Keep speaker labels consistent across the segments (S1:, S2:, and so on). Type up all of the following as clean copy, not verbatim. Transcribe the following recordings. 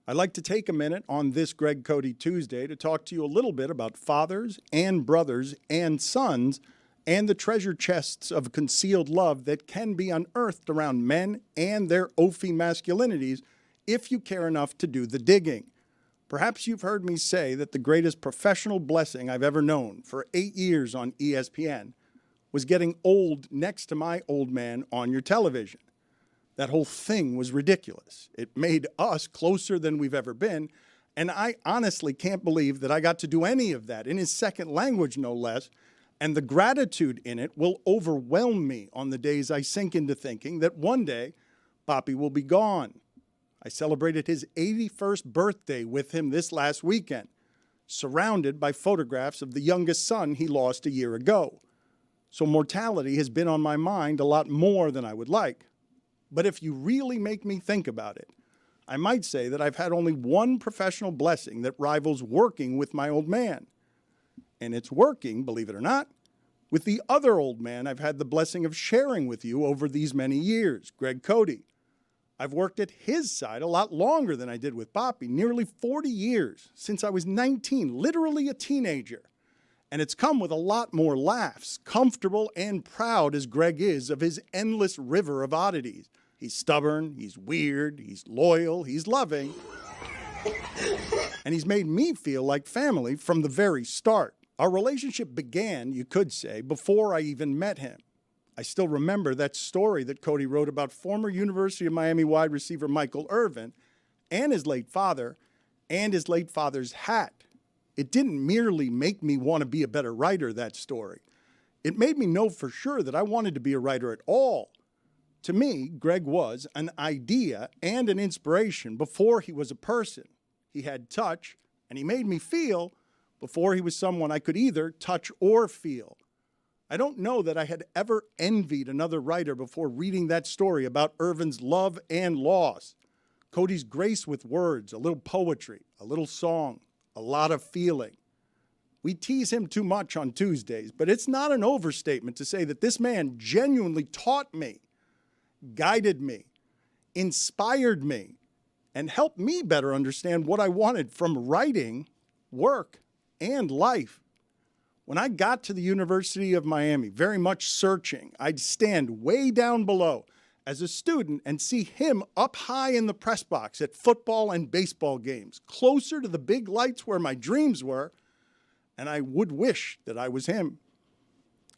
S1: I'd like to take a minute on this Greg Cody Tuesday to talk to you a little bit about fathers and brothers and sons and the treasure chests of concealed love that can be unearthed around men and their oafy masculinities if you care enough to do the digging. Perhaps you've heard me say that the greatest professional blessing I've ever known for 8 years on ESPN was getting old next to my old man on your television. That whole thing was ridiculous. It made us closer than we've ever been, and I honestly can't believe that I got to do any of that in his second language, no less, and the gratitude in it will overwhelm me on the days I sink into thinking that one day Papi will be gone. I celebrated his 81st birthday with him this last weekend, surrounded by photographs of the youngest son he lost a year ago. So mortality has been on my mind a lot more than I would like. But if you really make me think about it, I might say that I've had only one professional blessing that rivals working with my old man. And it's working, believe it or not, with the other old man I've had the blessing of sharing with you over these many years, Greg Cody. I've worked at his side a lot longer than I did with Papi, nearly 40 years, since I was 19, literally a teenager. And it's come with a lot more laughs, comfortable and proud as Greg is of his endless river of oddities. He's stubborn, he's weird, he's loyal, he's loving. And he's made me feel like family from the very start. Our relationship began, you could say, before I even met him. I still remember that story that Cody wrote about former University of Miami wide receiver Michael Irvin and his late father and his late father's hat. It didn't merely make me want to be a better writer, that story. It made me know for sure that I wanted to be a writer at all. To me, Greg was an idea and an inspiration before he was a person. He had touch, and he made me feel before he was someone I could either touch or feel. I don't know that I had ever envied another writer before reading that story about Irvin's love and loss. Cody's grace with words, a little poetry, a little song, a lot of feeling. We tease him too much on Tuesdays, but it's not an overstatement to say that this man genuinely taught me, guided me, inspired me, and helped me better understand what I wanted from writing, work, and life. When I got to the University of Miami, very much searching, I'd stand way down below as a student and see him up high in the press box at football and baseball games, closer to the big lights where my dreams were, and I would wish that I was him.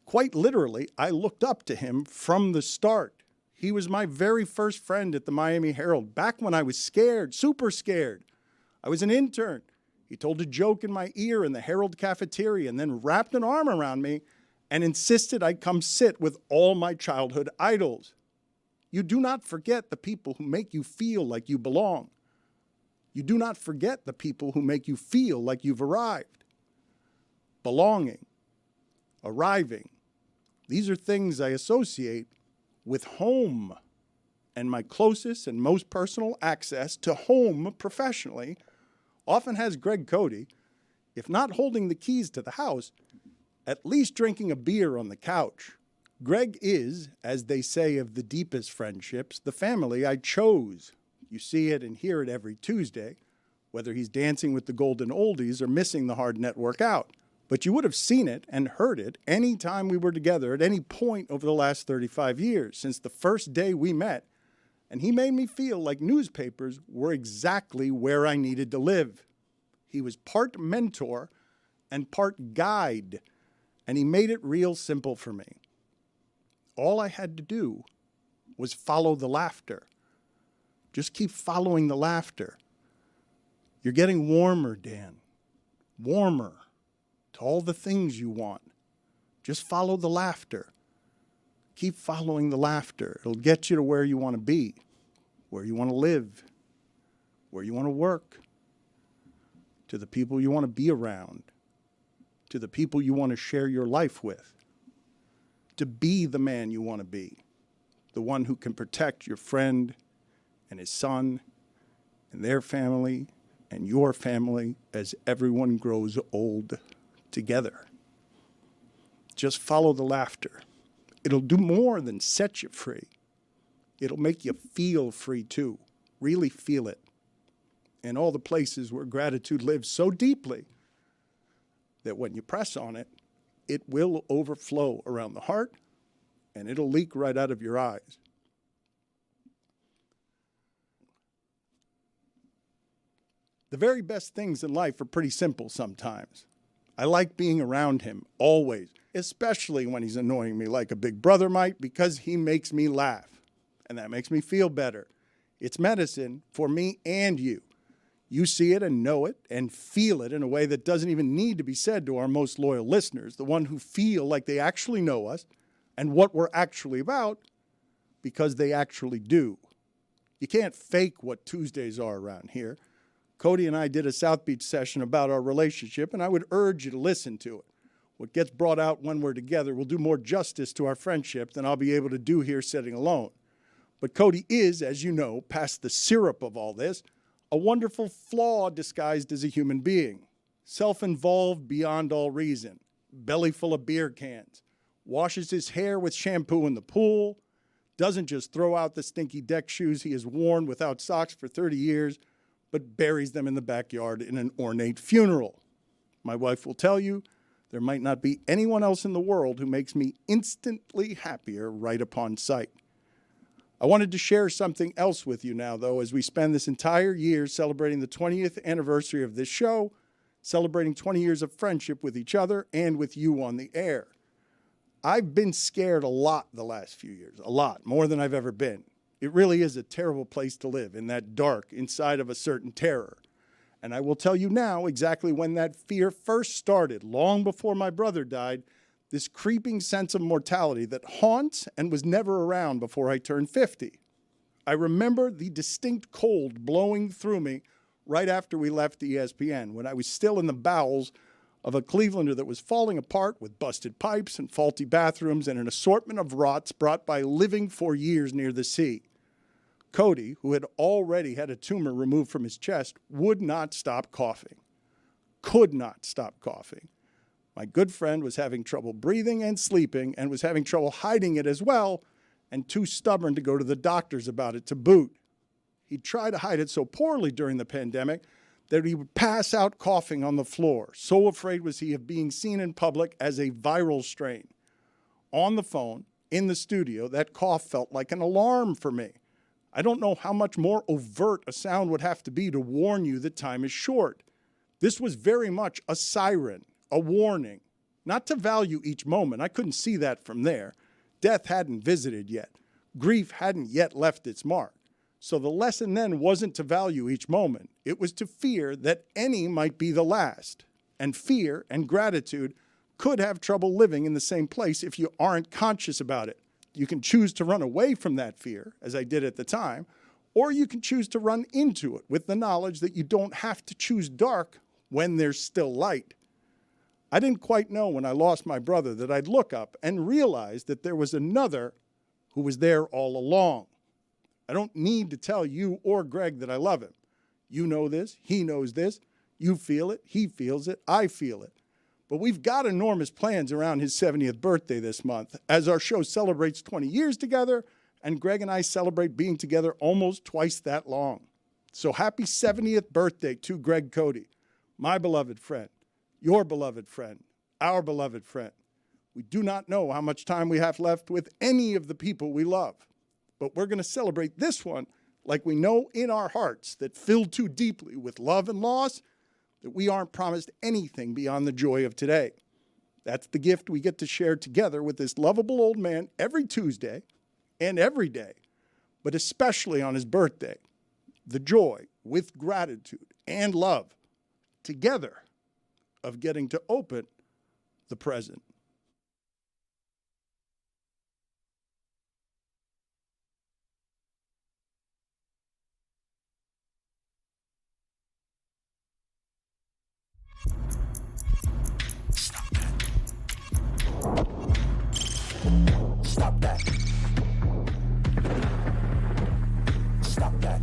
S1: Quite literally, I looked up to him from the start. He was my very first friend at the Miami Herald, back when I was scared, super scared. I was an intern. He told a joke in my ear in the Herald cafeteria and then wrapped an arm around me and insisted I come sit with all my childhood idols. You do not forget the people who make you feel like you belong. You do not forget the people who make you feel like you've arrived. Belonging, arriving, these are things I associate with home. And my closest and most personal access to home professionally often has Greg Cody, if not holding the keys to the house, at least drinking a beer on the couch. Greg is, as they say of the deepest friendships, the family I chose. You see it and hear it every Tuesday, whether he's dancing with the golden oldies or missing the hard net workout. But you would have seen it and heard it any time we were together at any point over the last 35 years, since the first day we met. And he made me feel like newspapers were exactly where I needed to live. He was part mentor and part guide, and he made it real simple for me. All I had to do was follow the laughter. Just keep following the laughter. You're getting warmer, Dan. Warmer to all the things you want. Just follow the laughter. Keep following the laughter. It'll get you to where you want to be, where you want to live, where you want to work, to the people you want to be around, to the people you want to share your life with, to be the man you want to be, the one who can protect your friend and his son and their family and your family as everyone grows old together. Just follow the laughter. It'll do more than set you free. It'll make you feel free too. Really feel it. and all the places where gratitude lives so deeply that when you press on it, it will overflow around the heart and it'll leak right out of your eyes. The very best things in life are pretty simple sometimes. I like being around him, always, especially when he's annoying me like a big brother might, because he makes me laugh, and that makes me feel better. It's medicine for me and you. You see it and know it and feel it in a way that doesn't even need to be said to our most loyal listeners, the one who feel like they actually know us and what we're actually about, because they actually do. You can't fake what Tuesdays are around here. Cody and I did a South Beach session about our relationship, and I would urge you to listen to it. What gets brought out when we're together will do more justice to our friendship than I'll be able to do here sitting alone. But Cody is, as you know, past the syrup of all this, a wonderful flaw disguised as a human being. Self-involved beyond all reason, belly full of beer cans, washes his hair with shampoo in the pool, doesn't just throw out the stinky deck shoes he has worn without socks for 30 years, but buries them in the backyard in an ornate funeral. My wife will tell you, there might not be anyone else in the world who makes me instantly happier right upon sight. I wanted to share something else with you now, though, as we spend this entire year celebrating the 20th anniversary of this show, celebrating 20 years of friendship with each other and with you on the air. I've been scared a lot the last few years, a lot, more than I've ever been. It really is a terrible place to live, in that dark, inside of a certain terror. And I will tell you now exactly when that fear first started, long before my brother died, this creeping sense of mortality that haunts and was never around before I turned 50. I remember the distinct cold blowing through me right after we left ESPN, when I was still in the bowels of a Clevelander that was falling apart with busted pipes and faulty bathrooms and an assortment of rots brought by living for years near the sea. Cody, who had already had a tumor removed from his chest, would not stop coughing. Could not stop coughing. My good friend was having trouble breathing and sleeping and was having trouble hiding it as well, and too stubborn to go to the doctors about it to boot. He'd try to hide it so poorly during the pandemic that he would pass out coughing on the floor. So afraid was he of being seen in public as a viral strain. On the phone, in the studio, that cough felt like an alarm for me. I don't know how much more overt a sound would have to be to warn you that time is short. This was very much a siren, a warning, not to value each moment. I couldn't see that from there. Death hadn't visited yet. Grief hadn't yet left its mark. So the lesson then wasn't to value each moment. It was to fear that any might be the last. And fear and gratitude could have trouble living in the same place if you aren't conscious about it. You can choose to run away from that fear, as I did at the time, or you can choose to run into it with the knowledge that you don't have to choose dark when there's still light. I didn't quite know when I lost my brother that I'd look up and realize that there was another who was there all along. I don't need to tell you or Greg that I love him. You know this, he knows this, you feel it, he feels it, I feel it. But we've got enormous plans around his 70th birthday this month, as our show celebrates 20 years together, and Greg and I celebrate being together almost twice that long. So happy 70th birthday to Greg Cody, my beloved friend, your beloved friend, our beloved friend. We do not know how much time we have left with any of the people we love, but we're going to celebrate this one like we know in our hearts that filled too deeply with love and loss that we aren't promised anything beyond the joy of today. That's the gift we get to share together with this lovable old man every Tuesday and every day, but especially on his birthday. The joy with gratitude and love together of getting to open the present. Stop that. Stop that.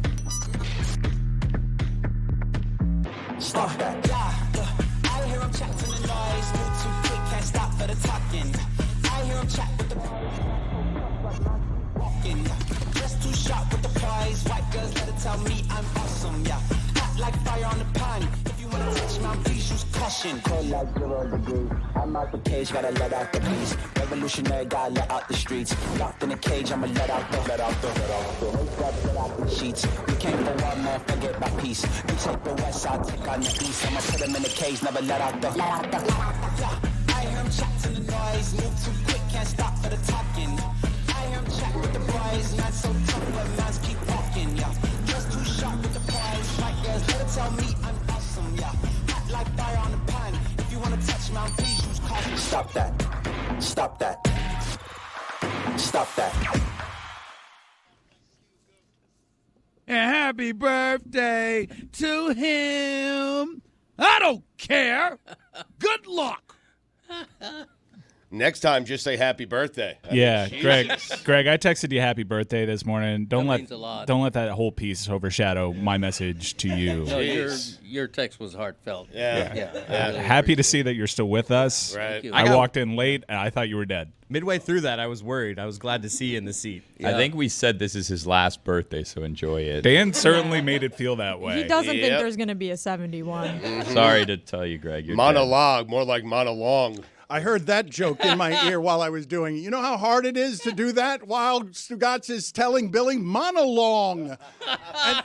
S1: Stop that. Yeah. I hear him chat to the noise. Move too quick, can't stop for the talking. I hear him chat with the walking. Dress too sharp with the prize. White girls let it tell me I'm awesome. Yeah.
S2: Hot like fire on the pan. If you wanna touch my please use caution. Cold like 0 degrees. I'm out the cage, gotta let out the beast. Revolutionary, gotta let out the streets. Locked in a cage, I'ma let out the sheets. We came for war, man, forget my peace. You take the west side, take on the east. I'ma put him in the cage, never let out the. Yeah, I hear him chat to the noise. Move too quick, can't stop for the talking. I hear him chat with the boys. Not so tough, but mans keep walking. Yeah, just too sharp with the prize. Right there's let it tell me I'm awesome. Yeah, hot like fire on the pan. If you wanna touch my please use caution. Stop that. Stop that. Stop that.
S3: And happy birthday to him. I don't care. Good luck.
S4: Next time, just say happy birthday.
S5: Yeah, Greg, I texted you happy birthday this morning. Don't
S6: means a lot.
S5: let that whole piece overshadow my message to you.
S6: No, your text was heartfelt.
S4: Yeah.
S6: Really
S5: Happy to see that you're still with us.
S4: Right.
S6: you.
S5: I walked in late and I thought you were dead.
S7: Midway through that, I was worried. I was glad to see you in the seat.
S6: Yeah.
S8: I think we said this is his last birthday, so enjoy it.
S5: Dan certainly made it feel that way.
S9: He doesn't think
S4: Yep.
S9: there's going to be a 71.
S8: Sorry to tell you, Greg. You're
S4: Monologue, more like monologue.
S1: I heard that joke in my ear while I was doing it. You know how hard it is to do that while Stugotz is telling Billy monologue.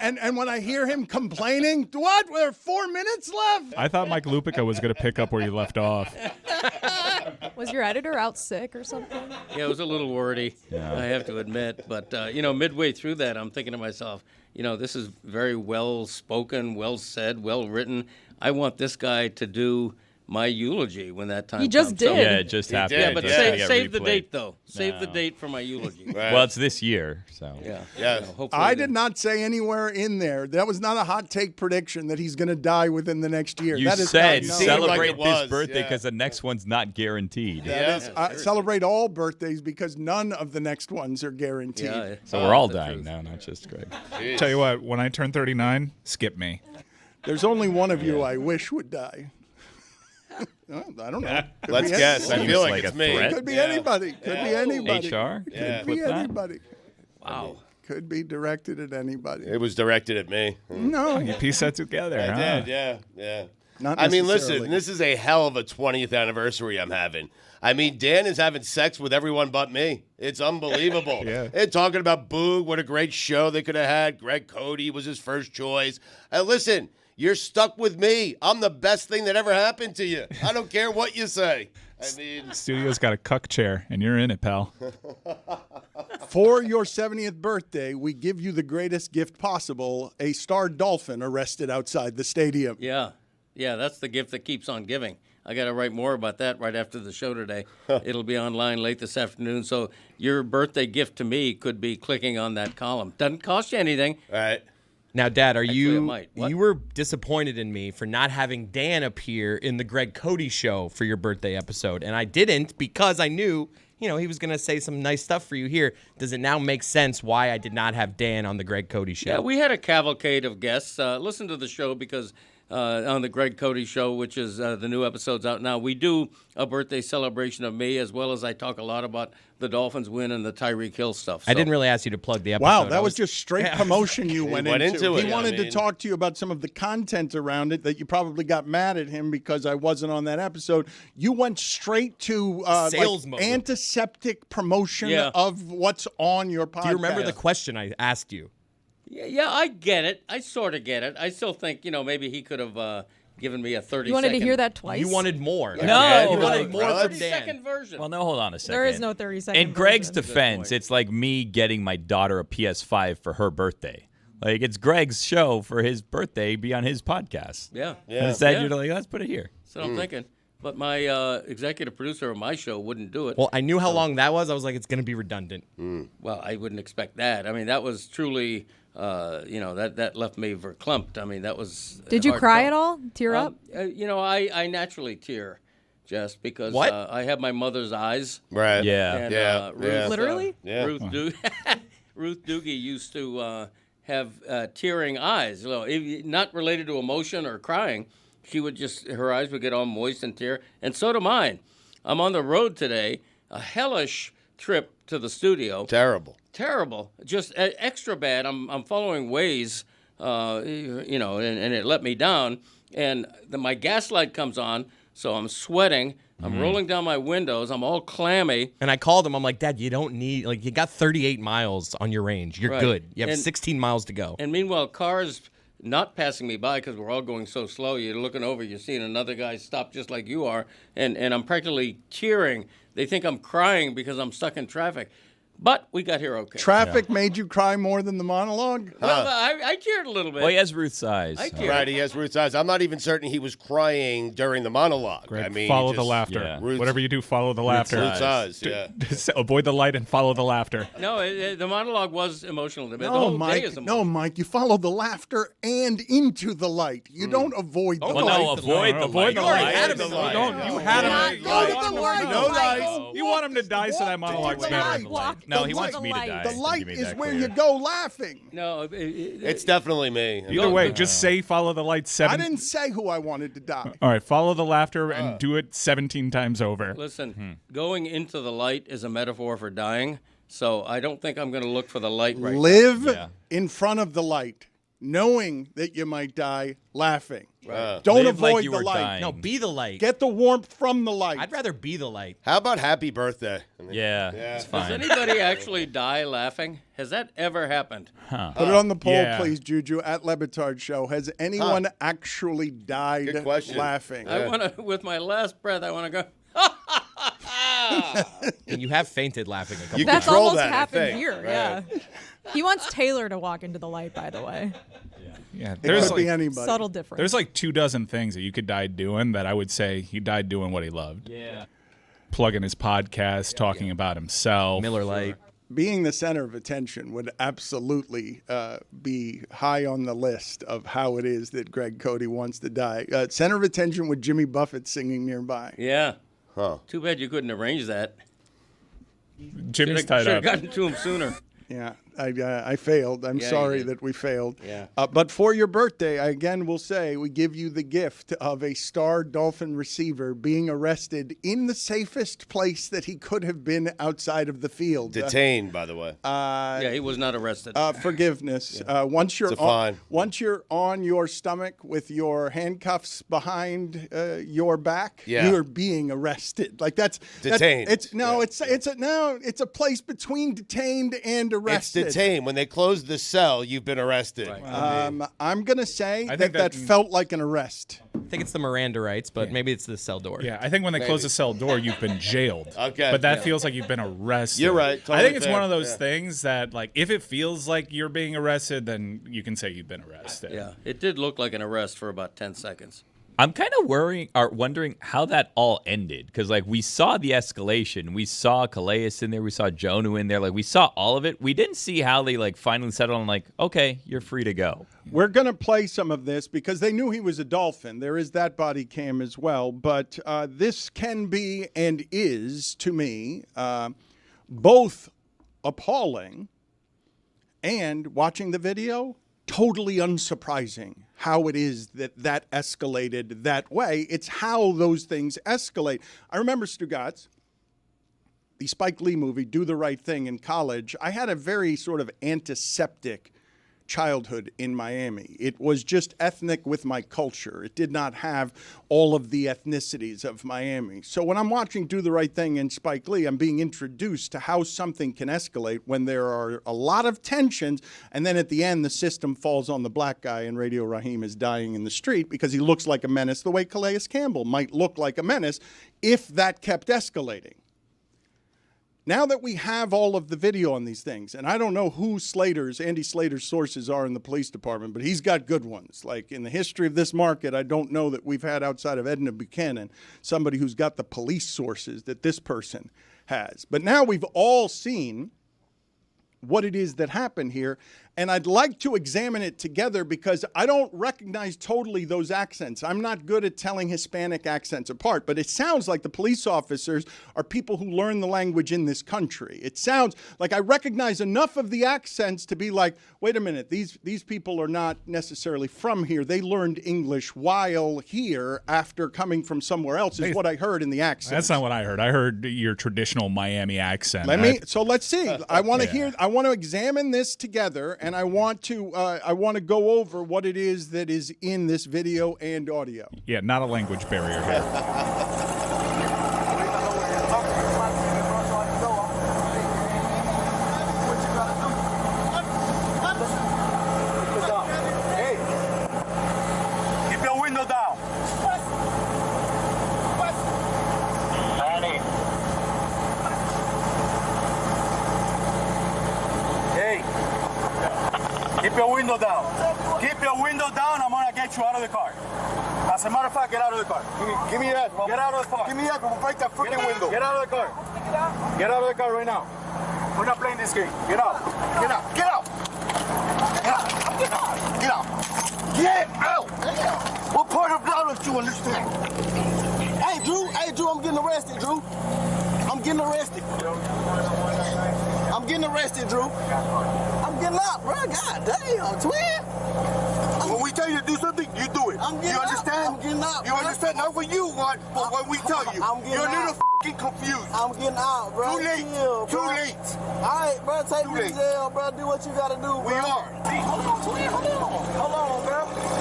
S1: And when I hear him complaining, what? There are 4 minutes left?
S5: I thought Mike Lupica was going to pick up where you left off.
S9: Was your editor out sick or something?
S6: Yeah, it was a little wordy, I have to admit. But, midway through that, I'm thinking to myself, this is very well spoken, well said, well written. I want this guy to do my eulogy when that time
S9: He just
S6: comes.
S9: did.
S6: So-
S8: Yeah, it just happened.
S6: Yeah, but
S8: It's
S6: save,
S8: gonna
S6: save
S8: get
S6: the
S8: replayed.
S6: date, though. Save the date for my eulogy.
S4: Right.
S8: Well, it's this year, so.
S6: Yeah. Hopefully
S1: I did not say anywhere in there. That was not a hot take prediction that he's going to die within the next year.
S8: You
S1: that is
S8: said
S1: not,
S4: Seemed like
S8: celebrate
S4: it was,
S8: this birthday
S4: yeah.
S8: because the next one's not guaranteed.
S1: celebrate all birthdays because none of the next ones are guaranteed.
S6: Yeah.
S8: So we're all
S6: That's the
S8: dying
S6: truth.
S8: now, not just Greg.
S5: Tell you what, when I turn 39, skip me.
S1: There's only one of you I wish would die. Well, I don't know. Could
S4: Let's
S1: be
S4: guess. I
S1: anybody.
S4: feel
S8: Seems
S4: like
S8: like
S4: it's
S8: a
S4: me.
S8: threat.
S1: Could be anybody. Could be anybody.
S8: HR?
S4: Yeah.
S1: Could be
S8: Clip that?
S1: anybody.
S6: Wow.
S1: Could be directed at anybody.
S4: It was directed at me.
S1: No,
S5: You piece that together,
S4: I
S5: huh?
S4: did, yeah.
S1: not
S4: I mean,
S1: necessarily.
S4: listen, this is a hell of a 20th anniversary I'm having. I mean, Dan is having sex with everyone but me. It's unbelievable.
S5: Yeah.
S4: And talking about Boog, what a great show they could have had. Greg Cody was his first choice. Listen, you're stuck with me. I'm the best thing that ever happened to you. I don't care what you say. I mean,
S5: Studio's got a cuck chair, and you're in it, pal.
S1: For your 70th birthday, we give you the greatest gift possible, a starred dolphin arrested outside the stadium.
S6: Yeah, that's the gift that keeps on giving. I got to write more about that right after the show today. It'll be online late this afternoon. So your birthday gift to me could be clicking on that column. Doesn't cost you anything.
S4: all right.
S7: Now, Dad,
S6: it might. What?
S7: you were disappointed in me for not having Dan appear in the Greg Cody show for your birthday episode, and I didn't because I knew, he was going to say some nice stuff for you here. Does it now make sense why I did not have Dan on the Greg Cody show?
S6: Yeah, we had a cavalcade of guests. Listen to the show because on the Greg Cody show, which is the new episode's out now, we do a birthday celebration of me as well as I talk a lot about the Dolphins win and the Tyreek Hill stuff.
S7: I didn't really ask you to plug the episode.
S1: Wow,
S7: I
S1: that was just straight promotion you went into.
S4: it,
S1: He
S4: I
S1: wanted to
S4: mean.
S1: talk to you about some of the content around it that you probably got mad at him because I wasn't on that episode. You went straight to
S7: Sales mode.
S1: antiseptic promotion
S6: Yeah.
S1: of what's on your podcast.
S7: Do you remember the question I asked you?
S6: Yeah, I get it. I sort of get it. I still think, maybe he could have given me a 30-second.
S9: You wanted to hear that twice?
S7: You wanted more.
S8: No.
S7: You wanted more from Dan.
S6: 30-second version.
S8: Well, no, hold on a second.
S9: There is no 30-second
S8: In Greg's
S9: version.
S8: defense, it's like me getting my daughter a PS5 for her birthday. Like, it's Greg's show for his birthday, be on his podcast.
S6: Yeah.
S8: And instead,
S6: Yeah.
S8: you're like, let's put it here.
S6: That's what I'm thinking. But my executive producer of my show wouldn't do it.
S7: Well, I knew how long that was. I was like, it's going to be redundant.
S6: Well, I wouldn't expect that. I mean, that was truly, that left me verklempt. I mean, that was.
S9: Did you
S6: hard
S9: cry
S6: to-
S9: at all? Tear up?
S6: I naturally tear, Jess, because
S7: What?
S6: I have my mother's eyes.
S4: Right.
S8: Yeah.
S6: And, Ruth,
S9: Literally?
S4: Yeah.
S6: Ruth Doogie used to have tearing eyes. Not related to emotion or crying. She would her eyes would get all moist and tear, and so do mine. I'm on the road today, a hellish trip to the studio.
S4: Terrible.
S6: Terrible, just extra bad. I'm following Waze and it let me down. And my gas light comes on, so I'm sweating. I'm rolling down my windows. I'm all clammy.
S7: And I called him. I'm like, Dad, you don't need, you got 38 miles on your range. You're
S6: Right.
S7: good. You have
S6: And-
S7: 16 miles to go.
S6: And meanwhile, cars not passing me by because we're all going so slow. You're looking over, you're seeing another guy stop just like you are, and I'm practically tearing. They think I'm crying because I'm stuck in traffic. But we got here okay.
S1: Traffic made you cry more than the monologue?
S6: Well, I teared a little bit.
S8: Well, he has Ruth's eyes.
S6: I
S8: so.
S6: teared.
S4: Right, he has Ruth's eyes. I'm not even certain he was crying during the monologue.
S3: Greg,
S4: I mean,
S3: follow
S4: he
S3: the
S4: just-
S3: laughter.
S8: Yeah.
S4: Ruth's-
S3: Whatever you do, follow the laughter.
S4: Ruth's eyes, yeah.
S3: Avoid the light and follow the laughter.
S6: No, the monologue was emotional. The
S1: No,
S6: whole day
S1: Mike.
S6: is emotional.
S1: No, Mike. You follow the laughter and into the light. You don't avoid the
S8: Well,
S1: light.
S8: no, avoid the light.
S3: the
S7: already
S3: light.
S7: had him
S3: You
S7: in the light.
S3: had
S9: Not
S3: him.
S9: go to the light.
S1: No lights.
S3: You want him to die so that monologue's
S1: the
S3: better.
S1: light.
S9: Walk
S8: No,
S9: to
S8: he wants
S9: the
S8: me to
S9: light.
S8: die.
S1: The light
S8: You made
S1: is
S8: that
S1: where
S8: clear.
S1: you go laughing.
S6: No,
S4: It's definitely me.
S3: Either way, just say follow the light
S1: I
S3: 7.
S1: didn't say who I wanted to die.
S3: All right, follow the laughter and do it 17 times over.
S6: Listen, going into the light is a metaphor for dying, so I don't think I'm going to look for the light right now.
S1: Live
S8: Yeah.
S1: in front of the light, knowing that you might die laughing. Don't
S8: Live
S1: avoid
S8: like you
S1: the
S8: were
S1: light.
S8: dying.
S7: No, be the light.
S1: Get the warmth from the light.
S7: I'd rather be the light.
S4: How about happy birthday? I mean,
S8: Yeah, it's
S6: Does
S8: fine.
S6: anybody actually die laughing? Has that ever happened?
S1: Put it on the poll,
S3: yeah.
S1: please, Juju, at Le Batard Show. Has anyone actually died
S4: Good question.
S1: laughing?
S6: I want to, with my last breath, I want to go.
S7: And you have fainted laughing a couple
S4: You
S7: times.
S9: That's
S4: control
S9: almost
S4: that, I
S9: happened
S4: think.
S9: here.
S4: Right.
S9: Yeah. He wants Taylor to walk into the light. By the way,
S3: Yeah,
S1: It
S3: there's
S1: could be
S3: like,
S1: anybody.
S9: subtle difference.
S3: there's like 24 things that you could die doing that I would say he died doing what he loved.
S8: Yeah.
S3: Plugging his podcast, talking about himself.
S7: Miller Lite.
S1: Being the center of attention would absolutely be high on the list of how it is that Greg Cody wants to die. Center of attention with Jimmy Buffett singing nearby.
S6: Yeah.
S4: Huh.
S6: Too bad you couldn't arrange that.
S3: Jimmy's tied
S6: Should
S3: up.
S6: have gotten to him sooner.
S1: Yeah, I failed. I'm
S6: Yeah,
S1: sorry
S6: you did.
S1: that we failed.
S6: Yeah.
S1: But for your birthday, I again will say we give you the gift of a star Dolphin receiver being arrested in the safest place that he could have been outside of the field.
S4: Detained, by the way.
S6: Yeah, he was not arrested.
S1: Forgiveness. Once you're
S4: It's a fine.
S1: once you're on your stomach with your handcuffs behind your back,
S4: Yeah.
S1: you're being arrested. Like that's
S4: Detained.
S1: It's no,
S4: Yeah.
S1: it's a place between detained and
S4: It's
S1: arrested.
S4: detained. When they close the cell, you've been arrested.
S1: I'm gonna say
S3: I
S1: that
S3: think that-
S1: felt like an arrest.
S7: I think it's the Miranda rights, but maybe it's the cell door.
S3: Yeah, I think when they close the cell door, you've been jailed.
S4: Okay.
S3: But that
S4: Yeah.
S3: feels like you've been arrested.
S4: You're right,
S3: I
S4: totally
S3: think it's
S4: fair.
S3: one of those
S4: Yeah.
S3: things that, like, if it feels like you're being arrested, then you can say you've been arrested.
S6: yeah, it did look like an arrest for about 10 seconds.
S8: I'm kind of wondering how that all ended because, like, we saw the escalation. We saw Calais in there. We saw Jonu in there. Like, we saw all of it. We didn't see how they, like, finally settled on, like, okay, you're free to go.
S1: We're gonna play some of this because they knew he was a Dolphin. There is that body cam as well, but this can be and is to me both appalling and watching the video totally unsurprising how it is that escalated that way. It's how those things escalate. I remember Stugotz, the Spike Lee movie, Do the Right Thing, in college. I had a very sort of antiseptic childhood in Miami. It was just ethnic with my culture. It did not have all of the ethnicities of Miami. So when I'm watching Do the Right Thing and Spike Lee, I'm being introduced to how something can escalate when there are a lot of tensions, and then at the end the system falls on the black guy and Radio Raheem is dying in the street because he looks like a menace the way Calais Campbell might look like a menace if that kept escalating. Now that we have all of the video on these things, and I don't know who Andy Slater's sources are in the police department, but he's got good ones. Like in the history of this market, I don't know that we've had outside of Edna Buchanan somebody who's got the police sources that this person has. But now we've all seen what it is that happened here, and I'd like to examine it together because I don't recognize totally those accents. I'm not good at telling Hispanic accents apart, but it sounds like the police officers are people who learn the language in this country. It sounds like I recognize enough of the accents to be like, wait a minute, these people are not necessarily from here. They learned English while here after coming from somewhere else is what I heard in the accent.
S3: That's not what I heard. I heard your traditional Miami accent.
S1: So let's see. I want to examine this together, and and I want to go over what it is that is in this video and audio.
S3: Yeah, not a language barrier here.
S10: Keep your window down. Hey, keep your window down. Keep your window down. I'm gonna get you out of the car. As a matter of fact, get out of the car.
S11: Give me that.
S10: Get out of the car.
S11: Give me that. We'll break that freaking window.
S10: Get out of the car. Get out of the car right now. We're not playing this game. Get out.
S11: Get out. Get out. Get out. Get out. Get out. What part of that don't you understand? Hey, Drew. Hey, Drew. I'm getting arrested, Drew. I'm getting arrested. I'm getting arrested, Drew. I'm getting out, bro. God damn, twin. When we tell you to do something, you do it. You understand?
S10: I'm getting out.
S11: You understand? Not what you want, but what we tell you.
S10: I'm getting
S11: You're a little
S10: out.
S11: f***ing confused.
S10: I'm getting out, bro.
S11: Too late.
S10: Chill,
S11: Too
S10: bro.
S11: late.
S10: All right, bro. Take
S11: Too
S10: me to
S11: late.
S10: jail, bro. Do what you gotta do, bro.
S11: We are.
S10: Hold on, twin. Hold on. Hold on, bro.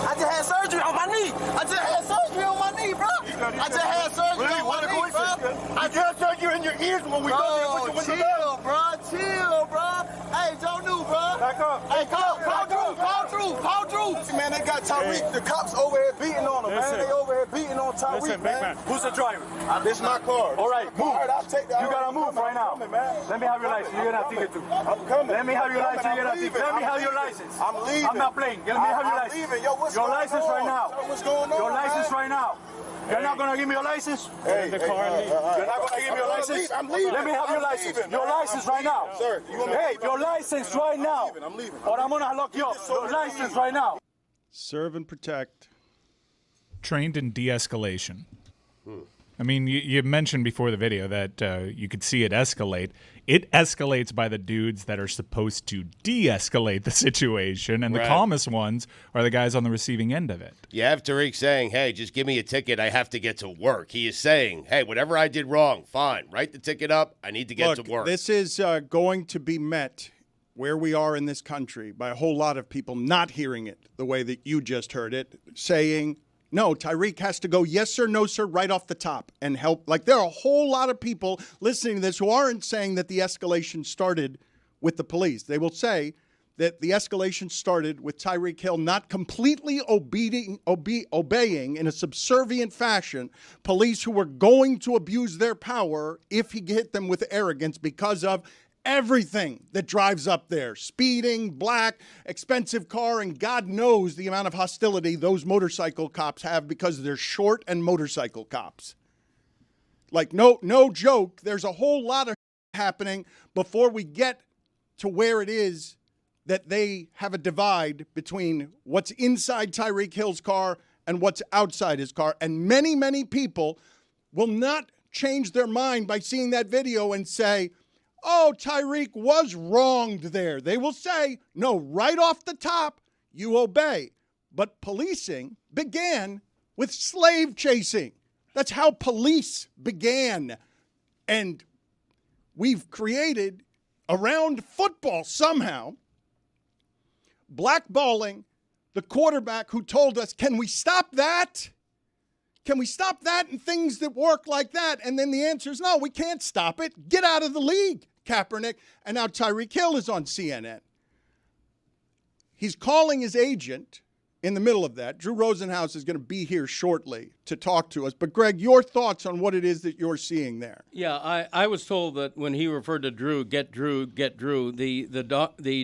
S10: I just had surgery on my knee. I just had surgery on my knee, bro. I just had surgery
S11: Really?
S10: on
S11: What
S10: my
S11: a
S10: knee, bro.
S11: coincidence. I just heard you in your ears when we told you to put your window down.
S10: Chill, bro. Chill, bro. Hey, Joe New, bro.
S11: Back up.
S10: Hey, call Drew. Call Drew. Call Drew.
S11: Man, they got Tyreek. The cops over here beating on him, man. They over here beating on Tyreek,
S10: Listen, big man. Who's the driver?
S11: This is my car.
S10: All right, move.
S11: All right, I'll take that.
S10: You gotta move right now.
S11: I'm coming, man.
S10: Let me have your license. You're gonna have to get to.
S11: I'm coming.
S10: Let me have your
S11: I'm
S10: license.
S11: coming.
S10: You're gonna
S11: I'm
S10: have to.
S11: leaving.
S10: Let me
S11: I'm
S10: have your
S11: leaving.
S10: license.
S11: I'm leaving.
S10: I'm not playing. Let me have your
S11: I'm
S10: license.
S11: leaving. Yo, what's
S10: your
S11: going
S10: license
S11: on?
S10: right now.
S11: What's going on?
S10: Your license
S11: man?
S10: right now. You're not gonna give me your license.
S11: Hey,
S10: You're not gonna give me your license.
S11: I'm leaving.
S10: Let me have your
S11: I'm
S10: license.
S11: leaving,
S10: Your
S11: man.
S10: license
S11: I'm
S10: right now.
S11: leaving. Sir, you want me to
S10: Hey,
S11: leave?
S10: your license right now.
S11: I'm leaving.
S10: Or I'm gonna lock you up. Your license right now.
S1: Serve and protect.
S3: Trained in de-escalation. I mean, you mentioned before the video that you could see it escalate. It escalates by the dudes that are supposed to de-escalate the situation, and the
S4: Right.
S3: calmest ones are the guys on the receiving end of it.
S4: You have Tyreek saying, hey, just give me a ticket. I have to get to work. He is saying, hey, whatever I did wrong, fine. Write the ticket up. I need to get
S1: Look,
S4: to work.
S1: this is going to be met where we are in this country by a whole lot of people not hearing it the way that you just heard it, saying, no, Tyreek has to go, yes, sir, no, sir, right off the top and help. Like, there are a whole lot of people listening to this who aren't saying that the escalation started with the police. They will say that the escalation started with Tyreek Hill not completely obeying in a subservient fashion police who were going to abuse their power if he hit them with arrogance because of everything that drives up there. Speeding, black, expensive car, and God knows the amount of hostility those motorcycle cops have because they're short and motorcycle cops. Like, no joke, there's a whole lot of happening before we get to where it is that they have a divide between what's inside Tyreek Hill's car and what's outside his car. And many, many people will not change their mind by seeing that video and say, oh, Tyreek was wronged there. They will say, no, right off the top, you obey. But policing began with slave chasing. That's how police began. And we've created, around football somehow, blackballing the quarterback who told us, can we stop that? Can we stop that and things that work like that? And then the answer is no, we can't stop it. Get out of the league, Kaepernick. And now Tyreek Hill is on CNN. He's calling his agent in the middle of that. Drew Rosenhaus is going to be here shortly to talk to us. But, Greg, your thoughts on what it is that you're seeing there?
S6: Yeah, I was told that when he referred to Drew, the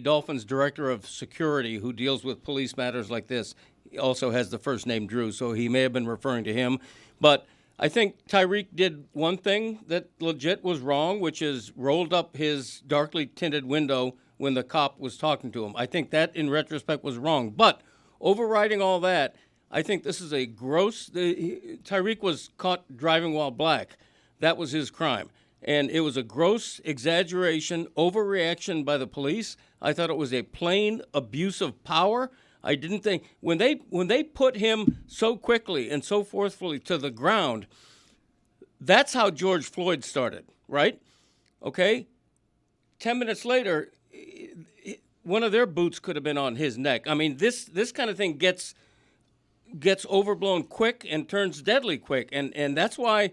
S6: Dolphins director of security who deals with police matters like this also has the first name Drew, so he may have been referring to him. But I think Tyreek did one thing that legit was wrong, which is rolled up his darkly tinted window when the cop was talking to him. I think that, in retrospect, was wrong. But overriding all that, I think this is a gross... Tyreek was caught driving while black. That was his crime. And it was a gross exaggeration, overreaction by the police. I thought it was a plain abuse of power. I didn't think... When they put him so quickly and so forcefully to the ground, that's how George Floyd started, right? Okay? 10 minutes later... one of their boots could have been on his neck. I mean, this kind of thing gets overblown quick and turns deadly quick, and that's why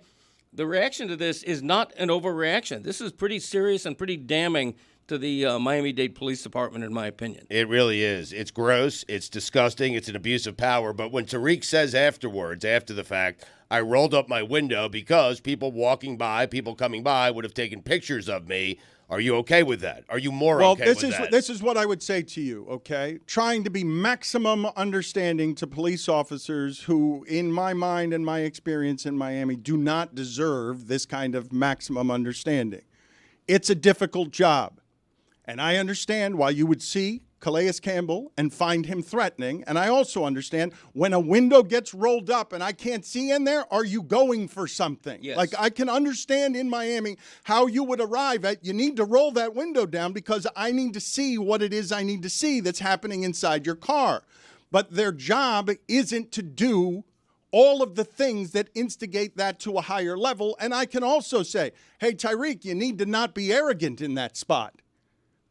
S6: the reaction to this is not an overreaction. This is pretty serious and pretty damning to the Miami-Dade Police Department, in my opinion.
S4: It really is. It's gross. It's disgusting. It's an abuse of power. But when Tyreek says afterwards, after the fact, I rolled up my window because people walking by, people coming by would have taken pictures of me. Are you okay with that? Are you more okay with that?
S1: This is what I would say to you, okay? Trying to be maximum understanding to police officers who, in my mind and my experience in Miami, do not deserve this kind of maximum understanding. It's a difficult job. And I understand why you would see Calais Campbell and find him threatening. And I also understand when a window gets rolled up and I can't see in there, are you going for something?
S6: Yes.
S1: Like, I can understand in Miami how you would arrive at, you need to roll that window down because I need to see what it is I need to see that's happening inside your car. But their job isn't to do all of the things that instigate that to a higher level. And I can also say, hey, Tyreek, you need to not be arrogant in that spot.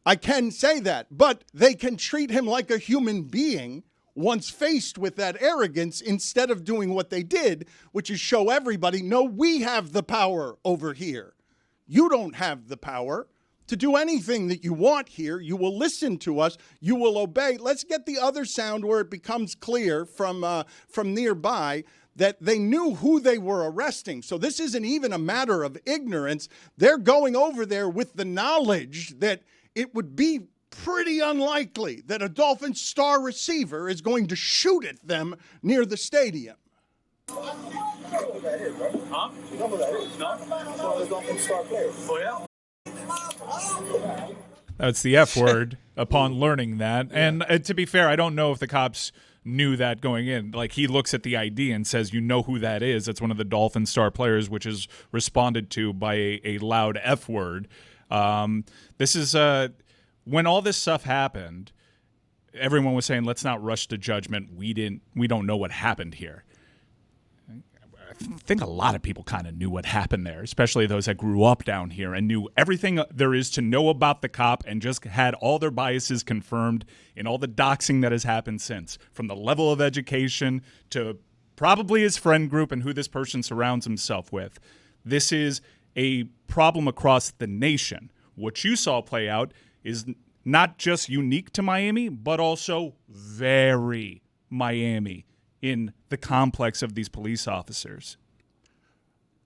S1: I can say that, but they can treat him like a human being once faced with that arrogance instead of doing what they did, which is show everybody, no, we have the power over here. You don't have the power to do anything that you want here. You will listen to us. You will obey. Let's get the other sound where it becomes clear from nearby that they knew who they were arresting. So this isn't even a matter of ignorance. They're going over there with the knowledge that it would be pretty unlikely that a Dolphins star receiver is going to shoot at them near the stadium.
S10: Huh? You know who that is? No? It's one of the Dolphins star players. Oh, yeah?
S3: That's the F word upon learning that. And to be fair, I don't know if the cops knew that going in. Like, he looks at the ID and says, you know who that is. That's one of the Dolphin star players, which is responded to by a loud F word. This is when all this stuff happened, everyone was saying, let's not rush to judgment. We don't know what happened here. I think a lot of people kind of knew what happened there, especially those that grew up down here and knew everything there is to know about the cop and just had all their biases confirmed in all the doxing that has happened since, from the level of education to probably his friend group and who this person surrounds himself with. This is a problem across the nation. What you saw play out is not just unique to Miami, but also very Miami in the complex of these police officers.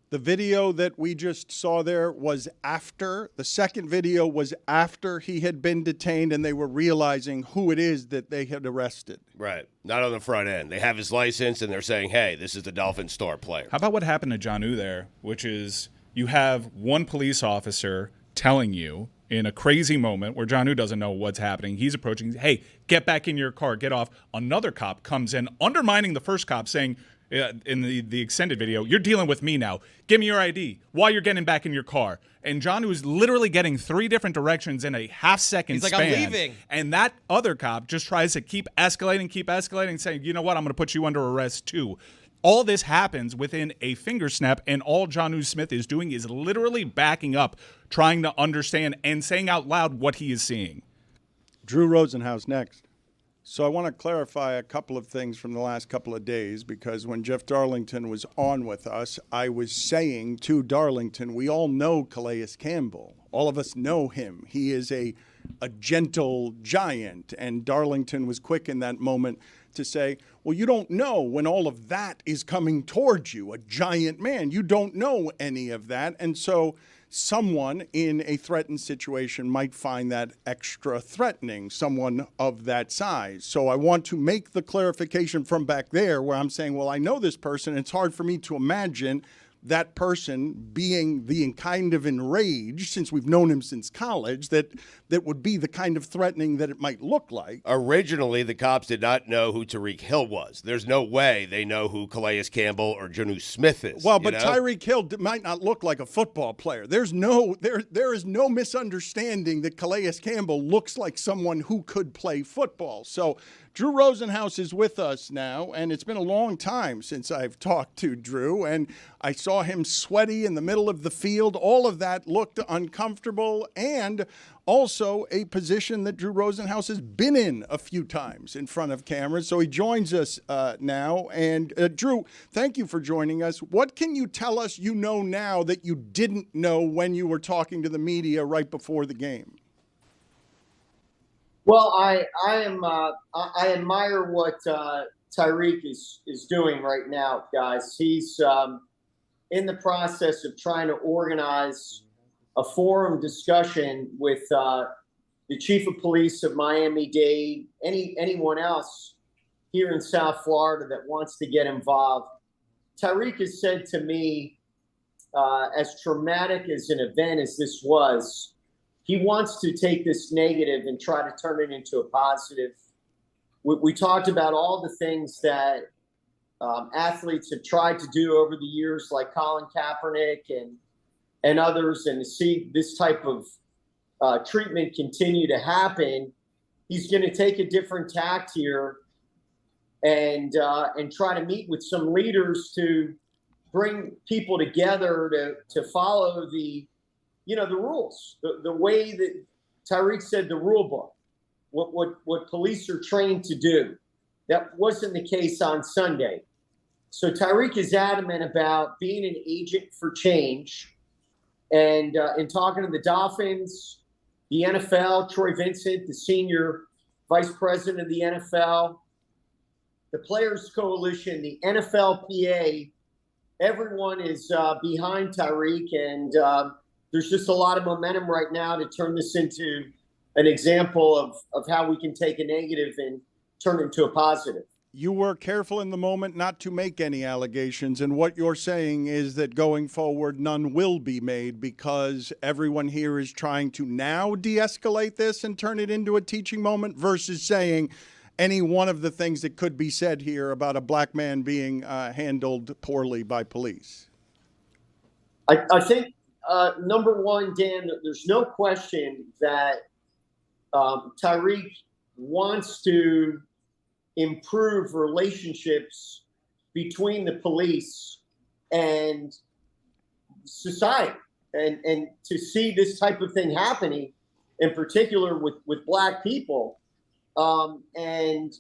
S1: The video that we just saw there was after, the second video was after he had been detained and they were realizing who it is that they had arrested.
S4: Right. Not on the front end. They have his license and they're saying, hey, this is the Dolphin star player.
S3: How about what happened to Jonnu there, which is you have one police officer telling you in a crazy moment where Jonnu doesn't know what's happening. He's approaching, hey, get back in your car, get off. Another cop comes in, undermining the first cop, saying in the extended video, you're dealing with me now. Give me your ID while you're getting back in your car. And Jonnu is literally getting 3 different directions in a half-second span.
S7: He's like, I'm leaving.
S3: And that other cop just tries to keep escalating, saying, you know what, I'm going to put you under arrest too. All this happens within a finger snap, and all Jonnu Smith is doing is literally backing up, trying to understand and saying out loud what he is seeing.
S1: Drew Rosenhaus next. So I want to clarify a couple of things from the last couple of days, because when Jeff Darlington was on with us, I was saying to Darlington, we all know Calais Campbell. All of us know him. He is a gentle giant. And Darlington was quick in that moment to say, well, you don't know when all of that is coming towards you, a giant man. You don't know any of that. And so someone in a threatened situation might find that extra threatening, someone of that size. So I want to make the clarification from back there where I'm saying, well, I know this person. It's hard for me to imagine that person being the kind of enraged, since we've known him since college, that would be the kind of threatening that it might look like.
S4: Originally, the cops did not know who Tyreek Hill was. There's no way they know who Calais Campbell or Jonnu Smith is.
S1: Well, but Tyreek Hill might not look like a football player. There is no misunderstanding that Calais Campbell looks like someone who could play football. So Drew Rosenhaus is with us now, and it's been a long time since I've talked to Drew, and I saw saw him sweaty in the middle of the field. All of that looked uncomfortable, and also a position that Drew Rosenhaus has been in a few times in front of cameras. So he joins us now. And Drew, thank you for joining us. What can you tell us you know now that you didn't know when you were talking to the media right before the game?
S12: Well, I admire what Tyreek is doing right now, guys. He's in the process of trying to organize a forum discussion with the chief of police of Miami-Dade, anyone else here in South Florida that wants to get involved. Tyreek has said to me, as traumatic as an event as this was, he wants to take this negative and try to turn it into a positive. We talked about all the things that athletes have tried to do over the years, like Colin Kaepernick and others, and to see this type of treatment continue to happen, he's going to take a different tact here and try to meet with some leaders to bring people together to follow the rules, the way that Tyreek said, the rule book, what police are trained to do. That wasn't the case on Sunday. So Tyreek is adamant about being an agent for change. And in talking to the Dolphins, the NFL, Troy Vincent, the senior vice president of the NFL, the Players Coalition, the NFLPA, everyone is behind Tyreek. And there's just a lot of momentum right now to turn this into an example of how we can take a negative and turn it into a positive.
S1: You were careful in the moment not to make any allegations, and what you're saying is that going forward, none will be made because everyone here is trying to now de-escalate this and turn it into a teaching moment versus saying any one of the things that could be said here about a black man being handled poorly by police.
S12: I think, number one, Dan, there's no question that Tyreek wants to improve relationships between the police and society, and to see this type of thing happening, in particular with black people and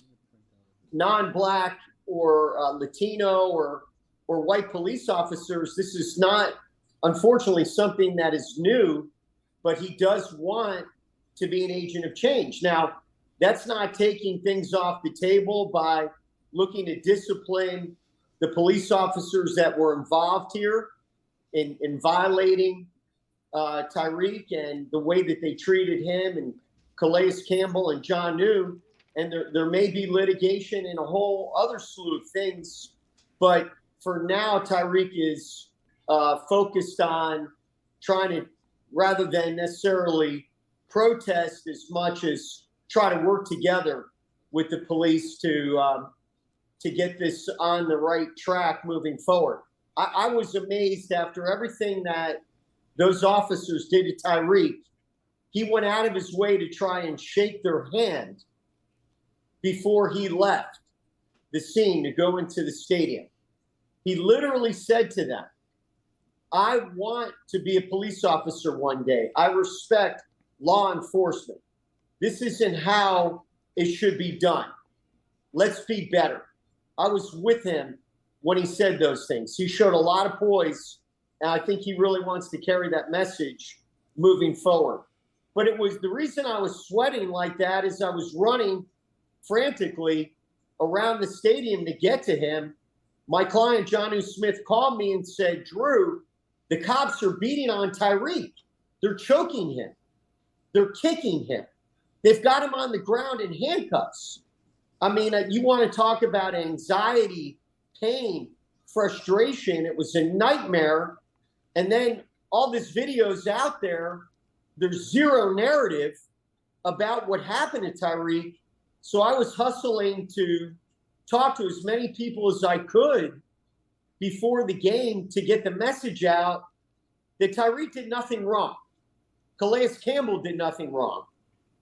S12: non-black or Latino or white police officers. This is not, unfortunately, something that is new, but he does want to be an agent of change. Now, that's not taking things off the table by looking to discipline the police officers that were involved here in violating Tyreek and the way that they treated him and Calais Campbell and John New. And there may be litigation and a whole other slew of things. But for now, Tyreek is focused on trying to, rather than necessarily protest as much as try to work together with the police to get this on the right track moving forward. I was amazed after everything that those officers did to Tyreek. He went out of his way to try and shake their hand before he left the scene to go into the stadium. He literally said to them, I want to be a police officer one day. I respect law enforcement. This isn't how it should be done. Let's be better. I was with him when he said those things. He showed a lot of poise, and I think he really wants to carry that message moving forward. But it was the reason I was sweating like that is I was running frantically around the stadium to get to him. My client, John Smith, called me and said, Drew, the cops are beating on Tyreek. They're choking him. They're kicking him. They've got him on the ground in handcuffs. I mean, you want to talk about anxiety, pain, frustration. It was a nightmare. And then all this video's out there. There's zero narrative about what happened to Tyreek. So I was hustling to talk to as many people as I could before the game to get the message out that Tyreek did nothing wrong. Calais Campbell did nothing wrong.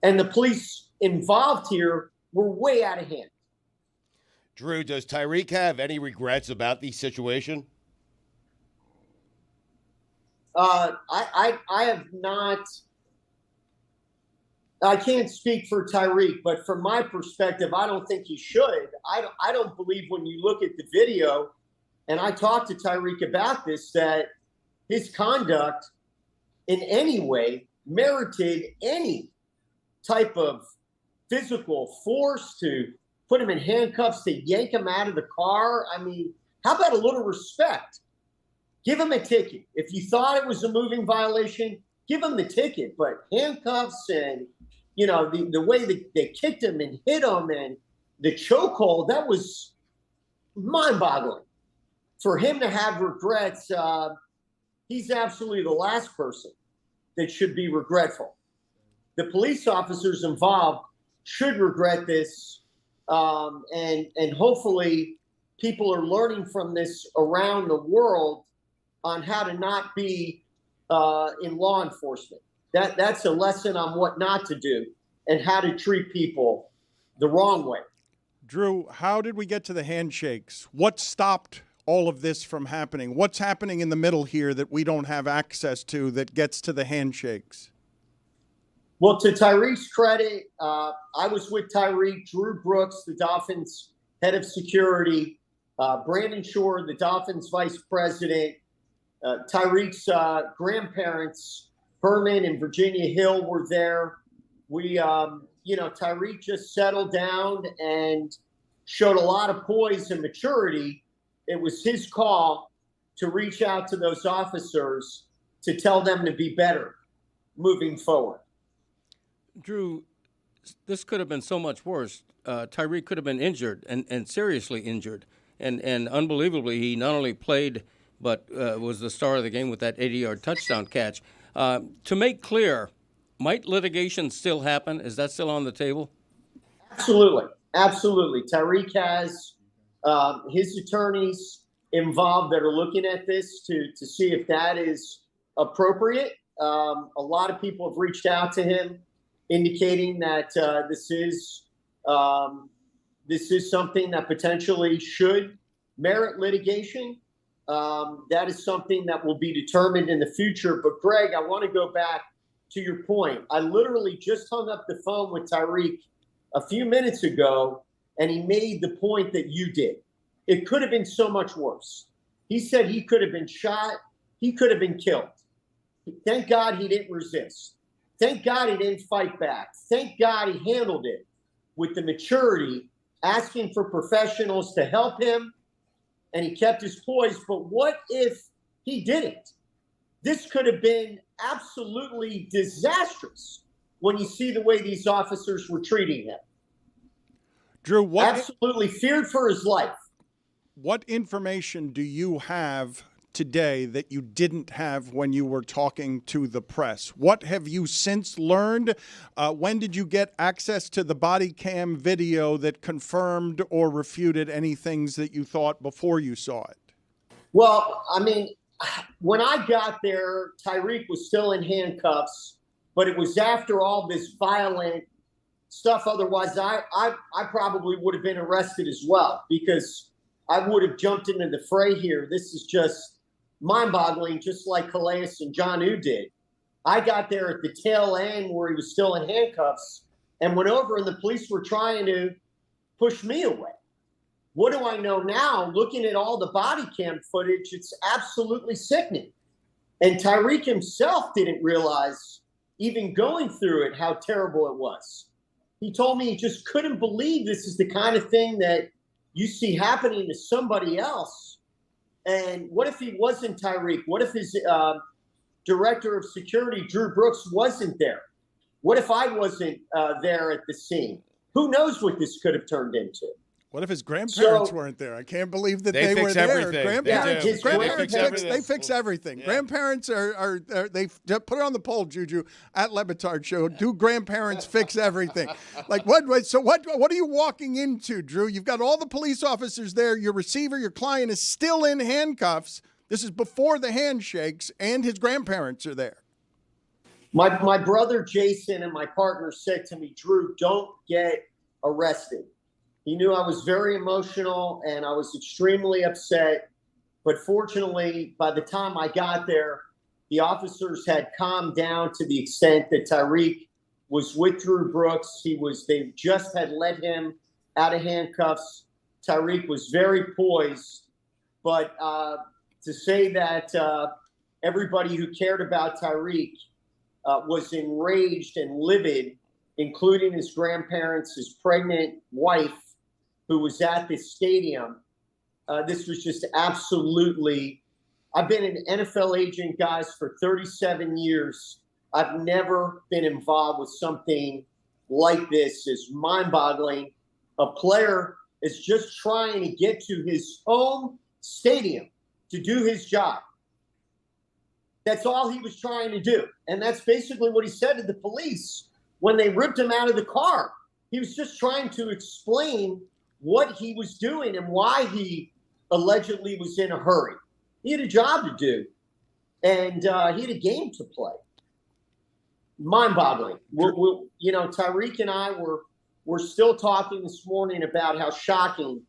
S12: And the police involved here were way out of hand.
S4: Drew, does Tyreek have any regrets about the situation?
S12: I have not. I can't speak for Tyreek, but from my perspective, I don't think he should. I don't believe when you look at the video, and I talked to Tyreek about this, that his conduct in any way merited any type of physical force to put him in handcuffs, to yank him out of the car. I mean, how about a little respect? Give him a ticket. If you thought it was a moving violation, give him the ticket. But handcuffs and, you know, the way that they kicked him and hit him and the chokehold, that was mind-boggling. For him to have regrets, he's absolutely the last person that should be regretful. The police officers involved should regret this, and hopefully people are learning from this around the world on how to not be in law enforcement. That's a lesson on what not to do and how to treat people the wrong way.
S1: Drew, how did we get to the handshakes? What stopped all of this from happening? What's happening in the middle here that we don't have access to that gets to the handshakes?
S12: Well, to Tyreek's credit, I was with Tyreek, Drew Brooks, the Dolphins head of security, Brandon Shore, the Dolphins vice president, Tyreek's grandparents, Herman and Virginia Hill, were there. We, Tyreek just settled down and showed a lot of poise and maturity. It was his call to reach out to those officers to tell them to be better moving forward.
S6: Drew, this could have been so much worse. Tyreek could have been injured and seriously injured. And unbelievably, he not only played but was the star of the game with that 80-yard touchdown catch. To make clear, might litigation still happen? Is that still on the table?
S12: Absolutely. Absolutely. Tyreek has his attorneys involved that are looking at this to see if that is appropriate. A lot of people have reached out to him indicating that this is something that potentially should merit litigation. That is something that will be determined in the future. But Greg, I want to go back to your point. I literally just hung up the phone with Tyreek a few minutes ago, and he made the point that you did. It could have been so much worse. He said he could have been shot. He could have been killed. Thank God he didn't resist. Thank God he didn't fight back. Thank God he handled it with the maturity, asking for professionals to help him, and he kept his poise. But what if he didn't? This could have been absolutely disastrous when you see the way these officers were treating him.
S1: Drew,
S12: absolutely feared for his life.
S1: What information do you have today that you didn't have when you were talking to the press? What have you since learned? When did you get access to the body cam video that confirmed or refuted any things that you thought before you saw it?
S12: Well, I mean, when I got there, Tyreek was still in handcuffs, but it was after all this violent stuff. Otherwise, I probably would have been arrested as well, because I would have jumped into the fray here. This is just mind-boggling, just like Calais and Jonnu did. I got there at the tail end where he was still in handcuffs and went over, and the police were trying to push me away. What do I know now? Looking at all the body cam footage, it's absolutely sickening. And Tyreek himself didn't realize, even going through it, how terrible it was. He told me he just couldn't believe this is the kind of thing that you see happening to somebody else. And what if he wasn't Tyreek? What if his director of security, Drew Brooks, wasn't there? What if I wasn't there at the scene? Who knows what this could have turned into?
S1: What if his grandparents weren't there? I can't believe that they were there.
S4: Everything.
S1: Grandparents they fix everything.
S4: Yeah.
S1: Grandparents are they put it on the poll, Juju, at Le Batard Show. Do grandparents fix everything? Like what? So what are you walking into, Drew? You've got all the police officers there. Your receiver, your client is still in handcuffs. This is before the handshakes, and his grandparents are there.
S12: My brother Jason and my partner said to me, Drew, don't get arrested. He knew I was very emotional and I was extremely upset. But fortunately, by the time I got there, The officers had calmed down to the extent that Tyreek was with Drew Brooks. They just had let him out of handcuffs. Tyreek was very poised. But to say that everybody who cared about Tyreek was enraged and livid, including his grandparents, his pregnant wife, who was at this stadium, this was just absolutely. I've been an NFL agent, guys, for 37 years. I've never been involved with something like this. It's mind-boggling. A player is just trying to get to his home stadium to do his job. That's all he was trying to do. And that's basically what he said to the police when they ripped him out of the car. He was just trying to explain what he was doing and why he allegedly was in a hurry. He had a job to do, and he had a game to play. Mind-boggling. Tyreek and I were still talking this morning about how shocking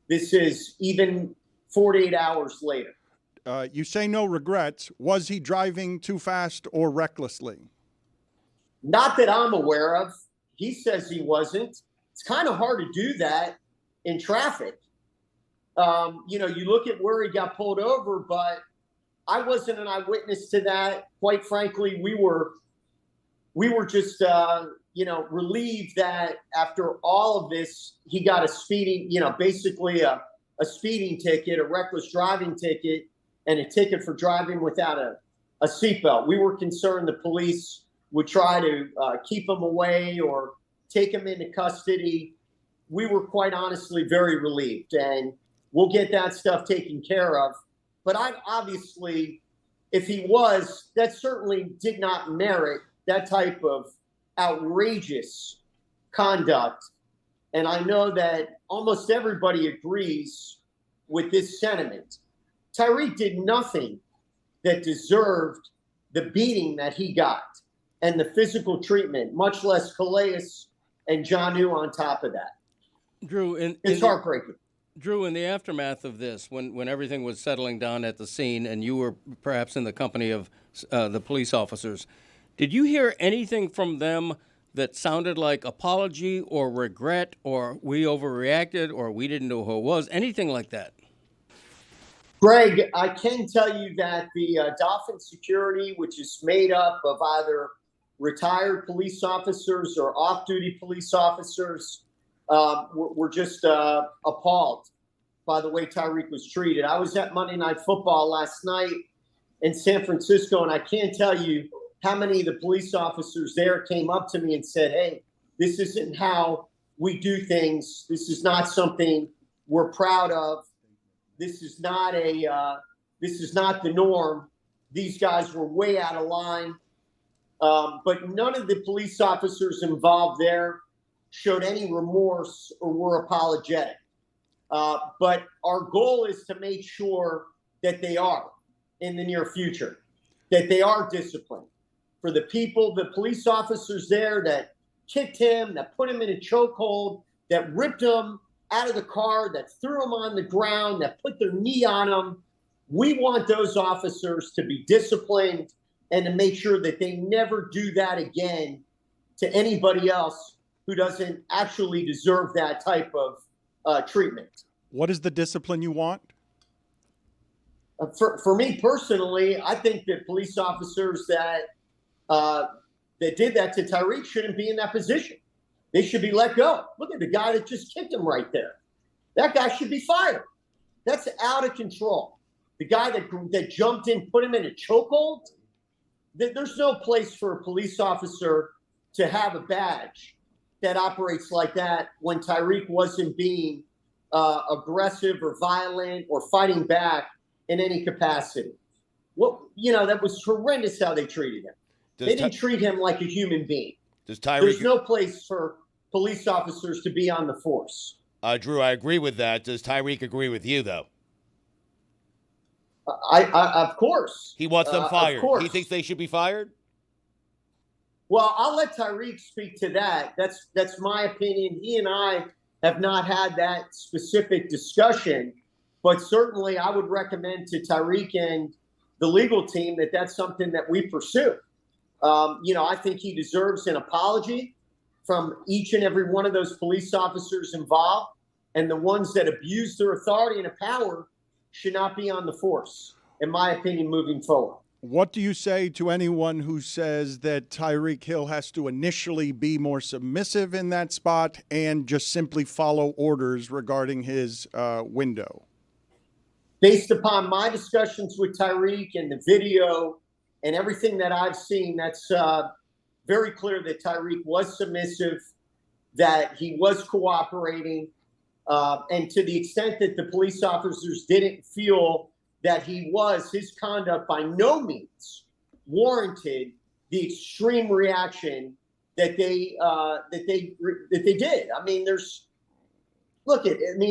S12: this is, even 48 hours later.
S1: You say no regrets. Was he driving too fast or recklessly?
S12: Not that I'm aware of. He says he wasn't. It's kind of hard to do that in traffic. You look at where he got pulled over, but I wasn't an eyewitness to that. Quite frankly, we were just, relieved that after all of this, he got a speeding, basically a speeding ticket, a reckless driving ticket, and a ticket for driving without a seatbelt. We were concerned the police would try to keep him away or take him into custody. We were quite honestly very relieved, and we'll get that stuff taken care of. But obviously, if he was, that certainly did not merit that type of outrageous conduct. And I know that almost everybody agrees with this sentiment. Tyreek did nothing that deserved the beating that he got and the physical treatment, much less Calais and Jonnu on top of that.
S6: Drew,
S12: it's heartbreaking.
S6: Drew, in the aftermath of this, when everything was settling down at the scene and you were perhaps in the company of the police officers, did you hear anything from them that sounded like apology or regret or we overreacted or we didn't know who it was, anything like that?
S12: Greg, I can tell you that the Dolphins security, which is made up of either retired police officers or off-duty police officers, were just appalled by the way Tyreek was treated. I was at Monday Night Football last night in San Francisco, and I can't tell you how many of the police officers there came up to me and said, hey, this isn't how we do things. This is not something we're proud of. This is not the norm. These guys were way out of line. But none of the police officers involved there showed any remorse or were apologetic. But our goal is to make sure that they are in the near future, that they are disciplined. For the people, the police officers there that kicked him, that put him in a chokehold, that ripped him out of the car, that threw him on the ground, that put their knee on him, we want those officers to be disciplined and to make sure that they never do that again to anybody else who doesn't actually deserve that type of treatment.
S1: What is the discipline you want?
S12: For me personally, I think that police officers that did that to Tyreek shouldn't be in that position. They should be let go. Look at the guy that just kicked him right there. That guy should be fired. That's out of control. The guy that jumped in, put him in a chokehold. There's no place for a police officer to have a badge that operates like that when Tyreek wasn't being aggressive or violent or fighting back in any capacity. That was horrendous how they treated him. They didn't treat him like a human being. There's no place for police officers to be on the force.
S4: Drew, I agree with that. Does Tyreek agree with you, though?
S12: I of course.
S4: He wants them fired.
S12: Of course.
S4: He thinks they should be fired?
S12: Well, I'll let Tyreek speak to that. That's my opinion. He and I have not had that specific discussion, but certainly I would recommend to Tyreek and the legal team that that's something that we pursue. I think he deserves an apology from each and every one of those police officers involved, and the ones that abuse their authority and power should not be on the force, in my opinion, moving forward.
S1: What do you say to anyone who says that Tyreek Hill has to initially be more submissive in that spot and just simply follow orders regarding his window?
S12: Based upon my discussions with Tyreek and the video and everything that I've seen, that's very clear that Tyreek was submissive, that he was cooperating, and to the extent that the police officers didn't feel that he was, his conduct by no means warranted the extreme reaction that they did. I mean,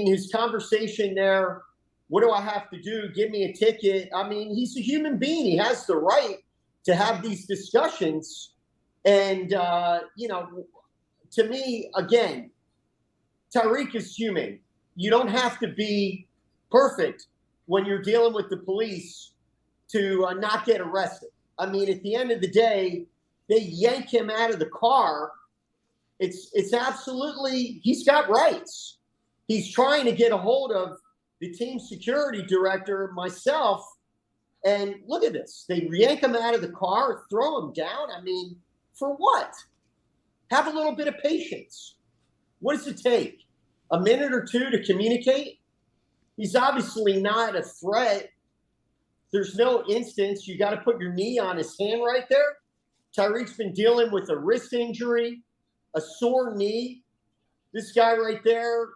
S12: his conversation there. What do I have to do? Give me a ticket. I mean, he's a human being. He has the right to have these discussions. And, to me, again, Tyreek is human. You don't have to be perfect when you're dealing with the police to not get arrested. I mean, at the end of the day, they yank him out of the car. It's absolutely, he's got rights. He's trying to get a hold of the team security director, myself, and look at this. They yank him out of the car, throw him down. I mean, for what? Have a little bit of patience. What does it take? A minute or two to communicate? He's obviously not a threat. There's no instance. You got to put your knee on his hand right there. Tyreek's been dealing with a wrist injury, a sore knee. This guy right there,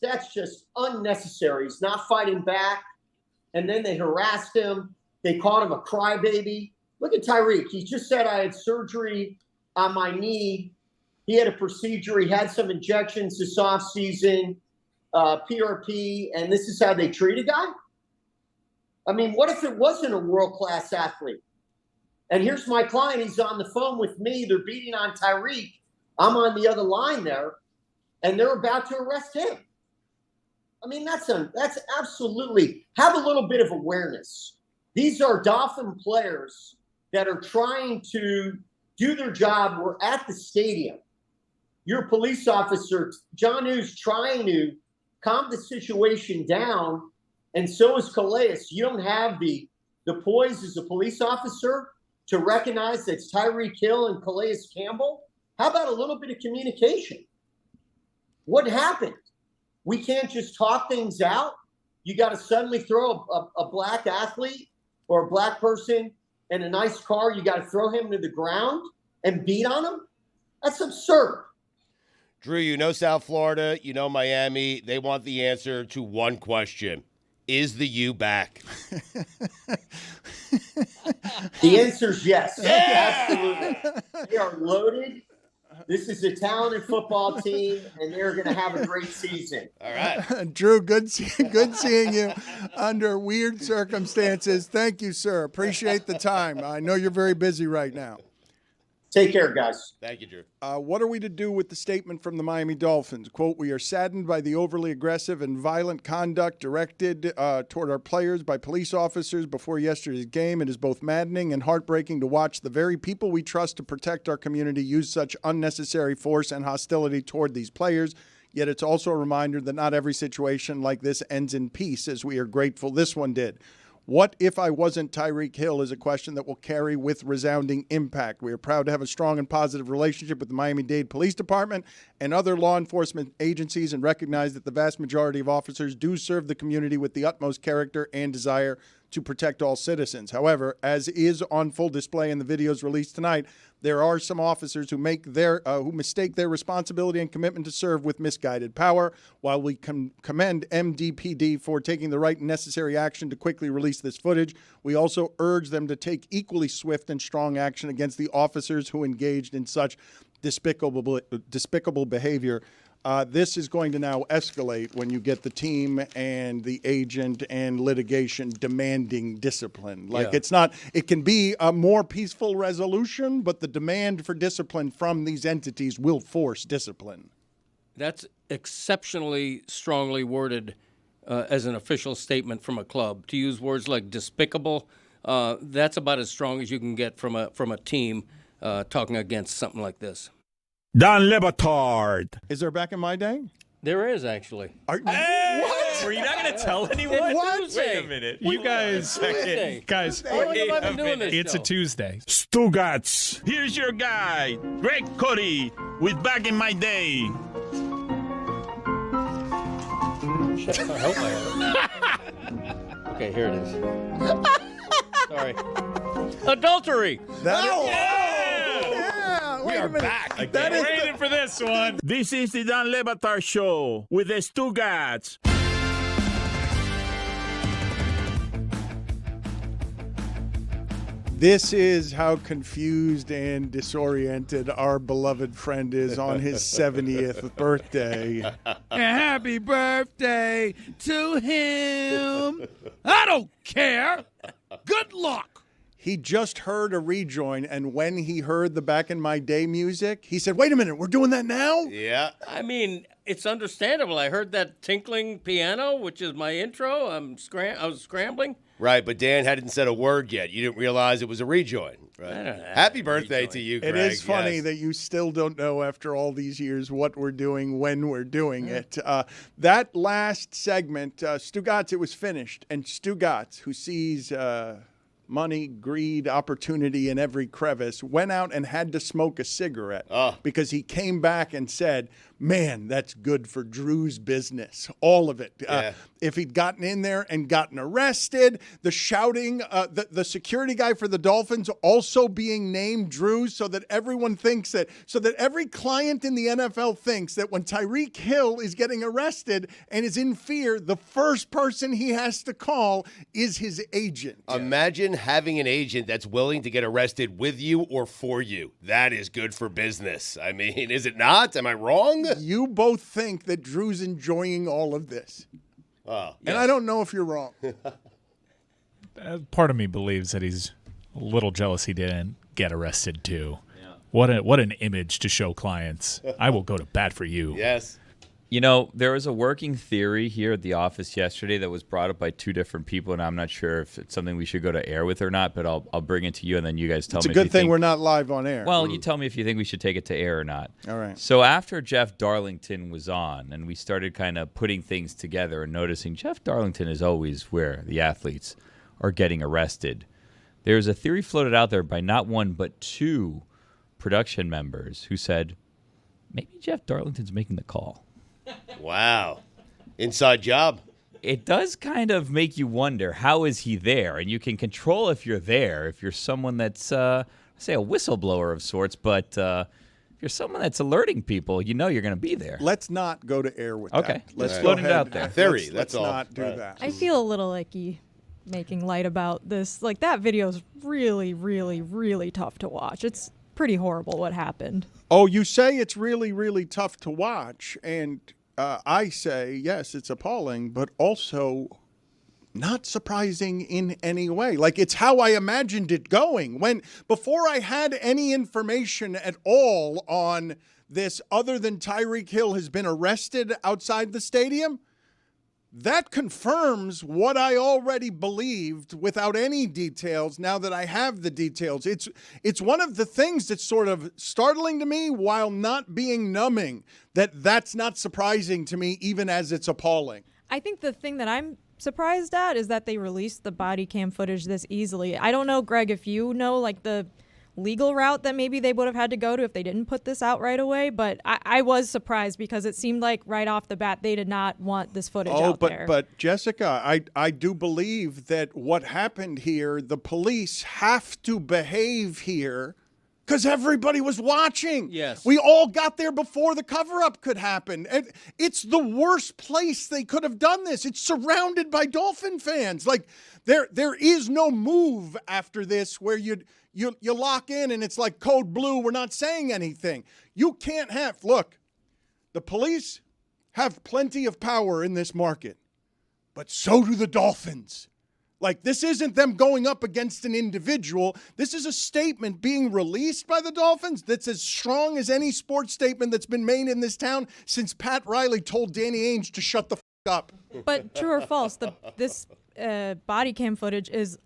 S12: that's just unnecessary. He's not fighting back. And then they harassed him. They called him a crybaby. Look at Tyreek. He just said, I had surgery on my knee. He had a procedure. He had some injections this offseason, PRP, and this is how they treat a guy? I mean, what if it wasn't a world-class athlete? And here's my client. He's on the phone with me. They're beating on Tyreek. I'm on the other line there, and they're about to arrest him. I mean, that's absolutely – have a little bit of awareness. These are Dolphin players that are trying to do their job. We're at the stadium. You're a police officer. John Who's trying to calm the situation down, and so is Calais. You don't have the poise as a police officer to recognize that it's Tyreek Hill and Calais Campbell. How about a little bit of communication? What happened? We can't just talk things out. You got to suddenly throw a black athlete or a black person in a nice car. You got to throw him to the ground and beat on him? That's absurd.
S4: Drew, you know South Florida, you know Miami. They want the answer to one question. Is the U back?
S12: The answer is yes.
S4: Yeah!
S12: Absolutely. They are loaded. This is a talented football team, and they're going to have a great season.
S4: All right.
S1: Drew, good seeing you under weird circumstances. Thank you, sir. Appreciate the time. I know you're very busy right now.
S12: Take care, guys.
S4: Thank you, Drew.
S1: What are we to do with the statement from the Miami Dolphins? Quote, we are saddened by the overly aggressive and violent conduct directed toward our players by police officers before yesterday's game. It is both maddening and heartbreaking to watch the very people we trust to protect our community use such unnecessary force and hostility toward these players. Yet it's also a reminder that not every situation like this ends in peace, as we are grateful this one did. What if I wasn't Tyreek Hill is a question that will carry with resounding impact. We are proud to have a strong and positive relationship with the Miami-Dade Police Department and other law enforcement agencies and recognize that the vast majority of officers do serve the community with the utmost character and desire to protect all citizens. However, as is on full display in the videos released tonight, there are some officers who mistake their responsibility and commitment to serve with misguided power. While we commend MDPD for taking the right and necessary action to quickly release this footage, we also urge them to take equally swift and strong action against the officers who engaged in such despicable behavior. This is going to now escalate when you get the team and the agent and litigation demanding discipline. It can be a more peaceful resolution, but the demand for discipline from these entities will force discipline.
S6: That's exceptionally strongly worded as an official statement from a club. To use words like despicable, That's about as strong as you can get from a team talking against something like this.
S10: Dan Le Batard.
S1: Is there back in my day?
S6: There is actually.
S1: What?
S8: Were you not going to tell anyone?
S6: What?
S8: Wait a minute.
S3: You guys,
S6: Tuesday.
S3: guys,
S6: How long have I been doing this
S3: it's a
S6: show?
S3: Tuesday.
S10: Stugotz. Here's your guy, Greg Cody, with Back in My Day.
S6: I hope I have. Okay, here it is. Sorry. Adultery.
S1: We are
S8: back again.
S1: That is
S3: Waiting for this one.
S10: This is the Dan Le Batard Show with the Stugotz.
S1: This is how confused and disoriented our beloved friend is on his 70th birthday.
S13: Happy birthday to him. I don't care. Good luck.
S1: He just heard a rejoin, and when he heard the Back in My Day music, he said, wait a minute, we're doing that now?
S4: Yeah.
S6: I mean, it's understandable. I heard that tinkling piano, which is my intro. I was scrambling.
S4: Right, but Dan hadn't said a word yet. You didn't realize it was a rejoin. Right?
S6: I don't know.
S4: Happy birthday to you, Greg.
S1: It is funny
S4: yes.
S1: that you still don't know after all these years what we're doing, when we're doing it. That last segment, Stugotz, it was finished. And Stugotz, who sees money, greed, opportunity in every crevice, went out and had to smoke a cigarette because he came back and said, man, that's good for Drew's business. All of it.
S4: Yeah.
S1: If he'd gotten in there and gotten arrested, the shouting, the security guy for the Dolphins also being named Drew so that everyone thinks that, so that every client in the NFL thinks that when Tyreek Hill is getting arrested and is in fear, the first person he has to call is his agent.
S4: Imagine having an agent that's willing to get arrested with you or for you. That is good for business. I mean, is it not? Am I wrong?
S1: You both think that Drew's enjoying all of this.
S4: Oh,
S1: And I don't know if you're wrong.
S3: Part of me believes that he's a little jealous he didn't get arrested too. Yeah. What an image to show clients. I will go to bat for you.
S4: Yes.
S8: You know, there was a working theory here at the office yesterday that was brought up by two different people, and I'm not sure if it's something we should go to air with or not, but I'll bring it to you, and then you guys tell
S1: It's
S8: me.
S1: a good
S8: if you
S1: thing
S8: think,
S1: we're not live on air.
S8: Well, you tell me if you think we should take it to air or not.
S1: All right.
S8: So after Jeff Darlington was on, and we started kind of putting things together and noticing Jeff Darlington is always where the athletes are getting arrested. There's a theory floated out there by not one but two production members who said, maybe Jeff Darlington's making the call.
S4: Wow. Inside job.
S8: It does kind of make you wonder, how is he there? And you can control if you're there, if you're someone that's, say, a whistleblower of sorts, but if you're someone that's alerting people, you know you're going to be there.
S1: Let's not go to air with
S8: Okay.
S1: that. Let's
S8: Just
S1: go
S8: floating it
S1: ahead.
S8: out there.
S4: Theory,
S1: Let's
S4: that's all.
S1: not do
S4: Right.
S1: that.
S9: I feel a little icky making light about this. Like, that video is really, really, really tough to watch. It's pretty horrible what happened.
S1: Oh, you say it's really, really tough to watch, and I say, yes, it's appalling, but also not surprising in any way. Like, it's how I imagined it going. Before I had any information at all on this, other than Tyreek Hill has been arrested outside the stadium, that confirms what I already believed without any details now that I have the details. It's one of the things that's sort of startling to me while not being numbing, that's not surprising to me even as it's appalling.
S9: I think the thing that I'm surprised at is that they released the body cam footage this easily. I don't know, Greg, if you know, like, the legal route that maybe they would have had to go to if they didn't put this out right away, but I was surprised because it seemed like right off the bat they did not want this footage out there.
S1: But Jessica, I do believe that what happened here, the police have to behave here because everybody was watching.
S6: Yes.
S1: We all got there before the cover-up could happen. It's the worst place they could have done this. It's surrounded by Dolphin fans. Like, there is no move after this where you lock in and it's like code blue, we're not saying anything. You can't have, look, the police have plenty of power in this market, but so do the Dolphins. Like, this isn't them going up against an individual. This is a statement being released by the Dolphins that's as strong as any sports statement that's been made in this town since Pat Riley told Danny Ainge to shut the up.
S9: But true or false, this body cam footage is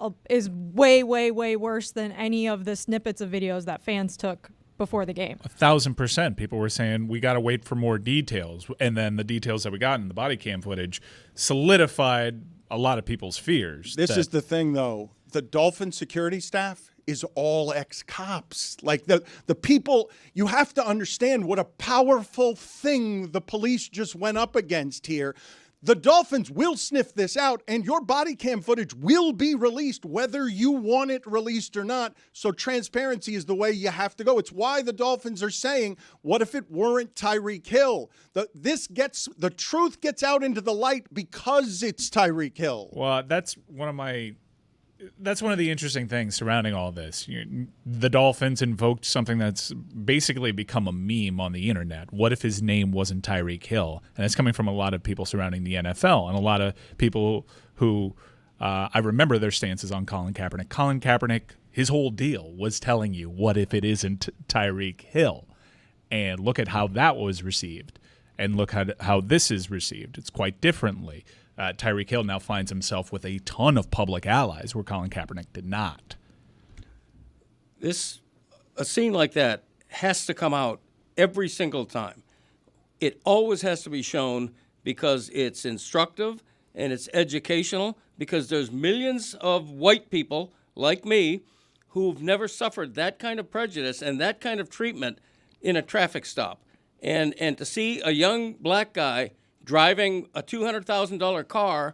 S9: way, way, way worse than any of the snippets of videos that fans took before the game.
S3: 1,000%. People were saying we got to wait for more details, and then the details that we got in the body cam footage solidified a lot of people's fears.
S1: This is the thing, though. The Dolphin security staff is all ex-cops. Like the people, you have to understand what a powerful thing the police just went up against here. The Dolphins will sniff this out, and your body cam footage will be released whether you want it released or not. So transparency is the way you have to go. It's why the Dolphins are saying, what if it weren't Tyreek Hill? The truth gets out into the light because it's Tyreek Hill.
S3: Well, that's one of the interesting things surrounding all this. The Dolphins invoked something that's basically become a meme on the internet. What if his name wasn't Tyreek Hill? And that's coming from a lot of people surrounding the NFL and a lot of people who I remember their stances on Colin Kaepernick. Colin Kaepernick, his whole deal was telling you, what if it isn't Tyreek Hill? And look at how that was received. And look how this is received. It's quite differently. Tyreek Hill now finds himself with a ton of public allies where Colin Kaepernick did not.
S6: A scene like that has to come out every single time. It always has to be shown because it's instructive and it's educational, because there's millions of white people like me who've never suffered that kind of prejudice and that kind of treatment in a traffic stop. And to see a young black guy driving a $200,000 car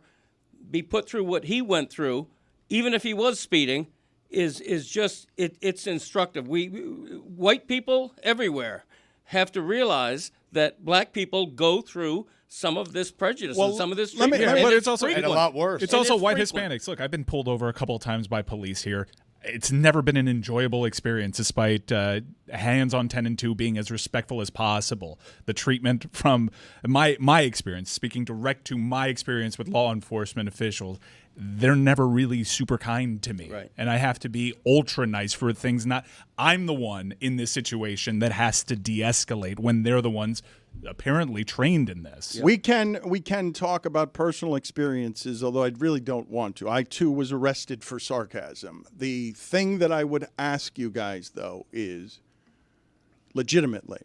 S6: be put through what he went through, even if he was speeding, is just it's instructive. White people everywhere have to realize that black people go through some of this prejudice and some of this treatment.
S3: But it's also
S4: a lot worse.
S3: It's also white Hispanics. Look, I've been pulled over a couple of times by police here. It's never been an enjoyable experience, despite hands on 10 and 2 being as respectful as possible. The treatment from my experience, speaking direct to my experience with law enforcement officials, they're never really super kind to me.
S6: Right.
S3: And I have to be ultra nice for things I'm the one in this situation that has to de-escalate when they're the ones apparently trained in this.
S1: Yeah. We can talk about personal experiences, although I really don't want to. I too was arrested for sarcasm. The thing that I would ask you guys, though, is legitimately,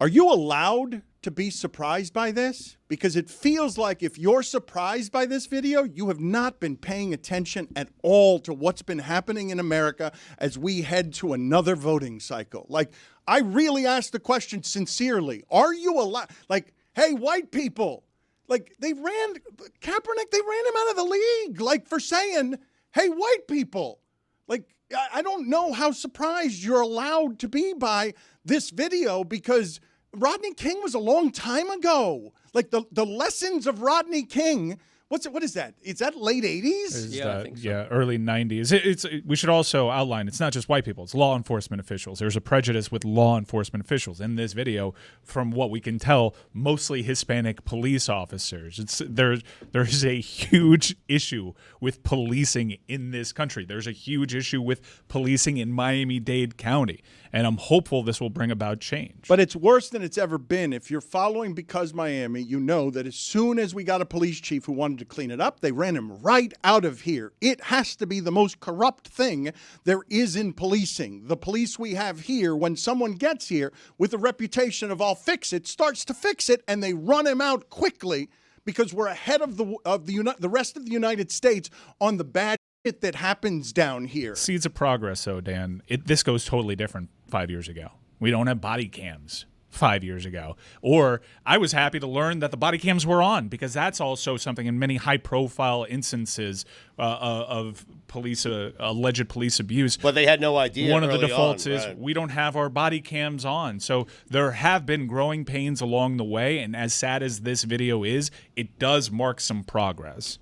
S1: are you allowed to be surprised by this? Because it feels like if you're surprised by this video, you have not been paying attention at all to what's been happening in America as we head to another voting cycle. Like, I really asked the question sincerely. Are you allowed? Like, hey, white people, like they ran Kaepernick, they ran him out of the league, like for saying, hey, white people, like, I don't know how surprised you're allowed to be by this video, because Rodney King was a long time ago. Like the lessons of Rodney King. What is that? Is that late 80s?
S6: Yeah, I think so.
S3: Yeah, early 90s. We should also outline, it's not just white people, it's law enforcement officials. There's a prejudice with law enforcement officials. In this video, from what we can tell, mostly Hispanic police officers. There's a huge issue with policing in this country. There's a huge issue with policing in Miami-Dade County. And I'm hopeful this will bring about change.
S1: But it's worse than it's ever been. If you're following Because Miami, you know that as soon as we got a police chief who wanted to clean it up, they ran him right out of here. It has to be the most corrupt thing there is in policing. The police we have here, when someone gets here with a reputation of I'll fix it, starts to fix it, and they run him out quickly because we're ahead of the rest of the United States on the bad shit that happens down here.
S3: Seeds of progress, though, Dan. This goes totally different 5 years ago. We don't have body cams 5 years ago. Or I was happy to learn that the body cams were on, because that's also something in many high-profile instances of police alleged police abuse.
S4: But they had no idea.
S3: One of the defaults
S4: on,
S3: is
S4: right.
S3: we don't have our body cams on. So there have been growing pains along the way, and as sad as this video is, it does mark some progress.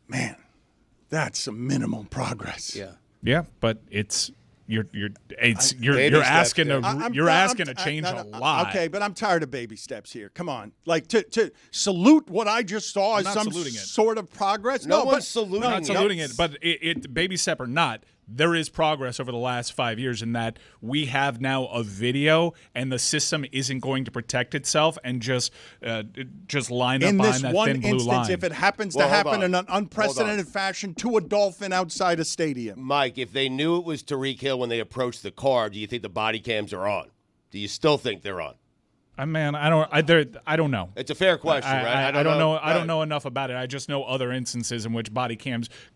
S1: Man, that's some minimal progress.
S6: Yeah.
S3: Yeah, but you're asking to change a lot.
S1: Okay, but I'm tired of baby steps here. Come on, like to salute what I just saw as some sort of progress.
S4: No one's saluting
S3: not saluting it, but it baby step or not, there is progress over the last 5 years in that we have now a video, and the system isn't going to protect itself and just line up
S1: in
S3: behind
S1: this
S3: that
S1: one
S3: thin blue
S1: instance,
S3: line.
S1: if it happens
S4: Well,
S1: to
S4: hold
S1: happen
S4: on.
S1: in an unprecedented fashion to a Dolphin outside a stadium.
S4: Mike, if they knew it was Tyreek Hill when they approached the car, do you think the body cams are on? Do you still think they're on?
S3: I don't know.
S4: It's a fair question, right?
S3: I don't know. I don't know enough about it. I just know other instances in which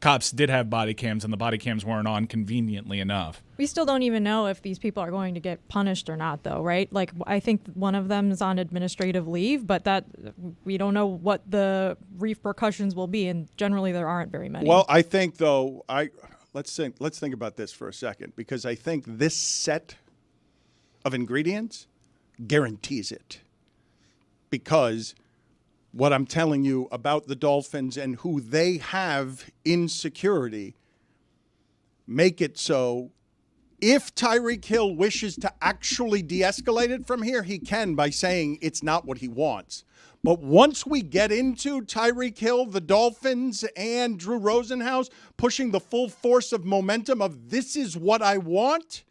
S3: cops did have body cams, and the body cams weren't on conveniently enough.
S9: We still don't even know if these people are going to get punished or not, though, right? Like, I think one of them is on administrative leave, but that we don't know what the repercussions will be, and generally there aren't very many.
S1: Well, I think though, let's think about this for a second, because I think this set of ingredients guarantees it. Because what I'm telling you about the Dolphins and who they have in security make it so if Tyreek Hill wishes to actually de-escalate it from here, he can by saying it's not what he wants. But once we get into Tyreek Hill, the Dolphins, and Drew Rosenhaus pushing the full force of momentum of this is what I want,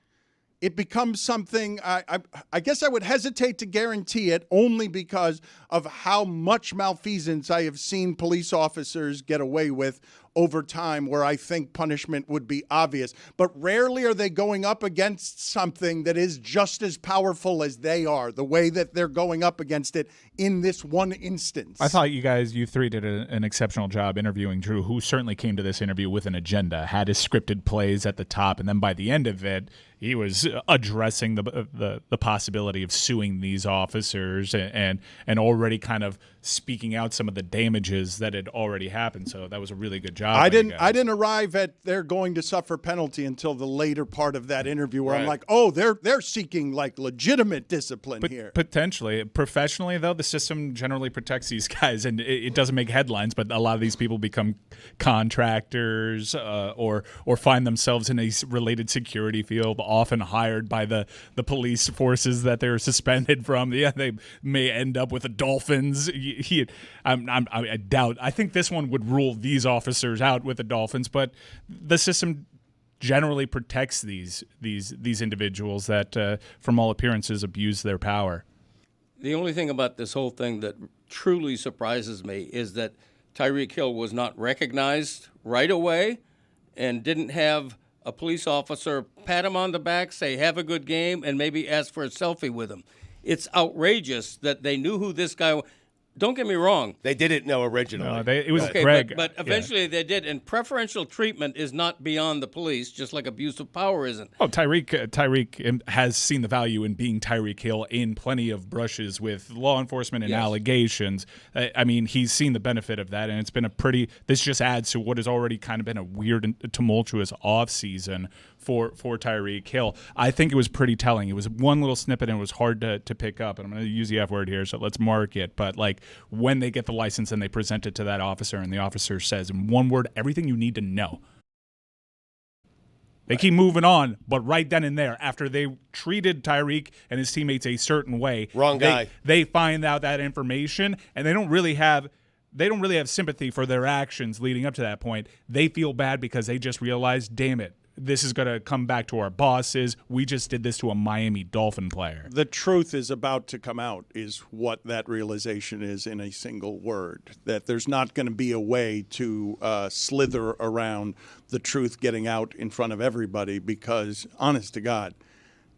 S1: it becomes something, I guess I would hesitate to guarantee it only because of how much malfeasance I have seen police officers get away with over time, where I think punishment would be obvious. But rarely are they going up against something that is just as powerful as they are, the way that they're going up against it in this one instance.
S3: I thought you three did an exceptional job interviewing Drew, who certainly came to this interview with an agenda, had his scripted plays at the top, and then by the end of it, he was addressing the possibility of suing these officers and already kind of speaking out some of the damages that had already happened. So that was a really good job.
S1: I didn't arrive at they're going to suffer penalty until the later part of that interview, where I'm like, oh, they're seeking like legitimate discipline here.
S3: Potentially, professionally though, the system generally protects these guys, and it doesn't make headlines. But a lot of these people become contractors or find themselves in a related security field, often hired by the police forces that they're suspended from. Yeah, they may end up with the Dolphins. I doubt. I think this one would rule these officers out with the Dolphins, but the system generally protects these individuals that, from all appearances, abuse their power.
S6: The only thing about this whole thing that truly surprises me is that Tyreek Hill was not recognized right away and didn't have a police officer pat him on the back, say, have a good game, and maybe ask for a selfie with him. It's outrageous that they knew who this guy was. Don't get me wrong.
S4: They didn't know originally.
S3: No, it was
S6: okay,
S3: Greg.
S6: But eventually they did. And preferential treatment is not beyond the police, just like abuse of power isn't.
S3: Oh, Tyreek has seen the value in being Tyreek Hill in plenty of brushes with law enforcement and allegations. I mean, he's seen the benefit of that, and it's been this just adds to what has already kind of been a weird and tumultuous offseason for Tyreek Hill. I think it was pretty telling. It was one little snippet, and it was hard to pick up. And I'm going to use the F word here, so let's mark it. But like when they get the license and they present it to that officer, and the officer says in one word everything you need to know. They keep moving on, but right then and there, after they treated Tyreek and his teammates a certain way,
S4: wrong guy.
S3: They find out that information, and they don't really have sympathy for their actions leading up to that point. They feel bad because they just realized, damn it, this is going to come back to our bosses. We just did this to a Miami Dolphin player.
S1: The truth is about to come out is what that realization is in a single word, that there's not going to be a way to slither around the truth getting out in front of everybody, because, honest to God,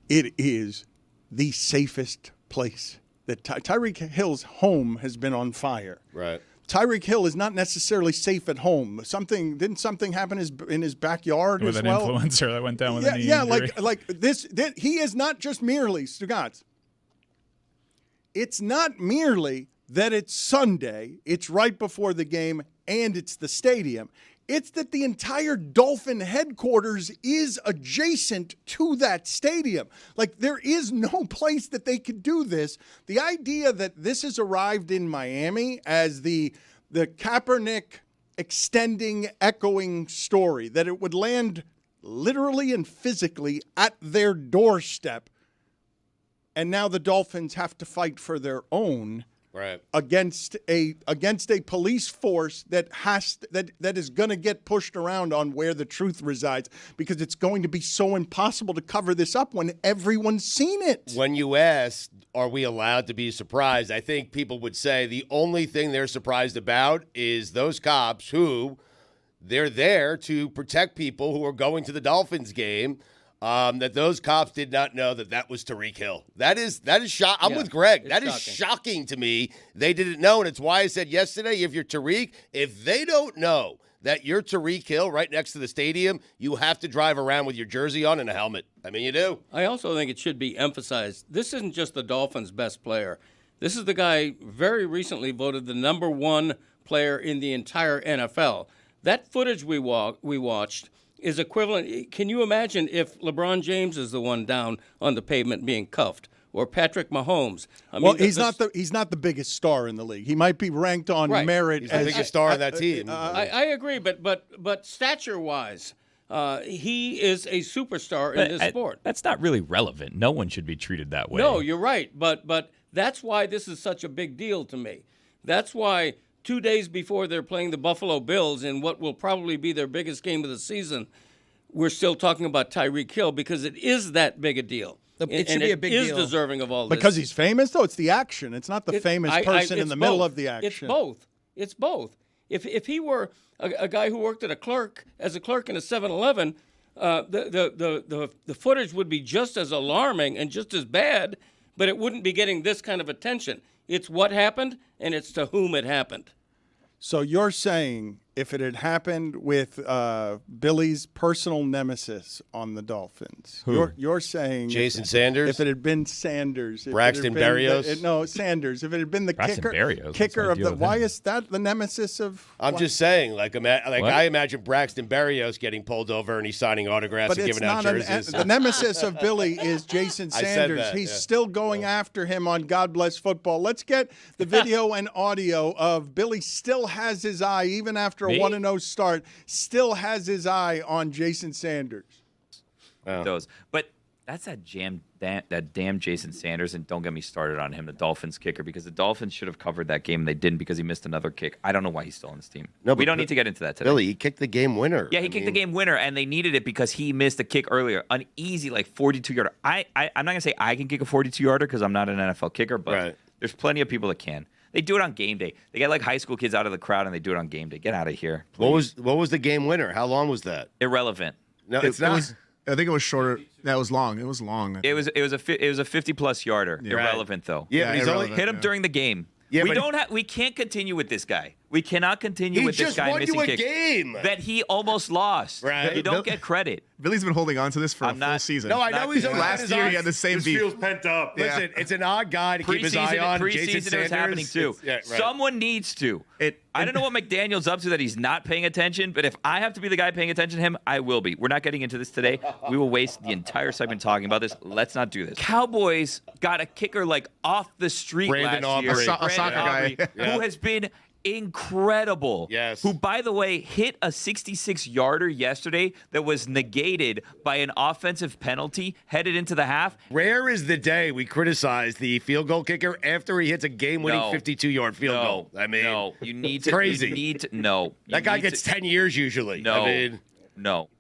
S1: it is the safest place. That Tyreek Hill's home has been on fire.
S4: Right.
S1: Tyreek Hill is not necessarily safe at home. Didn't something happen in his backyard
S3: with
S1: as
S3: an
S1: well?
S3: Influencer that went down with a knee injury.
S1: like this. He is not just merely Stugotz. It's not merely that it's Sunday, it's right before the game, and it's the stadium. It's that the entire Dolphin headquarters is adjacent to that stadium. Like, there is no place that they could do this. The idea that this has arrived in Miami as the Kaepernick extending, echoing story, that it would land literally and physically at their doorstep, and now the Dolphins have to fight for their own.
S4: Right.
S1: against a police force that is going to get pushed around on where the truth resides, because it's going to be so impossible to cover this up when everyone's seen it.
S4: When you ask, are we allowed to be surprised? I think people would say the only thing they're surprised about is those cops who they're there to protect people who are going to the Dolphins game. That those cops did not know that was Tyreek Hill. That is shocking. I'm with Greg. That is shocking to me. They didn't know, and it's why I said yesterday, if you're Tyreek, if they don't know that you're Tyreek Hill right next to the stadium, you have to drive around with your jersey on and a helmet. I mean, you do.
S6: I also think it should be emphasized, this isn't just the Dolphins' best player. This is the guy very recently voted the number 1 player in the entire NFL. That footage we watched is equivalent. Can you imagine if LeBron James is the one down on the pavement being cuffed, or Patrick Mahomes?
S1: He's not the biggest star in the league. He might be ranked on merit.
S4: He's the biggest star on that team.
S6: I agree, but stature-wise, he is a superstar in this sport.
S8: That's not really relevant. No one should be treated that way.
S6: No, you're right, but that's why this is such a big deal to me. That's why 2 days before they're playing the Buffalo Bills in what will probably be their biggest game of the season, we're still talking about Tyreek Hill, because it is that big a deal.
S7: It should be a big deal.
S6: It is deserving of all this.
S1: Because he's famous, though? It's the action. It's not the famous person in the middle of the action.
S6: It's both. If he were a guy who worked as a clerk in a 7-Eleven, the footage would be just as alarming and just as bad, but it wouldn't be getting this kind of attention. It's what happened, and it's to whom it happened.
S1: So you're saying if it had happened with Billy's personal nemesis on the Dolphins, you're saying
S4: Jason Sanders?
S1: If it had been Sanders,
S4: Braxton Berrios?
S1: No, Sanders. If it had been the
S8: Braxton Berrios,
S1: kicker of the, why is that the nemesis of?
S4: I'm just saying, I imagine Braxton Berrios getting pulled over and he's signing autographs and giving out jerseys.
S1: The nemesis of Billy is Jason Sanders. He's still going after him on God Bless Football. Let's get the video and audio of Billy still has his eye, even after a 1-0 start, still has his eye on Jason Sanders.
S8: Those, but that's that damn Jason Sanders, and don't get me started on him, the Dolphins kicker, because the Dolphins should have covered that game and they didn't, because he missed another kick. I don't know why he's still on this team. No, we don't need to get into that today.
S4: Billy, he kicked the game winner.
S8: Yeah, he kicked the game winner, and they needed it because he missed a kick earlier, an easy 42-yarder. I'm not gonna say I can kick a 42-yarder because I'm not an NFL kicker, but there's plenty of people that can. They do it on game day. They get high school kids out of the crowd and they do it on game day. Get out of here.
S4: Please. What was the game winner? How long was that?
S8: Irrelevant.
S4: No, it's not.
S14: I think it was shorter. That was long. It was long.
S8: It was a 50+ yarder. Yeah. Irrelevant though.
S4: Yeah, but he's only
S8: hit him during the game. Yeah, we can't continue with this guy. We cannot continue with this guy missing kicks.
S4: Game
S8: that he almost lost.
S4: Right.
S8: You don't get credit.
S14: Billy's been holding on to this for a full season.
S4: No, I know he's
S14: last year he had the same beat.
S10: Feels pent up.
S4: Listen, it's an odd guy to keep his eye on. Jason Sanders.
S8: It was happening too. Someone needs to. I don't know what McDaniel's up to that he's not paying attention, but if I have to be the guy paying attention to him, I will be. We're not getting into this today. We will waste the entire segment talking about this. Let's not do this. Cowboys got a kicker off the street last year.
S14: A soccer guy.
S8: Who has been incredible.
S4: Yes.
S8: Who, by the way, hit a 66-yarder yesterday that was negated by an offensive penalty headed into the half.
S4: Rare is the day we criticize the field goal kicker after he hits a game-winning 52-yard field goal. I mean,
S8: you need to.
S4: Crazy.
S8: You need to. No.
S4: That guy gets 10 years usually.
S8: No.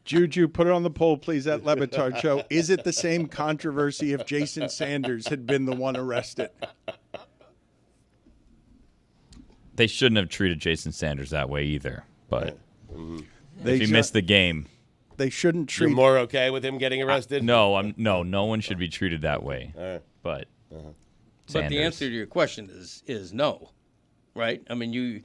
S1: Juju, put it on the poll, please, at Le Batard Show. Is it the same controversy if Jason Sanders had been the one arrested?
S8: They shouldn't have treated Jason Sanders that way either. But if he missed the game,
S1: they shouldn't treat.
S4: You're more okay with him getting arrested?
S8: No one should be treated that way. But
S6: the answer to your question is no, right? I mean, you.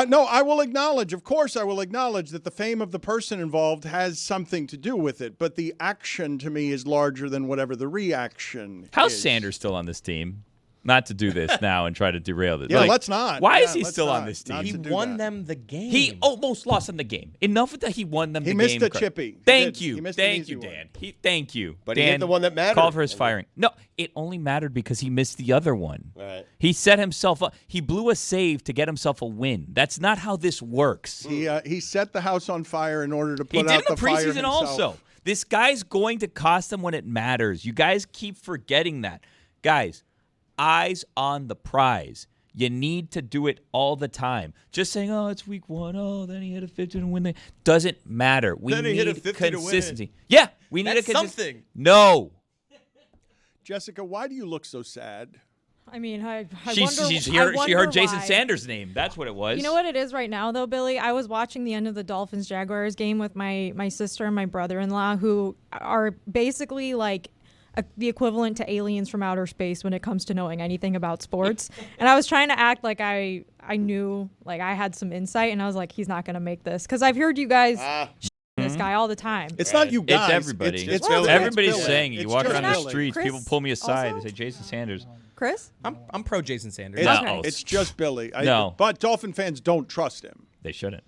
S1: No, I will acknowledge. Of course, I will acknowledge that the fame of the person involved has something to do with it. But the action to me is larger than whatever the reaction.
S8: How's Sanders still on this team? Not to do this now and try to derail this.
S1: Yeah, let's not.
S8: Why is he still on this team?
S7: He won them the game.
S8: He almost lost them the game. Enough that he won them the game.
S1: He missed the chippy.
S8: Thank you, Dan. Thank you.
S4: But
S8: Dan,
S4: he hit the one that mattered.
S8: Call for his firing. No, it only mattered because he missed the other one.
S4: Right.
S8: He set himself up. He blew a save to get himself a win. That's not how this works.
S1: He set the house on fire in order to put
S8: out
S1: the fire himself.
S8: He did in the preseason also. This guy's going to cost them when it matters. You guys keep forgetting that. Guys, eyes on the prize. You need to do it all the time. Just saying, oh, it's week 1. Oh, then he hit a 50 to win it. Doesn't matter. We
S7: Then he hit a
S8: need
S7: 50 to win it.
S8: consistency. Yeah, we need
S7: That's
S8: a consistency.
S7: something.
S8: No.
S1: Jessica, why do you look so sad?
S9: I mean, I
S8: She
S9: wonder
S8: heard Jason
S9: why.
S8: Sanders' name. That's what it was.
S9: You know what it is right now, though, Billy? I was watching the end of the Dolphins-Jaguars game with my sister and my brother-in-law, who are basically like the equivalent to aliens from outer space when it comes to knowing anything about sports. And I was trying to act like I knew, like I had some insight, and I was like, he's not going to make this. Because I've heard you guys this guy all the time.
S1: It's not you guys.
S8: It's everybody.
S1: It's
S8: Billy. Everybody's
S1: Billy.
S8: saying it. You
S1: It's
S8: walk
S1: just
S8: around the
S1: Billy.
S8: streets,
S9: Chris
S8: people pull me aside.
S9: also?
S8: They say Jason Sanders.
S9: Chris?
S7: I'm pro Jason Sanders.
S8: No.
S1: It's just Billy.
S8: No.
S1: But Dolphin fans don't trust him.
S8: They shouldn't.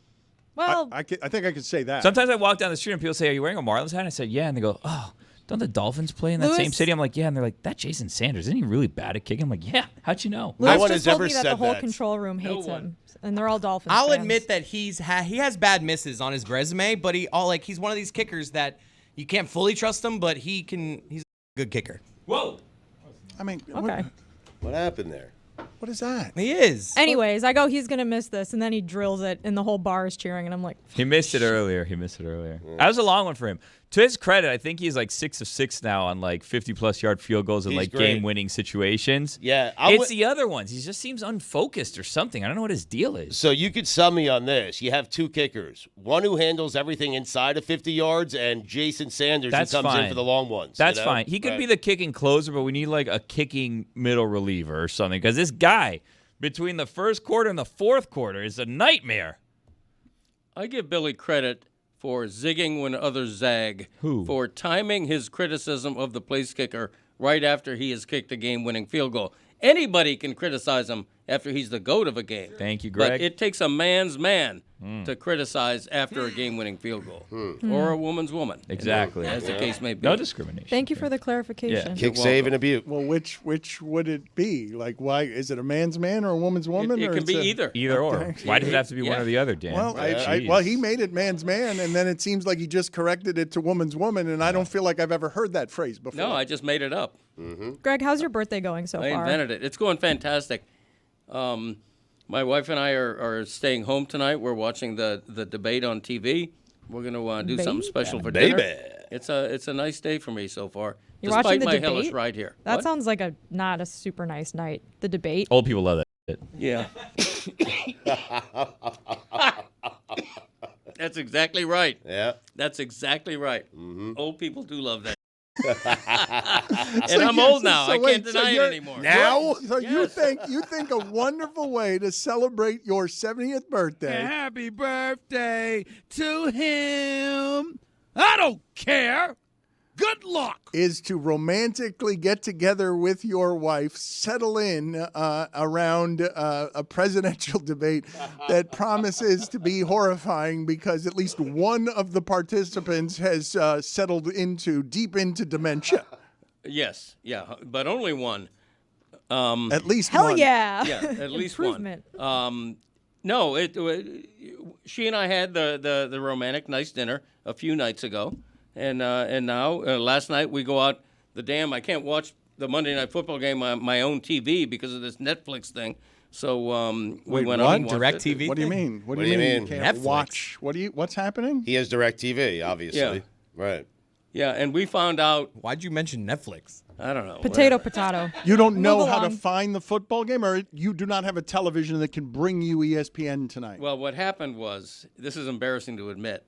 S9: Well,
S1: I think I could say that.
S8: Sometimes I walk down the street and people say, "Are you wearing a Marlins hat?" And I said, "Yeah." And they go, "Oh, don't the Dolphins play in that same
S9: Lewis-
S8: city?" I'm like, "Yeah." And they're like, "That Jason Sanders, isn't he really bad at kicking?" I'm like, "Yeah." How'd you know?
S9: Lewis
S4: one
S9: just
S4: has
S9: told
S4: ever
S9: me that
S4: said
S9: the whole
S4: that.
S9: control room hates him, and they're all Dolphins
S7: I'll
S9: fans.
S7: admit that he has bad misses on his resume, but he's one of these kickers that you can't fully trust him, but he's a good kicker.
S8: Whoa.
S1: I mean,
S9: Okay.
S4: What happened there?
S1: What is that?
S7: He is.
S9: Anyways, I go, he's going to miss this, and then he drills it, and the whole bar is cheering, and I'm like,
S8: He missed it earlier. That was a long one for him. To his credit, I think he's like 6 of 6 now on like 50-plus yard field goals in
S4: He's
S8: like
S4: great.
S8: game-winning situations.
S4: Yeah,
S8: it's the other ones. He just seems unfocused or something. I don't know what his deal is.
S4: So you could sum me on this. You have 2 kickers. One who handles everything inside of 50 yards, and Jason Sanders
S8: That's
S4: who comes
S8: fine.
S4: in for the long ones.
S8: That's
S4: you know?
S8: fine. He could
S4: Right.
S8: be the kicking closer, but we need like a kicking middle reliever or something because this guy between the first quarter and the fourth quarter is a nightmare.
S6: I give Billy credit for zigging when others zag.
S8: Who?
S6: For timing his criticism of the place kicker right after he has kicked a game-winning field goal. Anybody can criticize him after he's the GOAT of a game.
S8: Thank you, Greg.
S6: But it takes a man's man to criticize after a game-winning field goal. Or a woman's woman.
S8: Exactly.
S6: As the case may be.
S8: No discrimination.
S9: thank you for the clarification.
S4: Kick, save, and abuse.
S1: Well, which would it be? Like, why is it a man's man or a woman's woman?
S6: It
S1: or
S6: can
S1: it's
S6: be
S1: a-
S6: either.
S8: Either or.
S1: Okay.
S8: Why does it have to be one or the other, Dan?
S1: Well,
S8: Jeez.
S1: well, he made it man's man, and then it seems like he just corrected it to woman's woman, and I don't feel like I've ever heard that phrase before.
S6: No, I just made it up.
S9: Greg, how's your birthday going so
S6: I
S9: far?
S6: invented it. It's going fantastic. My wife and I are staying home tonight. We're watching the debate on TV. We're going to do something special for dinner. It's a nice day for me so far.
S9: You're
S6: despite
S9: watching the
S6: my
S9: debate?
S6: hellish ride here.
S9: That
S6: What?
S9: sounds like not a super nice night. The debate.
S8: Old people love that shit.
S6: Yeah. That's exactly right.
S4: Yeah.
S6: That's exactly right. Old people do love that.
S1: So
S6: And I'm
S1: you-
S6: old now.
S1: so
S6: I
S1: wait,
S6: can't
S1: so
S6: deny it
S1: you're-
S6: anymore.
S4: Now?
S1: So you think a wonderful way to celebrate your 70th birthday
S13: Happy birthday to him. I don't care. Good luck.
S1: is to romantically get together with your wife, settle in around a presidential debate that promises to be horrifying because at least one of the participants has settled deep into dementia.
S6: Yes. Yeah. But only one.
S1: At least
S9: Hell
S1: one.
S9: yeah.
S6: Yeah. At least one.
S9: Improvement.
S6: No, she and I had the romantic nice dinner a few nights ago, and now last night we go out. I can't watch the Monday Night Football game on my own TV because of this Netflix thing. So we went out and watched
S7: Direct
S6: it.
S7: TV?
S1: What do you mean? What do you mean? You can't
S7: Netflix.
S1: watch. What's happening?
S4: He has DirecTV, obviously.
S6: Yeah.
S4: Right.
S6: Yeah, and we found out.
S7: Why'd you mention Netflix?
S6: I don't know.
S9: Potato,
S6: whatever.
S9: potato.
S1: You don't know
S9: Move
S1: how to
S9: along.
S1: find the football game, or you do not have a television that can bring you ESPN tonight.
S6: Well, what happened was, this is embarrassing to admit.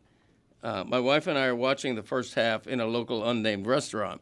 S6: My wife and I are watching the first half in a local unnamed restaurant,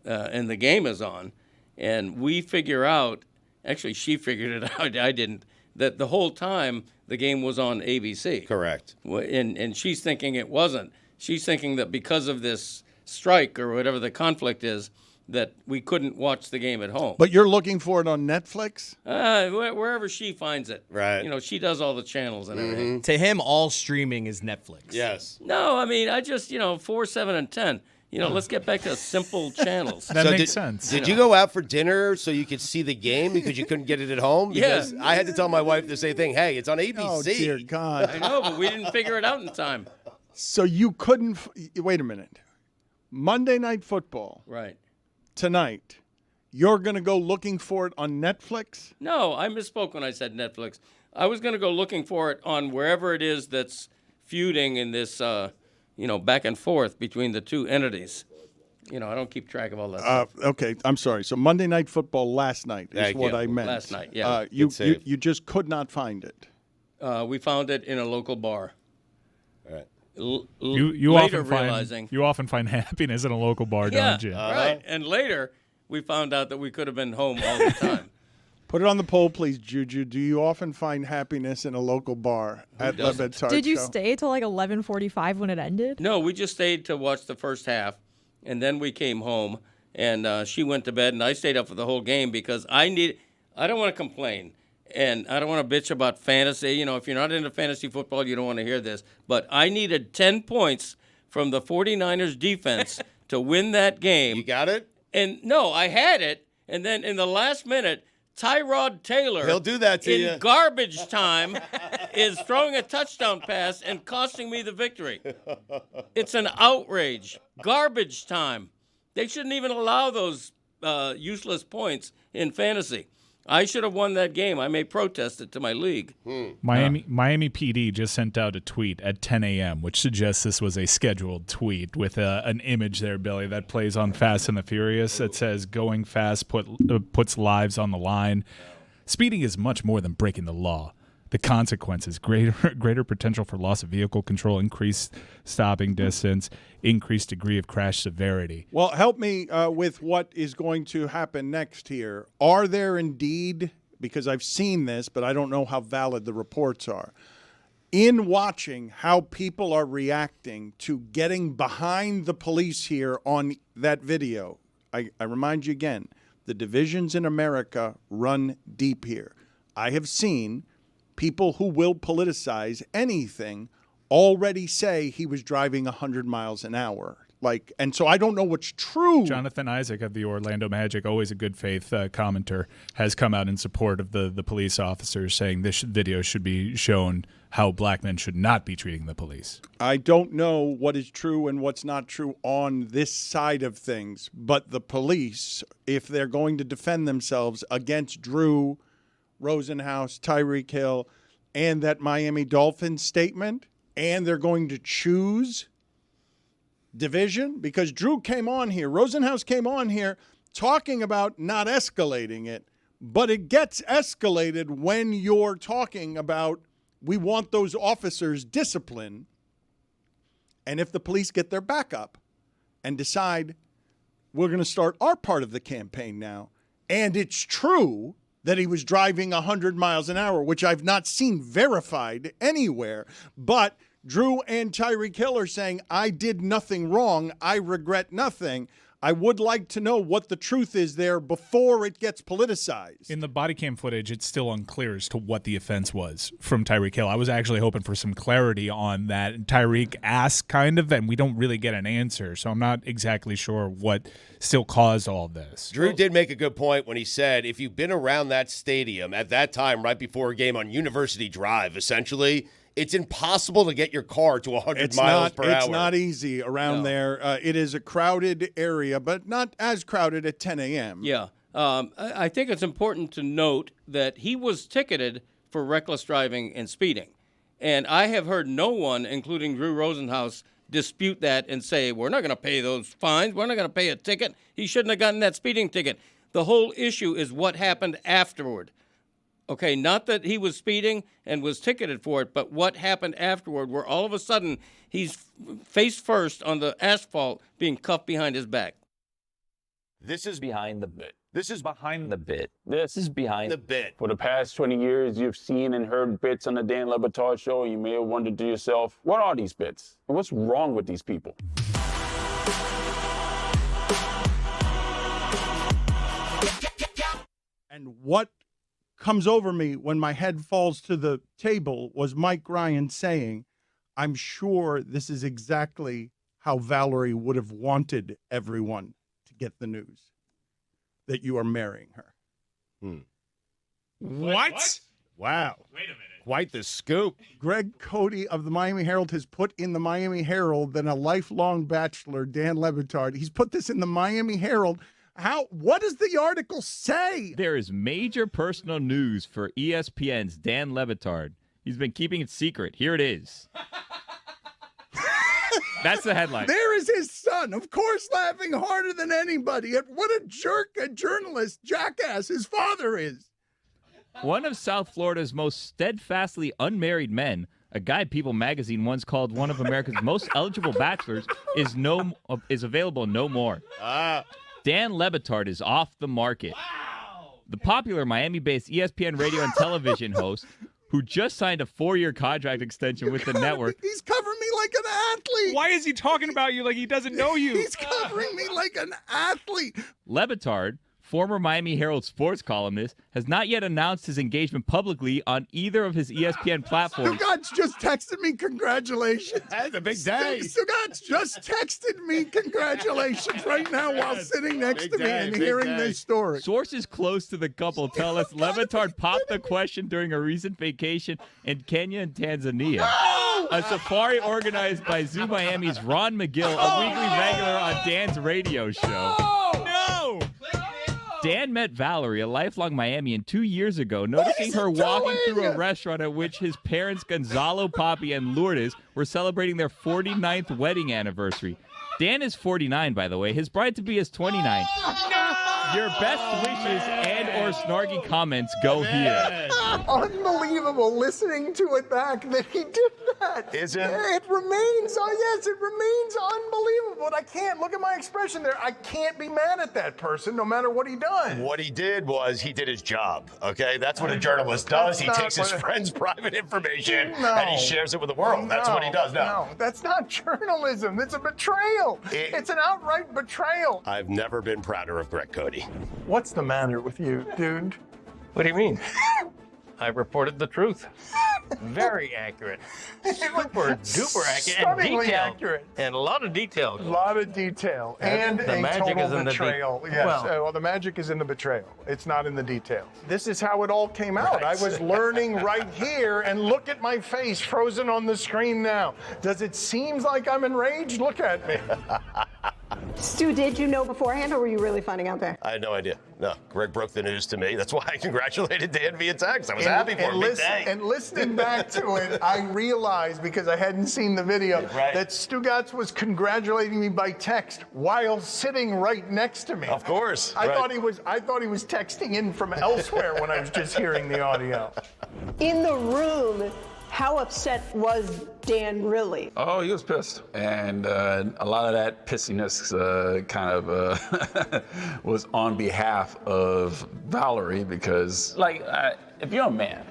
S6: and the game is on, and we figure out, actually she figured it out, I didn't, that the whole time the game was on ABC.
S4: Correct.
S6: And she's thinking it wasn't. She's thinking that because of this strike or whatever the conflict is, that we couldn't watch the game at home.
S1: But you're looking for it on Netflix?
S6: Wherever she finds it.
S4: Right.
S6: You know, she does all the channels and everything.
S7: To him, all streaming is Netflix.
S4: Yes.
S6: No, I mean, I just, 4, 7, and 10. Let's get back to simple channels.
S3: That
S4: So
S3: makes
S4: did-
S3: sense.
S4: Did you go out for dinner so you could see the game because you couldn't get it at home? Because I had to tell my wife the same thing. Hey, it's on ABC.
S1: Oh, dear God.
S6: I know, but we didn't figure it out in time.
S1: So you couldn't. Wait a minute. Monday Night Football
S6: Right.
S1: tonight. You're going to go looking for it on Netflix?
S6: No, I misspoke when I said Netflix. I was going to go looking for it on wherever it is that's feuding in this, back and forth between the two entities. I don't keep track of all that stuff.
S1: Okay, I'm sorry. So Monday Night Football last night is what I meant.
S6: Last night, yeah.
S1: You just could not find it.
S6: We found it in a local bar.
S4: All right.
S3: You
S6: later
S3: often find happiness in a local bar,
S6: yeah,
S3: don't you?
S6: Right. And later, we found out that we could have been home all the time.
S1: Put it on the poll, please, Juju. Do you often find happiness in a local bar at Le Batard
S9: Did you
S1: Show?
S9: stay till like 11:45 when it ended?
S6: No, we just stayed to watch the first half, and then we came home, and she went to bed, and I stayed up for the whole game because I don't want to complain, and I don't want to bitch about fantasy. If you're not into fantasy football, you don't want to hear this. But I needed 10 points from the 49ers defense to win that game.
S4: You got it?
S6: And no, I had it, and then in the last minute, Tyrod Taylor,
S4: he'll do that to you.
S6: in garbage time, is throwing a touchdown pass and costing me the victory. It's an outrage. Garbage time. They shouldn't even allow those useless points in fantasy. I should have won that game. I may protest it to my league.
S3: Miami PD just sent out a tweet at 10 a.m., which suggests this was a scheduled tweet with an image there, Billy, that plays on Fast and the Furious. It says, going fast puts lives on the line. Speeding is much more than breaking the law. The consequences, greater potential for loss of vehicle control, increased stopping distance, increased degree of crash severity.
S1: Well, help me with what is going to happen next here. Are there indeed, because I've seen this, but I don't know how valid the reports are, in watching how people are reacting to getting behind the police here on that video, I remind you again, the divisions in America run deep here. I have seen people who will politicize anything already say he was driving 100 miles an hour. And so I don't know what's true.
S3: Jonathan Isaac of the Orlando Magic, always a good faith commenter, has come out in support of the police officers, saying this video should be shown how black men should not be treating the police.
S1: I don't know what is true and what's not true on this side of things, but the police, if they're going to defend themselves against Drew, Rosenhaus, Tyreek Hill, and that Miami Dolphins statement, and they're going to choose division, because Drew came on here, Rosenhaus came on here talking about not escalating it, but it gets escalated when you're talking about we want those officers disciplined, and if the police get their back up and decide we're going to start our part of the campaign now, and it's true that he was driving 100 miles an hour, which I've not seen verified anywhere. But Drew and Tyreek Hill are saying, I did nothing wrong. I regret nothing. I would like to know what the truth is there before it gets politicized.
S3: In the body cam footage, it's still unclear as to what the offense was from Tyreek Hill. I was actually hoping for some clarity on that. And Tyreek asked kind of, and we don't really get an answer. So I'm not exactly sure what still caused all this.
S4: Drew did make a good point when he said, if you've been around that stadium at that time, right before a game on University Drive, essentially, it's impossible to get your car to 100 miles per hour.
S1: It's not easy around there. It is a crowded area, but not as crowded at 10 a.m.
S6: Yeah. I think it's important to note that he was ticketed for reckless driving and speeding. And I have heard no one, including Drew Rosenhaus, dispute that and say, we're not going to pay those fines. We're not going to pay a ticket. He shouldn't have gotten that speeding ticket. The whole issue is what happened afterward. Okay, not that he was speeding and was ticketed for it, but what happened afterward, where all of a sudden he's face first on the asphalt being cuffed behind his back.
S15: This is behind the bit. This is behind the bit. This is behind the bit. For the past 20 years, you've seen and heard bits on the Dan Le Batard Show, and you may have wondered to yourself, what are these bits? And what's wrong with these people?
S1: And what comes over me when my head falls to the table was Mike Ryan saying, I'm sure this is exactly how Valerie would have wanted everyone to get the news, that you are marrying her.
S4: What? Wow. Wait a minute. Quite the scoop.
S1: Greg Cody of the Miami Herald has put in the Miami Herald that a lifelong bachelor, Dan Le Batard, he's put this in the Miami Herald. What does the article say?
S8: There is major personal news for ESPN's Dan Le Batard. He's been keeping it secret. Here it is. That's the headline.
S1: There is his son, of course, laughing harder than anybody at what a jerk, a journalist, jackass his father is.
S8: One of South Florida's most steadfastly unmarried men, a guy People magazine once called one of America's most eligible bachelors, is available no more. Dan Le Batard is off the market. Wow. The popular Miami-based ESPN radio and television host, who just signed a 4-year contract extension with the network.
S1: He's covering me like an athlete.
S3: Why is he talking about you like he doesn't know you?
S1: He's covering me like an athlete.
S8: Le Batard, former Miami Herald sports columnist, has not yet announced his engagement publicly on either of his ESPN platforms.
S1: Stugotz just texted me congratulations.
S4: That's a big day.
S1: Stugotz just texted me congratulations right now while sitting next to me and hearing this story.
S8: Sources close to the couple tell us Le Batard popped the question during a recent vacation in Kenya and Tanzania.
S1: No!
S8: A safari organized by Zoo Miami's Ron Magill, a weekly regular on Dan's radio show.
S3: No!
S8: Dan met Valerie, a lifelong Miamian, 2 years ago, noticing her walking through a restaurant at which his parents, Gonzalo, Poppy, and Lourdes, were celebrating their 49th wedding anniversary. Dan is 49, by the way. His bride-to-be is 29. Your best wishes and or snarky comments go here.
S1: Unbelievable listening to it back that he did that.
S4: Is it?
S1: It remains, yes, it remains unbelievable. But I can't, look at my expression there. I can't be mad at that person no matter what he does.
S4: What he did was he did his job, okay? That's what a journalist does. He takes his friend's private information and he shares it with the world. That's what he does now.
S1: No, that's not journalism. It's a betrayal. It's an outright betrayal.
S4: I've never been prouder of Greg Cody.
S1: What's the matter with you, dude?
S6: What do you mean? I reported the truth. Very accurate. Super duper accurate.
S1: Stunningly
S6: and
S1: accurate.
S6: And a lot of detail.
S1: A lot of detail. And
S6: the
S1: a
S6: magic
S1: total
S6: is in
S1: betrayal.
S6: the
S1: Yes.
S6: well,
S1: The magic is in the betrayal. It's not in the details. This is how it all came out.
S4: Right.
S1: I was learning right here, and look at my face frozen on the screen now. Does it seem like I'm enraged? Look at me.
S16: Stu, did you know beforehand, or were you really finding out there?
S4: I had no idea. No, Greg broke the news to me. That's why I congratulated Dan via text. I was happy for him. Big day.
S1: And listening back to it, I realized, because I hadn't seen the video, that Stugotz was congratulating me by text while sitting right next to me.
S4: Of course.
S1: I thought he was texting in from elsewhere when I was just hearing the audio.
S16: In the room, how upset was Dan really?
S15: Oh, he was pissed. And a lot of that pissiness kind of was on behalf of Valerie because, if you're a man,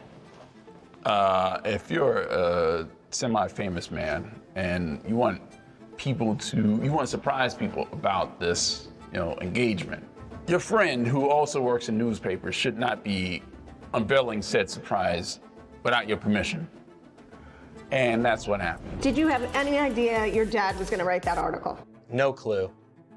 S15: if you're a semi-famous man and you want to surprise people about this, engagement, your friend who also works in newspapers should not be unveiling said surprise without your permission. And that's what happened.
S16: Did you have any idea your dad was going to write that article?
S17: No clue.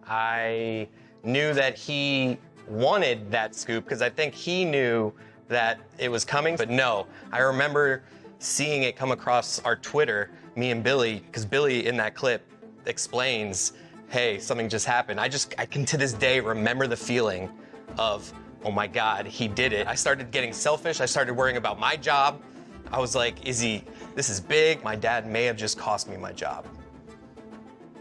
S17: I knew that he wanted that scoop because I think he knew that it was coming, but no. I remember seeing it come across our Twitter, me and Billy, because Billy in that clip explains, hey, something just happened. I can to this day remember the feeling of, oh my God, he did it. I started getting selfish. I started worrying about my job. I was like, this is big. My dad may have just cost me my job.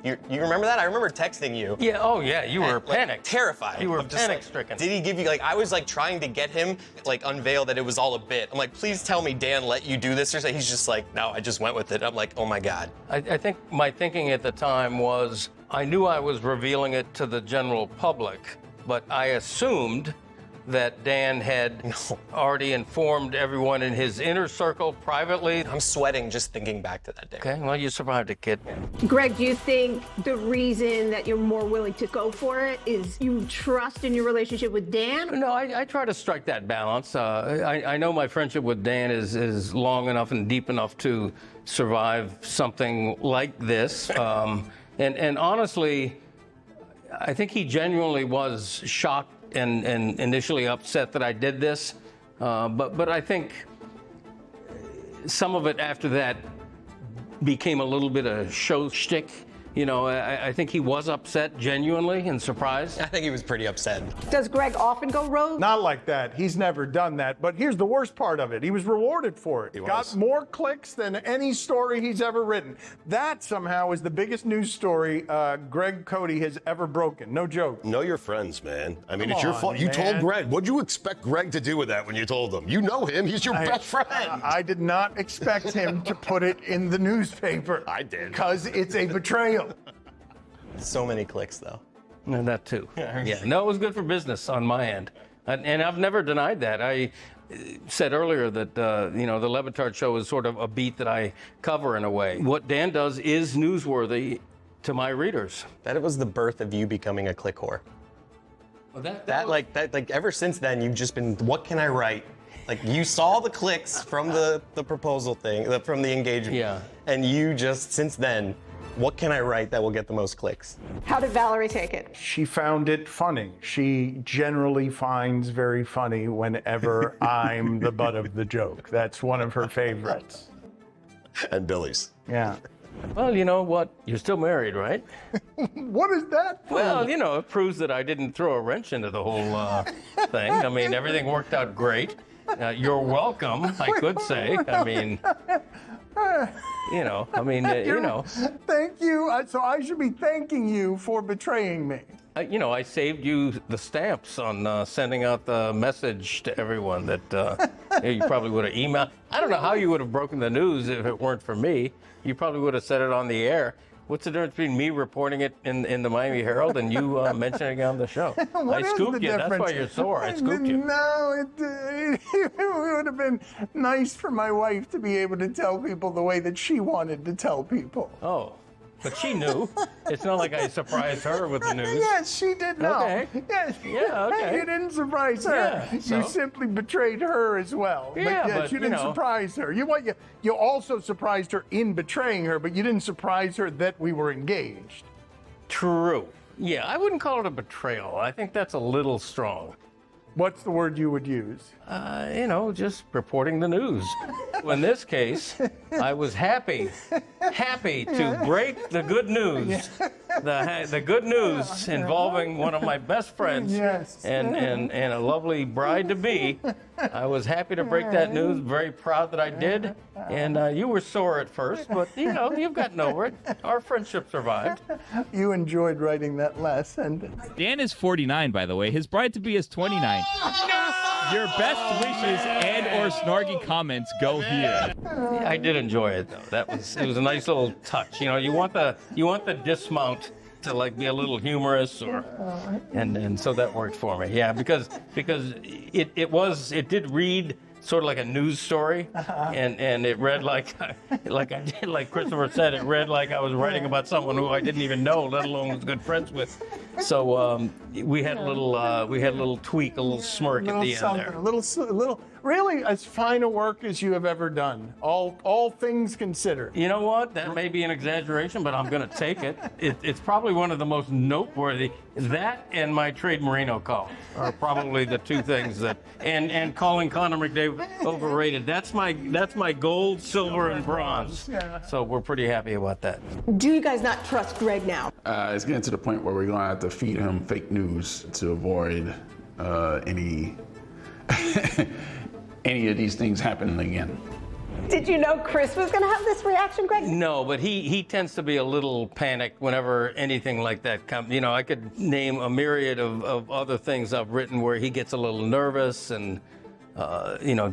S17: You remember that? I remember texting you.
S6: Yeah, oh yeah, you were panicked.
S17: Terrified.
S6: You were
S17: I'm just
S6: panic-stricken.
S17: Did he give you, I was trying to get him, unveil that it was all a bit. I'm like, please tell me Dan let you do this or something. He's just like, no, I just went with it. I'm like, oh my God.
S6: I think my thinking at the time was, I knew I was revealing it to the general public, but I assumed that Dan had already informed everyone in his inner circle privately.
S17: I'm sweating just thinking back to that day.
S6: Okay, well, you survived it, kid.
S16: Greg, do you think the reason that you're more willing to go for it is you trust in your relationship with Dan?
S6: No, I try to strike that balance. I know my friendship with Dan is long enough and deep enough to survive something like this. And honestly, I think he genuinely was shocked and initially upset that I did this, but I think some of it after that became a little bit of show shtick I think he was upset genuinely and surprised.
S17: I think he was pretty upset.
S16: Does Greg often go rogue?
S1: Not like that. He's never done that. But here's the worst part of it. He was rewarded for it. Got more clicks than any story he's ever written. That somehow is the biggest news story Greg Cody has ever broken. No joke.
S4: Know your friends, man. I mean,
S1: Come
S4: it's your
S1: on,
S4: fault. You
S1: man.
S4: told Greg. What'd you expect Greg to do with that when you told him? You know him. He's your best friend.
S1: I did not expect him to put it in the newspaper.
S4: I did.
S1: Because it's a betrayal.
S17: So many clicks, though.
S6: And that too. Yeah. No, it was good for business on my end. And I've never denied that. I said earlier that, the Le Batard Show is sort of a beat that I cover in a way. What Dan does is newsworthy to my readers.
S17: That it was the birth of you becoming a click whore.
S6: Well,
S17: Like ever since then, you've just been, what can I write? Like you saw the clicks from the proposal thing, from the engagement.
S6: Yeah.
S17: And you just, since then, what can I write that will get the most clicks?
S16: How did Valerie take it?
S1: She found it funny. She generally finds very funny whenever I'm the butt of the joke. That's one of her favorites.
S4: And Billy's.
S1: Yeah.
S6: Well, you know what? You're still married, right?
S1: What is that for?
S6: Well, it proves that I didn't throw a wrench into the whole thing. I mean, everything worked out great. You're welcome, I could say. I mean,
S1: Thank you. So I should be thanking you for betraying me.
S6: I saved you the stamps on sending out the message to everyone that you probably would have emailed. I don't know how you would have broken the news if it weren't for me. You probably would have said it on the air. What's the difference between me reporting it in the Miami Herald and you mentioning it on the show? I scooped you. That's why you're sore. I scooped you.
S1: No, it would have been nice for my wife to be able to tell people the way that she wanted to tell people.
S6: Oh. But she knew. It's not like I surprised her with the news.
S1: Yes, she did know.
S6: Okay.
S1: Yes.
S6: Yeah, okay.
S1: You didn't surprise her.
S6: Yeah, so?
S1: You simply betrayed her as well.
S6: Yeah,
S1: but you didn't surprise her. You also surprised her in betraying her, but you didn't surprise her that we were engaged.
S6: True. Yeah, I wouldn't call it a betrayal. I think that's a little strong.
S1: What's the word you would use?
S6: Just reporting the news. In this case, I was happy to break the good news. The good news involving one of my best friends and a lovely bride-to-be. I was happy to break that news, very proud that I did. And you were sore at first, but, you've gotten over it. Our friendship survived.
S1: You enjoyed writing that last sentence.
S8: Dan is 49, by the way. His bride-to-be is 29. Your best wishes and or snarky comments go here.
S6: I did enjoy it though. It was a nice little touch. You want the dismount to be a little humorous and so that worked for me. Yeah, because it did read sort of like a news story, and it read like Christopher said, it read like I was writing about someone who I didn't even know, let alone was good friends with. So we had a little tweak, a little smirk at the end there.
S1: A little, really as fine a work as you have ever done. All things considered.
S6: You know what? That may be an exaggeration, but I'm going to take it. It's probably one of the most noteworthy. That and my Trade Marino call are probably the two things that, and calling Connor McDavid overrated. That's my gold, silver, and bronze. So we're pretty happy about that.
S16: Do you guys not trust Greg now?
S15: It's getting to the point where we're going to have to feed him fake news to avoid any of these things happening again.
S16: Did you know Chris was going to have this reaction, Greg?
S6: No, but he tends to be a little panicked whenever anything like that comes. I could name a myriad of other things I've written where he gets a little nervous and,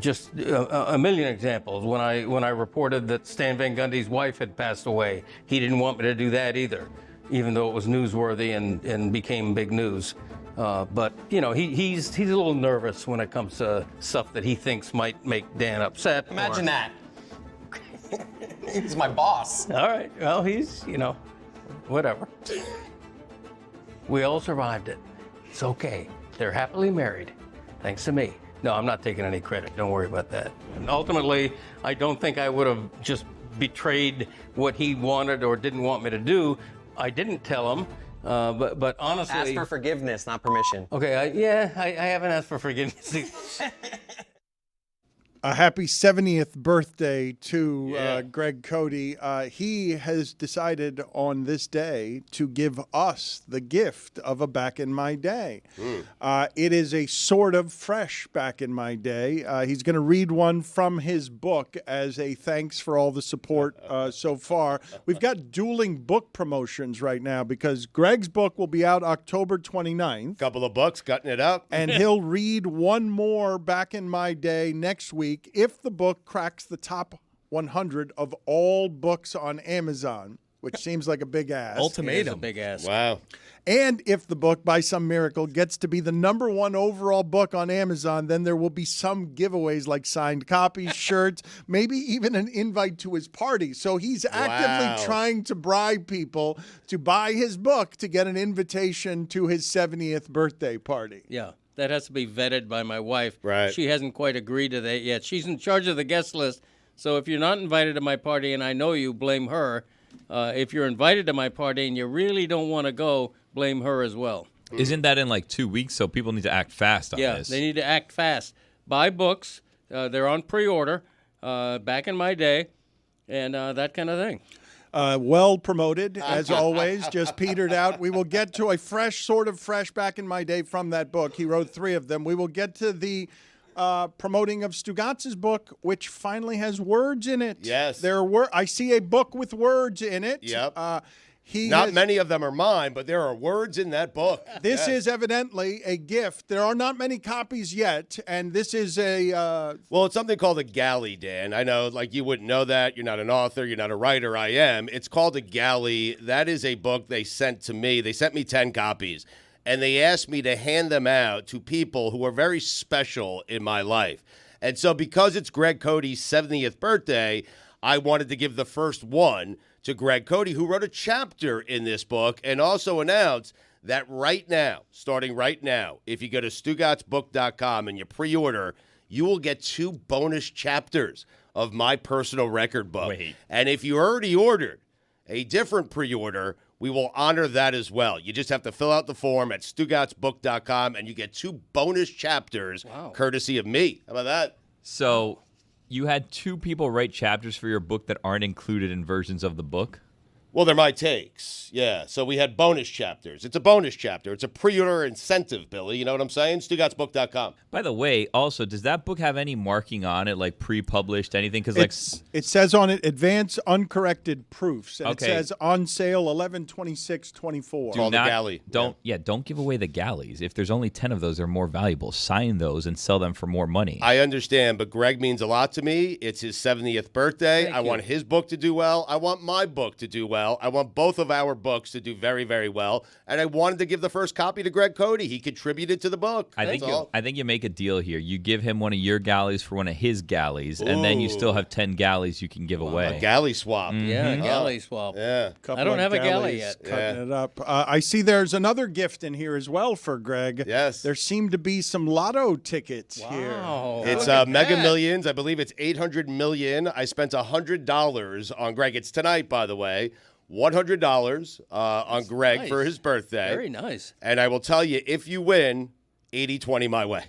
S6: just a million examples. When I reported that Stan Van Gundy's wife had passed away, he didn't want me to do that either, even though it was newsworthy and became big news. But he's a little nervous when it comes to stuff that he thinks might make Dan upset.
S17: Imagine that. He's my boss.
S6: All right. Well, he's whatever. We all survived it. It's okay. They're happily married, thanks to me. No, I'm not taking any credit. Don't worry about that. And ultimately, I don't think I would have just betrayed what he wanted or didn't want me to do. I didn't tell him. But honestly,
S17: ask for forgiveness, not permission.
S6: Okay, I haven't asked for forgiveness.
S1: A happy 70th birthday to Greg Cody. He has decided on this day to give us the gift of a Back in My Day. It is a sort of fresh Back in My Day. He's going to read one from his book as a thanks for all the support so far. We've got dueling book promotions right now because Greg's book will be out October 29th.
S4: Couple of books, cutting it up.
S1: And he'll read one more Back in My Day next week if the book cracks the top 100 of all books on Amazon, which seems like a big ass.
S6: Ultimatum. A big ass.
S4: Wow.
S1: And if the book, by some miracle, gets to be the #1 overall book on Amazon, then there will be some giveaways like signed copies, shirts, maybe even an invite to his party. So he's actively trying to bribe people to buy his book to get an invitation to his 70th birthday party.
S6: Yeah. That has to be vetted by my wife.
S4: Right.
S6: She hasn't quite agreed to that yet. She's in charge of the guest list. So if you're not invited to my party, and I know you, blame her. If you're invited to my party and you really don't want to go, blame her as well.
S8: Isn't that in like 2 weeks? So people need to act fast on this.
S6: Yeah, they need to act fast. Buy books. They're on pre-order. Back in My Day, and that kind of thing.
S1: Well promoted, as always, just petered out. We will get to a sort of fresh Back in My Day from that book. He wrote 3 of them. We will get to the promoting of Stugotz's book, which finally has words in it.
S4: Yes.
S1: I see a book with words in it.
S4: Yep. Not many of them are mine, but there are words in that book.
S1: This is evidently a gift. There are not many copies yet, and this is a...
S4: Well, it's something called a galley, Dan. I know, like, you wouldn't know that. You're not an author. You're not a writer. I am. It's called a galley. That is a book they sent to me. They sent me 10 copies, and they asked me to hand them out to people who are very special in my life. And so because it's Greg Cody's 70th birthday, I wanted to give the first one to Greg Cody, who wrote a chapter in this book and also announced that right now, starting right now, if you go to StugotzBook.com and you pre-order, you will get 2 bonus chapters of my personal record book.
S8: Wait.
S4: And if you already ordered a different pre-order, we will honor that as well. You just have to fill out the form at StugotzBook.com and you get 2 bonus chapters courtesy of me. How about that?
S8: So you had 2 people write chapters for your book that aren't included in versions of the book?
S4: Well, they're my takes. Yeah. So we had bonus chapters. It's a bonus chapter. It's a pre-order incentive, Billy. You know what I'm saying? StugotzBook.com.
S8: By the way, also, does that book have any marking on it, like pre-published, anything? Because
S1: it says on it, advance uncorrected proofs. And it says on sale 11/26/24.
S4: Called the galley.
S8: Don't give away the galleys. If there's only 10 of those, they're more valuable. Sign those and sell them for more money.
S4: I understand, but Greg means a lot to me. It's his 70th birthday. I want his book to do well. I want my book to do well. I want both of our books to do very, very well. And I wanted to give the first copy to Greg Cody. He contributed to the book.
S8: I think you make a deal here. You give him one of your galleys for one of his galleys, and then you still have 10 galleys you can give away.
S4: A galley swap.
S6: Yeah, a galley swap.
S4: Yeah.
S6: I don't have a galley yet.
S1: Cutting it up. I see there's another gift in here as well for Greg.
S4: Yes.
S1: There seem to be some lotto tickets here.
S4: It's Mega Millions. I believe it's 800 million. I spent $100 on Greg. It's tonight, by the way. $100 on Greg for his birthday.
S6: Very nice.
S4: And I will tell you, if you win, 80-20 my way.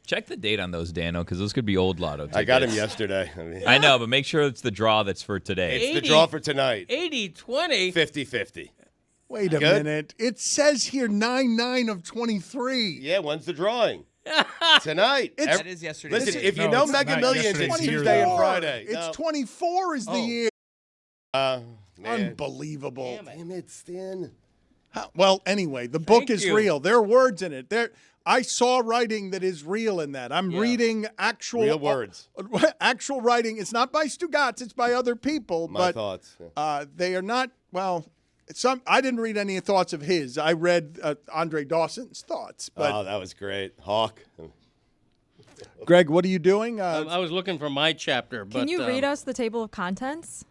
S8: Check the date on those, Dano, because those could be old lotto tickets.
S4: I got him yesterday.
S8: I know, but make sure it's the draw that's for today.
S4: It's the draw for tonight.
S6: 80-20?
S4: 50-50.
S1: Wait a minute. It says here 9/9 of 23.
S4: Yeah, when's the drawing? Tonight.
S7: That is yesterday.
S4: Listen, if you know Mega Millions, it's Tuesday and Friday.
S1: It's 24 is the year.
S4: Man.
S1: Unbelievable.
S4: Damn it, Stan.
S1: Well, anyway, the book is real. There are words in it. I saw writing that is real in that. I'm reading actual
S4: real words.
S1: Actual writing. It's not by Stugotz. It's by other people.
S4: My thoughts.
S1: They are not, well, I didn't read any thoughts of his. I read Andre Dawson's thoughts. But
S4: that was great. Hawk.
S1: Greg, what are you doing?
S6: I was looking for my chapter.
S9: Can you read us the table of contents?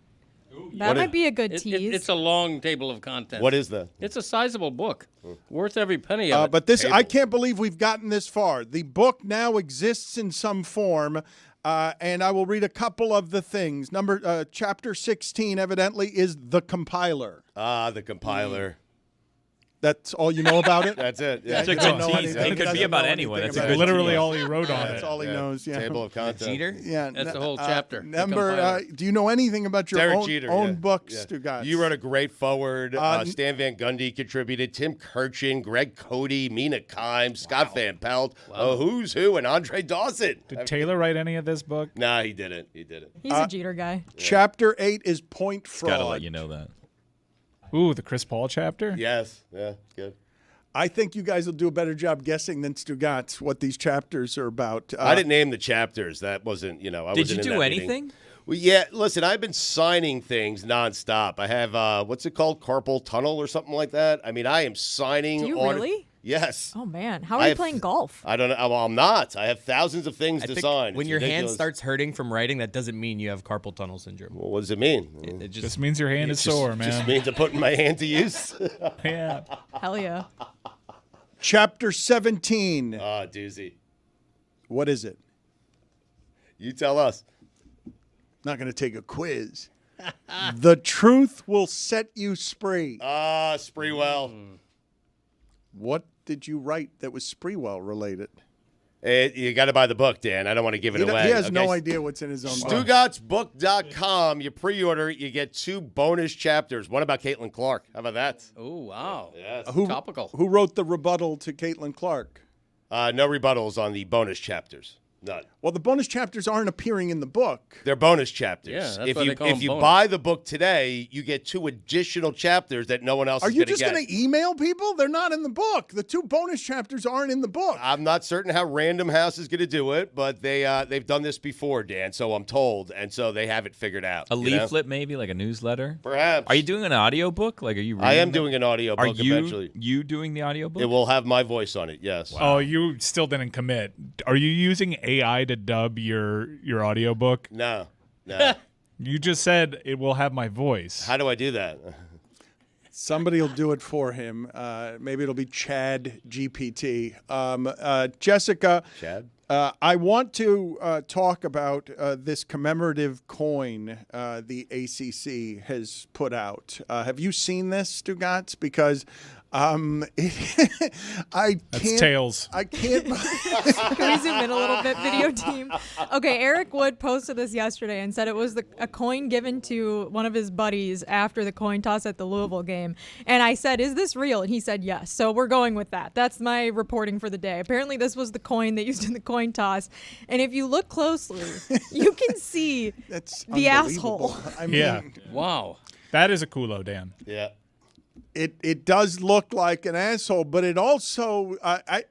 S9: That might be a good tease.
S6: It's a long table of contents.
S4: What is that?
S6: It's a sizable book, worth every penny of it.
S1: But I can't believe we've gotten this far. The book now exists in some form, and I will read a couple of the things. Chapter 16, evidently, is the compiler.
S4: The compiler.
S1: That's all you know about it?
S4: That's it.
S1: Yeah,
S8: It's a
S1: he doesn't
S8: good
S1: know
S8: tease.
S1: anything.
S8: It
S1: He
S8: could be
S1: doesn't
S8: about
S1: know
S8: anyone.
S1: anything
S8: That's a
S1: about
S8: good
S1: it.
S3: Literally all he wrote on
S1: That's
S3: it.
S1: all he knows. Yeah.
S4: Table of contents.
S7: Jeter?
S1: Yeah.
S6: That's the whole chapter. the
S1: Number,
S6: compiler.
S1: do you know anything about your
S4: Derek
S1: own,
S4: Jeter,
S1: own
S4: yeah.
S1: books,
S4: Yeah.
S1: Stugotz?
S4: You wrote a great forward.
S1: Uh,
S4: Stan Van Gundy contributed. Tim Kirchin, Greg Cody, Mina Kimes, Scott Van Pelt, Who's Who, and Andre Dawson.
S3: Did Taylor write any of this book?
S4: Nah, he didn't. He didn't.
S9: He's a Jeter guy.
S1: Chapter 8 is point fraud.
S8: Gotta let you know that.
S3: Ooh, the Chris Paul chapter?
S4: Yes. Yeah, good.
S1: I think you guys will do a better job guessing than Stugotz what these chapters are about.
S4: I didn't name the chapters. That wasn't, I
S8: Did
S4: wasn't
S8: you
S4: in
S8: do
S4: that meeting.
S8: anything?
S4: Well, yeah, listen, I've been signing things nonstop. I have, what's it called? Carpal tunnel or something like that. I mean, I am signing
S9: Do you
S4: on.
S9: really?
S4: Yes.
S9: Oh man, how are
S4: I
S9: you
S4: have-
S9: playing golf?
S4: I don't know. Well, I'm not. I have thousands of things
S7: I
S4: to
S7: think
S4: sign.
S7: when
S4: It's
S7: your hand
S4: ridiculous.
S7: starts hurting from writing, that doesn't mean you have carpal tunnel syndrome.
S4: Well, what does it mean?
S7: It just
S3: This means your hand is
S4: Just-
S3: sore, man.
S4: Just means I'm putting my hand to use.
S3: Yeah.
S9: Hell yeah.
S1: Chapter 17.
S4: Doozy.
S1: What is it?
S4: You tell us.
S1: Not going to take a quiz. The truth will set you spree.
S4: Spreewell.
S1: What did you write that was Spreewell related?
S4: You got to buy the book, Dan. I don't want to give it away.
S1: He has no
S4: Okay?
S1: idea what's in his own book.
S4: StugottsBook.com. You pre-order it, you get 2 bonus chapters. One about Caitlin Clark. How about that?
S6: Oh, wow.
S4: Yes.
S6: Topical.
S1: Who wrote the rebuttal to Caitlin Clark?
S4: No rebuttals on the bonus chapters. None.
S1: Well, the bonus chapters aren't appearing in the book.
S4: They're bonus chapters.
S6: Yeah, that's
S4: if
S6: why
S4: you
S6: they call
S4: if
S6: them
S4: you
S6: bonus.
S4: buy the book today, you get 2 additional chapters that no one else
S1: Are
S4: is
S1: you
S4: going to
S1: just
S4: get.
S1: going to email people? They're not in the book. The 2 bonus chapters aren't in the book.
S4: I'm not certain how Random House is going to do it, but they've done this before, Dan. So I'm told, and so they have it figured out.
S8: A
S4: you know?
S8: leaflet, maybe like a newsletter.
S4: Perhaps.
S8: Are you doing an audio book? Like, are you?
S4: I am
S8: reading
S4: doing an audio
S8: Are
S4: book
S8: you
S4: eventually.
S8: you doing the audio book?
S4: It will have my voice on it. Yes.
S3: Oh, you still didn't commit. Are you using AI to dub your audiobook?
S4: No.
S3: You just said it will have my voice.
S4: How do I do that?
S1: Somebody will do it for him. Maybe it'll be Chad GPT. Jessica.
S4: Chad?
S1: I want to talk about this commemorative coin the ACC has put out. Have you seen this, Stugotz? Because I
S3: That's
S1: can't.
S3: tails.
S1: I can't.
S9: Can we zoom in a little bit, video team? Okay, Eric Wood posted this yesterday and said it was a coin given to one of his buddies after the coin toss at the Louisville game. And I said, is this real? And he said yes. So we're going with that. That's my reporting for the day. Apparently this was the coin they used in the coin toss. And if you look closely, you can see
S1: That's
S9: the
S1: unbelievable.
S9: asshole.
S1: I mean,
S3: Yeah.
S6: Wow.
S3: That is a coolo, Dan.
S4: Yeah.
S1: It does look like an asshole, but it also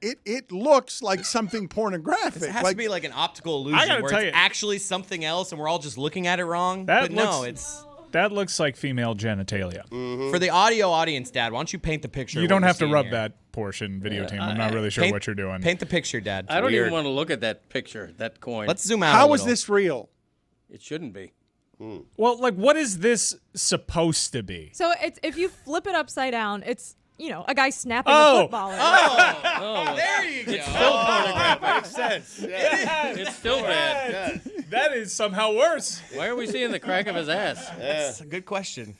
S1: it looks like something pornographic.
S7: It has to be like an optical
S3: I
S7: illusion
S3: gotta
S7: where
S3: tell
S7: it's
S3: you-
S7: actually something else and we're all just looking at it wrong.
S3: That
S7: but no,
S3: looks-
S7: it's
S3: That looks like female genitalia.
S7: for the audio audience, Dad. Why don't you paint the picture?
S3: You
S7: of
S3: don't
S7: what
S3: have to
S7: you're
S3: rub
S7: seeing here?
S3: that portion, video team. I'm not really sure
S7: paint-
S3: what you're doing.
S7: Paint the picture, Dad.
S6: I don't
S7: Weird.
S6: even want to look at that picture, that coin.
S7: Let's zoom out.
S1: How
S7: a
S1: is
S7: little.
S1: this real?
S6: It shouldn't be.
S3: Well, like, what is this supposed to be?
S9: So it's if you flip it upside down, it's a guy snapping
S3: Oh.
S9: a football.
S6: Oh,
S7: There you go.
S6: it's still pornographic.
S4: Makes sense. Yeah.
S6: It's still bad.
S3: That is somehow worse.
S6: Why are we seeing the crack of his ass?
S7: That's a good question.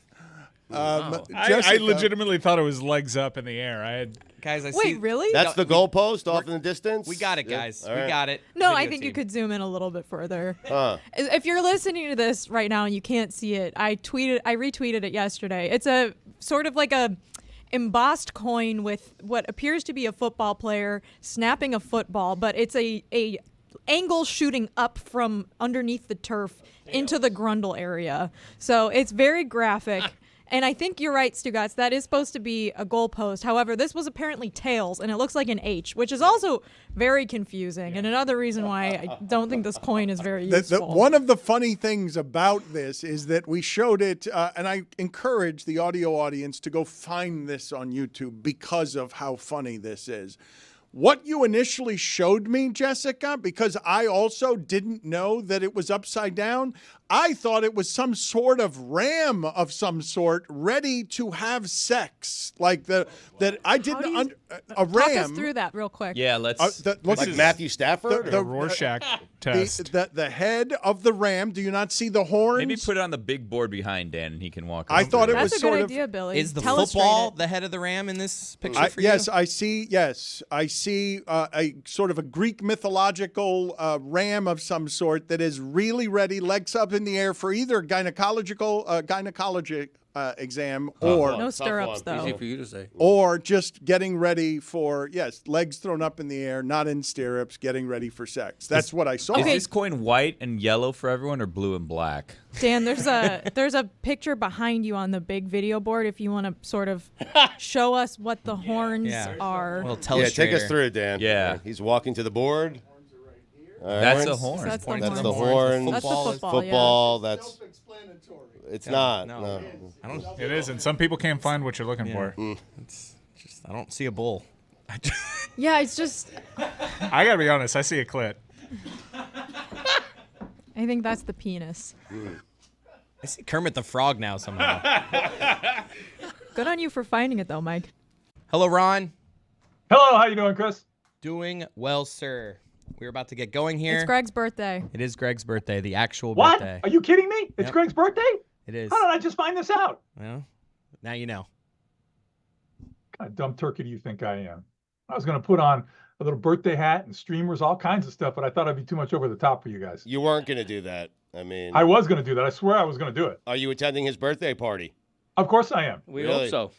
S3: I
S1: Jessica-
S3: legitimately thought it was legs up in the air. I had
S7: Guys, I see.
S9: Wait, really?
S4: That's the goalpost off in the distance?
S7: We got it,
S4: Yeah.
S7: guys.
S4: All
S7: We
S4: right.
S7: got it.
S9: No,
S7: Video
S9: I think you
S7: team.
S9: could zoom in a little bit further.
S4: Huh.
S9: If you're listening to this right now and you can't see it, I retweeted it yesterday. It's a sort of like a embossed coin with what appears to be a football player snapping a football, but it's a angle shooting up from underneath the turf into the grundle area. So it's very graphic. And I think you're right, Stugotz. That is supposed to be a goalpost. However, this was apparently tails, and it looks like an H, which is also very confusing. And another reason why I don't think this coin is very useful.
S1: One of the funny things about this is that we showed it, and I encourage the audio audience to go find this on YouTube because of how funny this is. What you initially showed me, Jessica, because I also didn't know that it was upside down, I thought it was some sort of ram of some sort ready to have sex. Like a ram.
S9: Talk us through that real quick.
S8: Yeah, let's.
S4: Like Matthew Stafford?
S1: The
S3: Rorschach test.
S1: The head of the ram. Do you not see the horns?
S8: Maybe put it on the big board behind Dan, and he can walk.
S1: I thought it
S9: That's
S1: was
S9: a good
S1: sort
S9: idea, Billy.
S7: Is the
S9: Illustrate
S7: football
S9: it.
S7: the head of the ram in this picture for you?
S1: Yes, I see. Yes, I see a sort of a Greek mythological ram of some sort that is really ready, legs up in the air for either gynecology exam or
S9: no stirrups though.
S6: Easy for you to say.
S1: Or just getting ready for legs thrown up in the air, not in stirrups, getting ready for sex. That's what I saw.
S8: Is this coin white and yellow for everyone, or blue and black?
S9: Dan, there's a picture behind you on the big video board if you want to sort of show us what the horns are.
S7: Well, tell
S4: Yeah, take us through it, Dan.
S8: Yeah.
S4: He's walking to the board.
S8: That's the horn.
S9: That's the
S4: That's
S9: horns.
S4: the horn.
S9: That's the football,
S4: Football. That's. It's not. No.
S7: I don't.
S3: It is, and some people can't find what you're looking for.
S7: It's just I don't see a bull.
S9: Yeah, it's just.
S3: I gotta be honest. I see a clit.
S9: I think that's the penis.
S7: I see Kermit the Frog now somehow.
S9: Good on you for finding it though, Mike.
S7: Hello, Ron.
S18: Hello, how you doing, Chris?
S7: Doing well, sir. We're about to get going here.
S9: It's Greg's birthday.
S7: It is Greg's birthday, the actual
S18: What?
S7: birthday.
S18: Are you kidding me? It's
S7: Yep.
S18: Greg's birthday?
S7: It is.
S18: How did I just find this out?
S7: Well, now you know.
S18: What kind of dumb turkey do you think I am? I was going to put on a little birthday hat and streamers, all kinds of stuff, but I thought I'd be too much over the top for you guys.
S4: You weren't going to do that. I mean,
S18: I was going to do that. I swear I was going to do it.
S4: Are you attending his birthday party?
S18: Of course I am.
S6: We
S4: Really?
S6: hope so.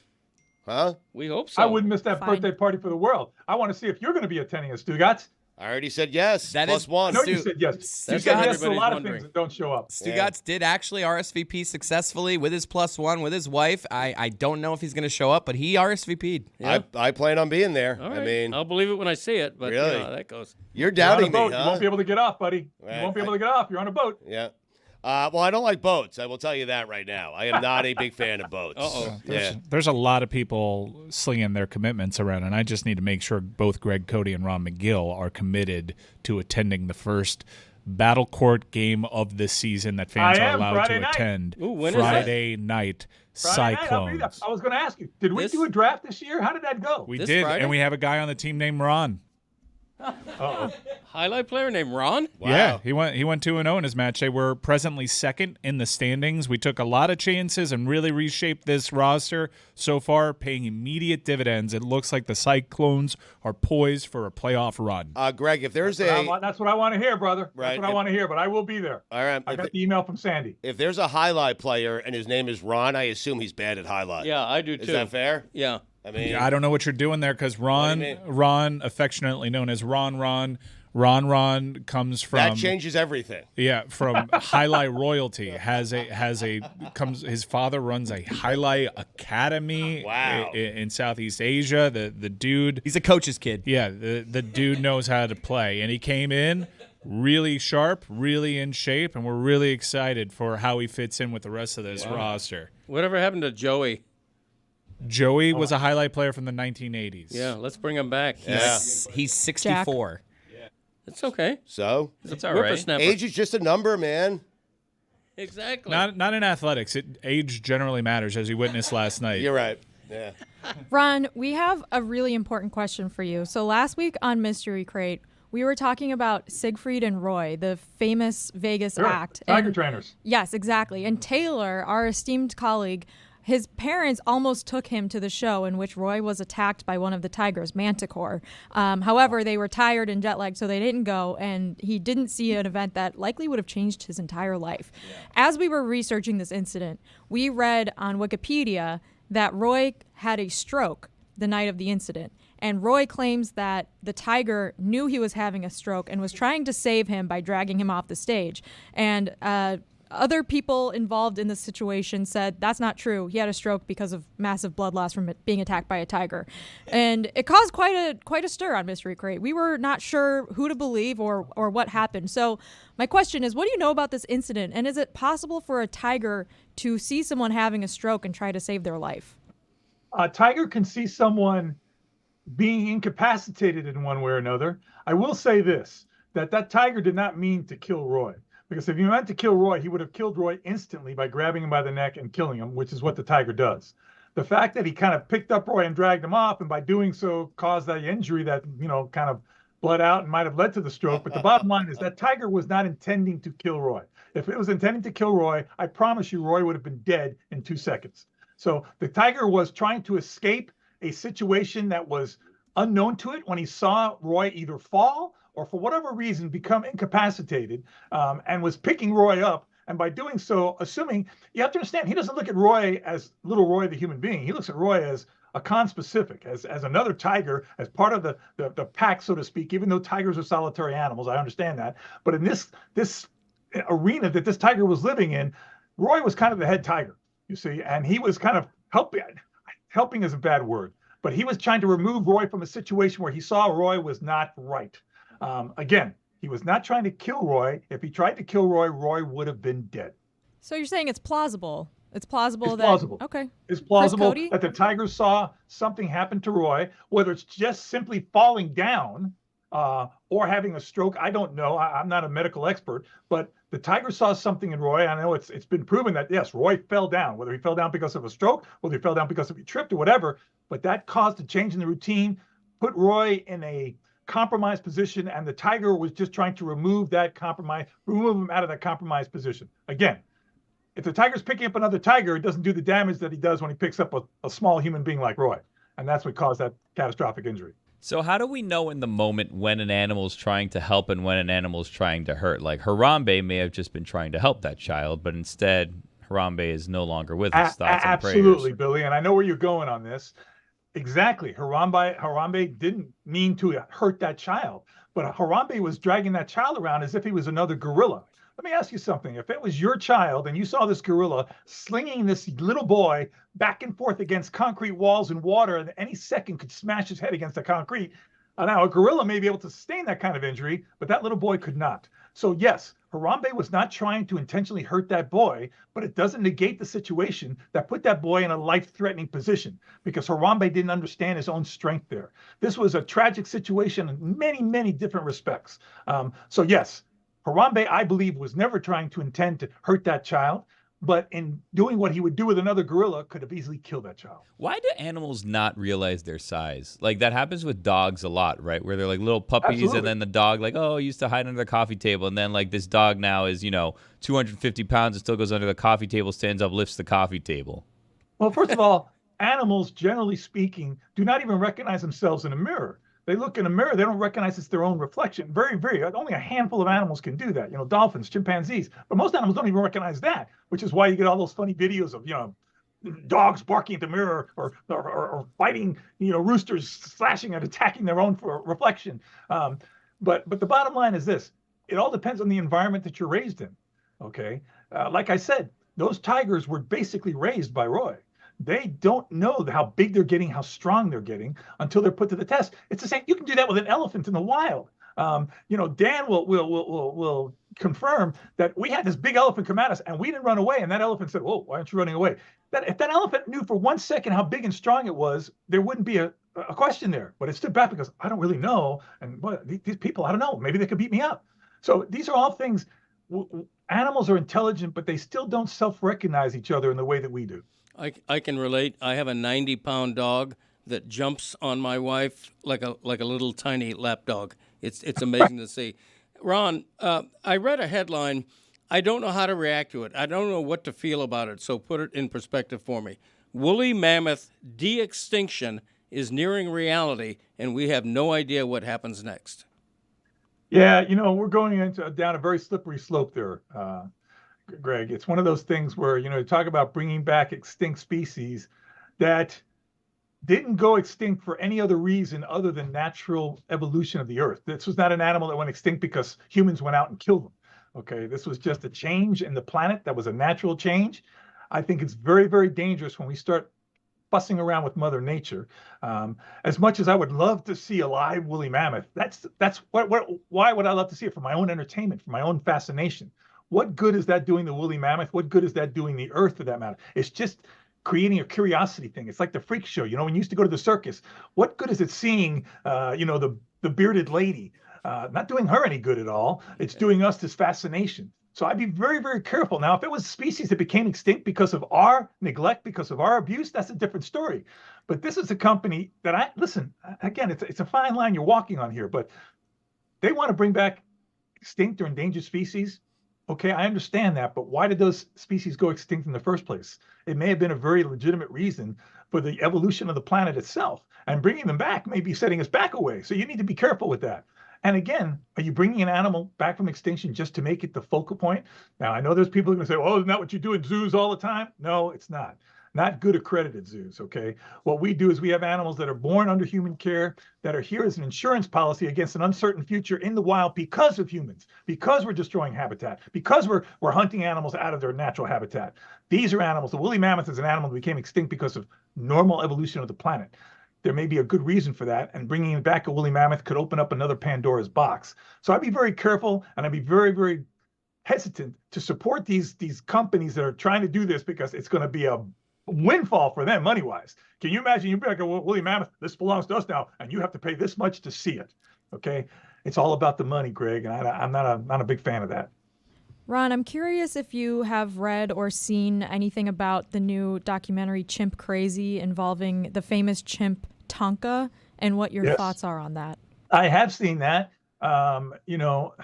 S4: Huh?
S6: We hope so.
S18: I wouldn't miss that
S9: Fine.
S18: birthday party for the world. I want to see if you're going to be attending it, Stugotz.
S4: I already said yes.
S7: That
S4: plus
S7: is-
S4: one.
S18: No, you said yes. You
S6: That's
S18: said
S6: what
S18: yes to a lot of
S6: everybody's
S18: things that don't show up.
S7: Stugotz did actually RSVP successfully with his +1 with his wife. I don't know if he's going to show up, but he RSVP'd.
S6: Yeah.
S4: I plan on being there.
S6: All right.
S4: I mean,
S6: I'll believe it when I see it, but
S4: Really?
S6: you know how that goes.
S4: you're
S18: You're on a
S4: doubting
S18: boat.
S4: me,
S18: You
S4: huh?
S18: won't be able to get off, buddy.
S4: Right.
S18: You won't be able to get off. You're on a boat.
S4: Yeah. Well, I don't like boats. I will tell you that right now. I am not a big fan of boats.
S6: Uh-oh.
S4: Yeah.
S3: There's a lot of people slinging their commitments around, and I just need to make sure both Greg Cody and Ron McGill are committed to attending the first Battle Court game of the season that fans
S18: I
S3: are
S18: am,
S3: allowed
S18: Friday
S3: to
S18: night.
S3: attend.
S6: Ooh, when is that?
S3: Friday night,
S18: Friday night, I'll be there.
S3: Cyclones.
S18: I was going to ask you, did we
S6: This-
S18: do a draft this year? How did that go?
S3: We
S6: This
S3: did,
S6: Friday?
S3: and we have a guy on the team named Ron.
S18: Uh-oh.
S6: Highlight player named Ron?
S4: Wow.
S3: Yeah, he went 2-0 in his match. They were presently second in the standings. We took a lot of chances and really reshaped this roster so far, paying immediate dividends. It looks like the Cyclones are poised for a playoff run.
S4: Greg, if there's
S18: That's what I want to hear, brother.
S4: Right.
S18: That's what I want to hear, but I will be there.
S4: all right,
S18: I got the email from Sandy.
S4: if there's a highlight player and his name is Ron, I assume he's bad at highlight.
S6: Yeah, I do too.
S4: Is that fair?
S6: Yeah.
S4: I mean,
S3: I don't know what you're doing there because
S4: What do you mean?
S3: Ron, affectionately known as Ron comes from
S4: that changes everything.
S3: Yeah, from highlight royalty. His father runs a highlight academy
S4: Wow.
S3: in Southeast Asia. The dude,
S7: He's a coach's kid.
S3: yeah, the dude knows how to play, and he came in really sharp, really in shape, and we're really excited for how he fits in with the rest of this roster.
S6: Whatever happened to Joey?
S3: Joey was a highlight player from the 1980s.
S6: Yeah, let's bring him back.
S7: He's 64.
S6: It's okay.
S4: So
S6: It's
S8: all right.
S6: whippersnapper.
S4: age is just a number, man.
S6: Exactly.
S3: Not in athletics. Age generally matters, as you witnessed last night.
S4: You're right. Yeah.
S9: Ron, we have a really important question for you. So last week on Mystery Crate, we were talking about Siegfried and Roy, the famous Vegas
S18: Sure.
S9: act.
S18: Tiger
S9: And-
S18: trainers.
S9: Yes, exactly. And Taylor, our esteemed colleague, his parents almost took him to the show in which Roy was attacked by one of the tigers, Manticore. However, they were tired and jet lagged, so they didn't go, and he didn't see an event that likely would have changed his entire life. As we were researching this incident, we read on Wikipedia that Roy had a stroke the night of the incident. And Roy claims that the tiger knew he was having a stroke and was trying to save him by dragging him off the stage. And other people involved in this situation said that's not true. He had a stroke because of massive blood loss from being attacked by a tiger. And it caused quite a stir on Mystery Crate. We were not sure who to believe or what happened. So my question is, what do you know about this incident? And is it possible for a tiger to see someone having a stroke and try to save their life?
S18: A tiger can see someone being incapacitated in one way or another. I will say this, that tiger did not mean to kill Roy. Because if he meant to kill Roy, he would have killed Roy instantly by grabbing him by the neck and killing him, which is what the tiger does. The fact that he kind of picked up Roy and dragged him off, and by doing so caused that injury that, kind of bled out and might have led to the stroke. But the bottom line is that tiger was not intending to kill Roy. If it was intending to kill Roy, I promise you Roy would have been dead in 2 seconds. So the tiger was trying to escape a situation that was unknown to it when he saw Roy either fall or for whatever reason become incapacitated, and was picking Roy up. And by doing so, assuming, you have to understand, he doesn't look at Roy as little Roy the human being. He looks at Roy as a conspecific, as another tiger, as part of the pack, so to speak, even though tigers are solitary animals. I understand that. But in this arena that this tiger was living in, Roy was kind of the head tiger, you see, and he was kind of helping is a bad word, but he was trying to remove Roy from a situation where he saw Roy was not right. Again, he was not trying to kill Roy. If he tried to kill Roy, Roy would have been dead.
S9: So you're saying it's plausible. It's plausible
S18: It's
S9: that
S18: plausible.
S9: Okay.
S18: It's plausible
S9: Cody?
S18: that the tiger saw something happen to Roy, whether it's just simply falling down or having a stroke. I don't know. I'm not a medical expert, but the tiger saw something in Roy. I know it's been proven that, yes, Roy fell down, whether he fell down because of a stroke, whether he fell down because he tripped or whatever, but that caused a change in the routine, put Roy in a compromised position, and the tiger was just trying to remove him out of that compromised position. Again, if the tiger's picking up another tiger, it doesn't do the damage that he does when he picks up a small human being like Roy. And that's what caused that catastrophic injury.
S8: So how do we know in the moment when an animal's trying to help and when an animal's trying to hurt? Like Harambe may have just been trying to help that child, but instead Harambe is no longer with us. Thoughts and prayers.
S18: Absolutely, Billy. And I know where you're going on this. Exactly. Harambe didn't mean to hurt that child, but Harambe was dragging that child around as if he was another gorilla. Let me ask you something. If it was your child and you saw this gorilla slinging this little boy back and forth against concrete walls and water, and any second could smash his head against the concrete, now a gorilla may be able to sustain that kind of injury, but that little boy could not. So yes, Harambe was not trying to intentionally hurt that boy, but it doesn't negate the situation that put that boy in a life-threatening position, because Harambe didn't understand his own strength there. This was a tragic situation in many, many different respects. So yes, Harambe, I believe, was never trying to intend to hurt that child, but in doing what he would do with another gorilla, could have easily killed that child.
S8: Why do animals not realize their size? Like, that happens with dogs a lot, right? Where they're like little puppies. Absolutely. And then the dog, like, oh, used to hide under the coffee table. And then, like, this dog now is, 250 pounds and still goes under the coffee table, stands up, lifts the coffee table.
S18: Well, first of all, animals, generally speaking, do not even recognize themselves in a mirror. They look in a mirror, they don't recognize it's their own reflection. Only a handful of animals can do that. Dolphins, chimpanzees, but most animals don't even recognize that, which is why you get all those funny videos of, dogs barking at the mirror or fighting, roosters slashing and attacking their own reflection. But the bottom line is this: it all depends on the environment that you're raised in. Okay, like I said, those tigers were basically raised by Roy. They don't know how big they're getting, how strong they're getting until they're put to the test. It's the same. You can do that with an elephant in the wild. Dan will confirm that we had this big elephant come at us and we didn't run away. And that elephant said, "Whoa, why aren't you running away?" If that elephant knew for 1 second how big and strong it was, there wouldn't be a question there. But it stood back because I don't really know. And these people, I don't know. Maybe they could beat me up. So these are all things. Animals are intelligent, but they still don't self-recognize each other in the way that we do.
S6: I can relate. I have a 90-pound dog that jumps on my wife like a little tiny lap dog. It's amazing to see. Ron, I read a headline. I don't know how to react to it. I don't know what to feel about it, so put it in perspective for me. Woolly mammoth de-extinction is nearing reality, and we have no idea what happens next.
S18: Yeah, we're going down a very slippery slope there, Greg. It's one of those things where, you talk about bringing back extinct species that didn't go extinct for any other reason other than natural evolution of the earth. This was not an animal that went extinct because humans went out and killed them. Okay, this was just a change in the planet that was a natural change. I think it's very, very dangerous when we start fussing around with Mother Nature. As much as I would love to see a live woolly mammoth, why would I love to see it? For my own entertainment, for my own fascination. What good is that doing the woolly mammoth? What good is that doing the earth, for that matter? It's just creating a curiosity thing. It's like the freak show. When you used to go to the circus, what good is it seeing, the bearded lady? Not doing her any good at all. It's doing us this fascination. So I'd be very, very careful. Now, if it was species that became extinct because of our neglect, because of our abuse, that's a different story. But this is a company that listen, again, it's a fine line you're walking on here, but they want to bring back extinct or endangered species. Okay, I understand that, but why did those species go extinct in the first place? It may have been a very legitimate reason for the evolution of the planet itself, and bringing them back may be setting us back away. So you need to be careful with that. And again, are you bringing an animal back from extinction just to make it the focal point? Now, I know there's people who are going to say, oh, isn't that what you do in zoos all the time? No, it's not. Not good accredited zoos, okay? What we do is we have animals that are born under human care that are here as an insurance policy against an uncertain future in the wild because of humans, because we're destroying habitat, because we're hunting animals out of their natural habitat. These are animals. The woolly mammoth is an animal that became extinct because of normal evolution of the planet. There may be a good reason for that, and bringing back a woolly mammoth could open up another Pandora's box. So I'd be very careful, and I'd be very, very hesitant to support these companies that are trying to do this because it's going to be a windfall for them money-wise. Can you imagine you bring like a woolly mammoth, this belongs to us now, and you have to pay this much to see it, okay? It's all about the money, Greg, and I'm not a big fan of that.
S9: Ron, I'm curious if you have read or seen anything about the new documentary Chimp Crazy involving the famous chimp Tonka and what your thoughts are on that. I have seen that. You know,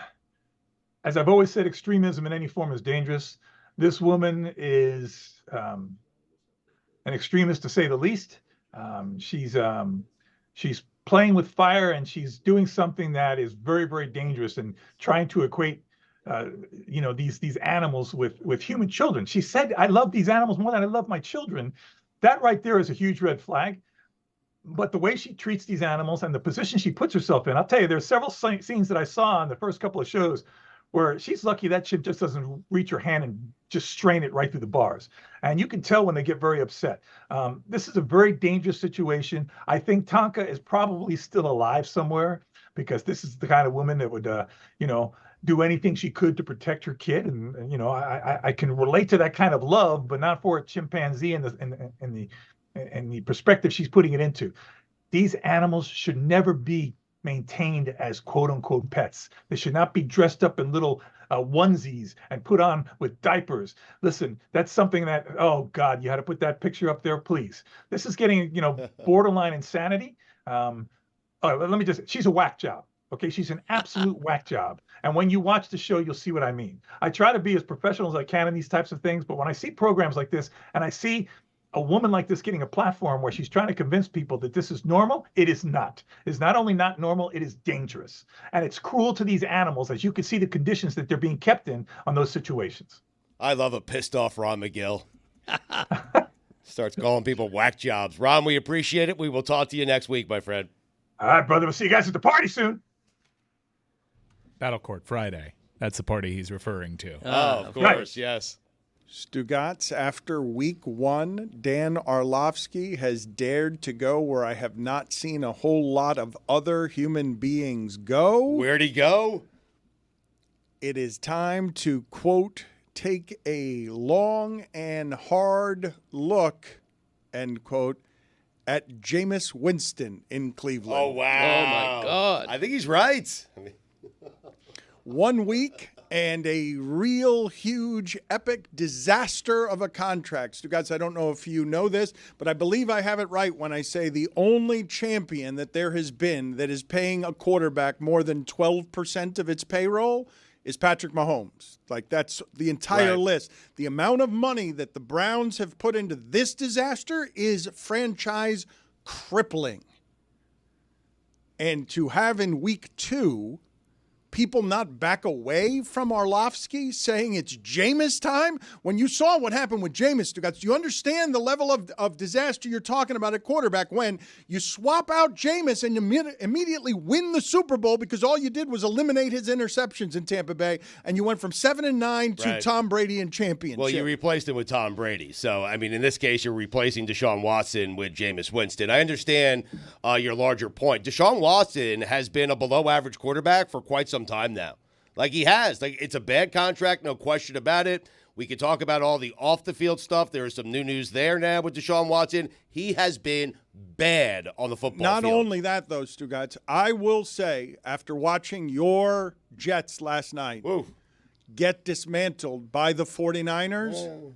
S9: as I've always said, extremism in any form is dangerous. This woman is an extremist, to say the least. She's playing with fire, and she's doing something that is very, very dangerous and trying to equate you know, these animals with human children. She said, I love these animals more than I love my children. That right there is a huge red flag. But the way she treats these animals and the position she puts herself in, I'll tell you, there's several scenes that I saw in the first couple of shows where she's lucky that chimp just doesn't reach her hand and just strain it right through the bars. And you can tell when they get very upset. This is a very dangerous situation. I think Tonka is probably still alive somewhere, because this is the kind of woman that would, you know, do anything she could to protect her kid. And you know, I can relate to that kind of love, but not for a chimpanzee and the perspective she's putting it into. These animals should never be maintained as quote unquote pets. They should not be dressed up in little onesies and put on with diapers. Listen, that's something that, oh God, you had to put that picture up there, please. This is getting, you know, borderline insanity. Let me just, she's a whack job. Okay, she's an absolute whack job. And when you watch the show, you'll see what I mean. I try to be as professional as I can in these types of things, but when I see programs like this and I see a woman like this getting a platform where she's trying to convince people that this is normal, it is not. It's not only not normal, it is dangerous. And it's cruel to these animals, as you can see the conditions that they're being kept in on those situations.
S4: I love a pissed off Ron Magill. Starts calling people whack jobs. Ron, we appreciate it. We will talk to you next week, my friend.
S18: All right, brother. We'll see you guys at the party soon.
S3: Battle Court Friday. That's the party he's referring to.
S4: Of course, yes.
S1: Stugotz, after week 1, Dan Orlovsky has dared to go where I have not seen a whole lot of other human beings go.
S4: Where'd he go?
S1: It is time to, quote, take a long and hard look, end quote, at Jameis Winston in Cleveland.
S4: Oh, wow.
S6: Oh, my God.
S4: I think he's right.
S1: 1 week and a real huge epic disaster of a contract. Stugotz, I don't know if you know this, but I believe I have it right when I say the only champion that there has been that is paying a quarterback more than 12% of its payroll is Patrick Mahomes. Like, that's the entire list. The amount of money that the Browns have put into this disaster is franchise crippling. And to have in week 2 people not back away from Orlovsky saying it's Jameis time? When you saw what happened with Jameis, Stugotz, you understand the level of disaster you're talking about at quarterback when you swap out Jameis and you immediately win the Super Bowl because all you did was eliminate his interceptions in Tampa Bay, and you went from 7-9 to Tom Brady and championship.
S4: Well, you replaced him with Tom Brady. So, I mean, in this case, you're replacing Deshaun Watson with Jameis Winston. I understand your larger point. Deshaun Watson has been a below-average quarterback for quite some time now. Like, he has. Like, it's a bad contract, no question about it. We could talk about all the off-the-field stuff. There is some new news there now with Deshaun Watson. He has been bad on the football field.
S1: Not only that, though, Stugotz, I will say, after watching your Jets last night, get dismantled by the 49ers,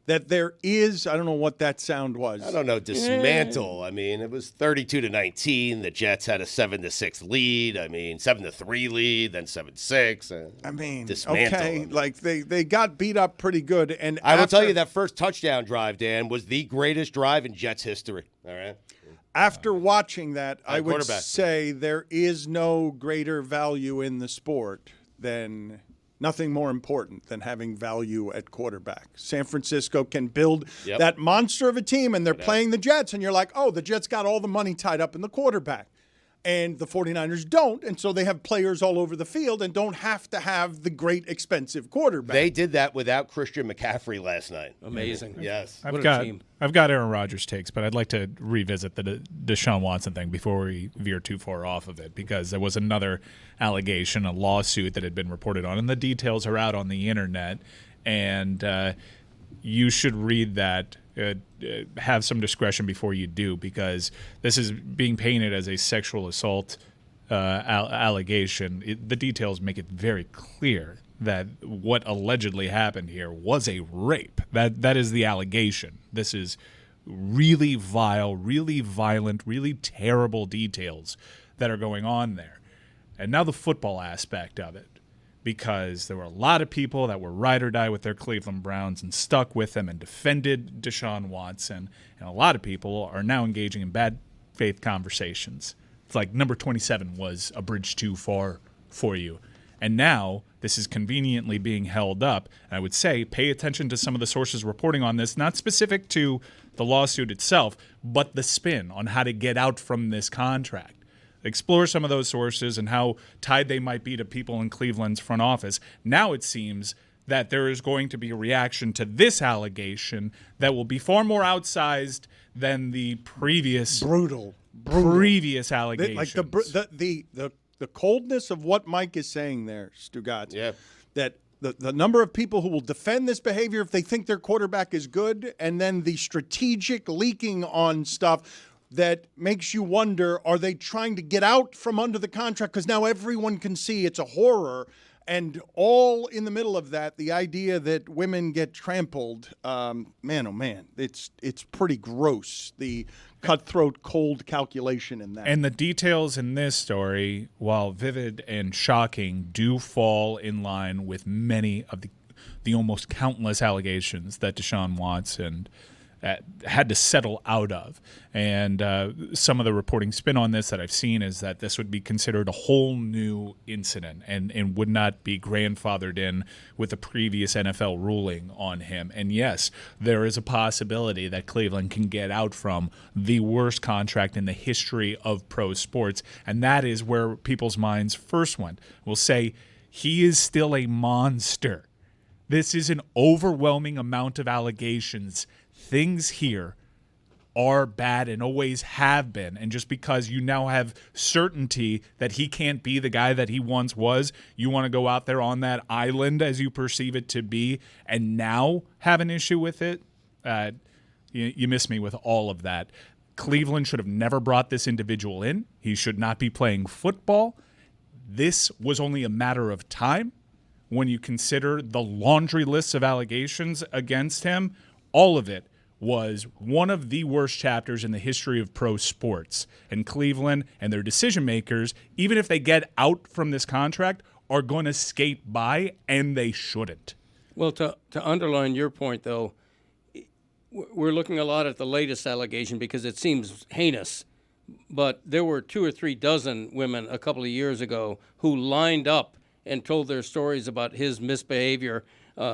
S1: that there is, I don't know what that sound was.
S4: I don't know, dismantle. I mean, it was 32-19. The Jets had a 7-6 lead. I mean, 7-3 lead, then 7-6.
S1: I mean,
S4: dismantle.
S1: okay, like they got beat up pretty good. And
S4: I will tell you that first touchdown drive, Dan, was the greatest drive in Jets history. All right.
S1: After watching that, I would
S4: quarterback.
S1: say there is no greater value in the sport than nothing more important than having value at quarterback. San Francisco can build that monster of a team, and they're playing the Jets, and you're like, oh, the Jets got all the money tied up in the quarterback. And the 49ers don't, and so they have players all over the field and don't have to have the great expensive quarterback.
S4: They did that without Christian McCaffrey last night.
S6: Amazing.
S4: Yes.
S3: I've got Aaron Rodgers takes, but I'd like to revisit the Deshaun Watson thing before we veer too far off of it, because there was another allegation, a lawsuit that had been reported on, and the details are out on the internet, and you should read that. Have some discretion before you do, because this is being painted as a sexual assault allegation. The details make it very clear that what allegedly happened here was a rape. That is the allegation. This is really vile, really violent, really terrible details that are going on there. And now the football aspect of it, because there were a lot of people that were ride or die with their Cleveland Browns and stuck with them and defended Deshaun Watson. And a lot of people are now engaging in bad faith conversations. It's like number 27 was a bridge too far for you. And now this is conveniently being held up. And I would say pay attention to some of the sources reporting on this, not specific to the lawsuit itself, but the spin on how to get out from this contract. Explore some of those sources and how tied they might be to people in Cleveland's front office. Now it seems that there is going to be a reaction to this allegation that will be far more outsized than the previous previous allegations.
S1: Like the coldness of what Mike is saying there, Stugotz.
S4: Yeah.
S1: That the number of people who will defend this behavior if they think their quarterback is good, and then the strategic leaking on stuff that makes you wonder, are they trying to get out from under the contract? Because now everyone can see it's a horror. And all in the middle of that, the idea that women get trampled, man, oh man, it's pretty gross. The cutthroat, cold calculation in that.
S3: And the details in this story, while vivid and shocking, do fall in line with many of the almost countless allegations that Deshaun Watson had to settle out of. And some of the reporting spin on this that I've seen is that this would be considered a whole new incident and would not be grandfathered in with the previous NFL ruling on him. And yes, there is a possibility that Cleveland can get out from the worst contract in the history of pro sports. And that is where people's minds first went. We'll say, he is still a monster. This is an overwhelming amount of allegations. Things here are bad and always have been. And just because you now have certainty that he can't be the guy that he once was, you want to go out there on that island as you perceive it to be and now have an issue with it? You miss me with all of that. Cleveland should have never brought this individual in. He should not be playing football. This was only a matter of time when you consider the laundry lists of allegations against him. All of it was one of the worst chapters in the history of pro sports. And Cleveland and their decision makers, even if they get out from this contract, are going to skate by, and they shouldn't.
S6: Well, to underline your point, though, we're looking a lot at the latest allegation because it seems heinous. But there were 2 or 3 dozen women a couple of years ago who lined up and told their stories about his misbehavior,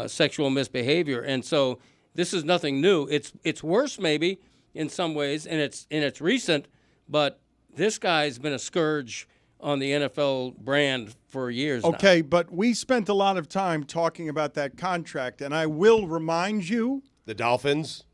S6: sexual misbehavior. And so this is nothing new. It's worse maybe in some ways, and it's recent, but this guy's been a scourge on the NFL brand for years now.
S1: Okay, but we spent a lot of time talking about that contract, and I will remind you.
S4: The Dolphins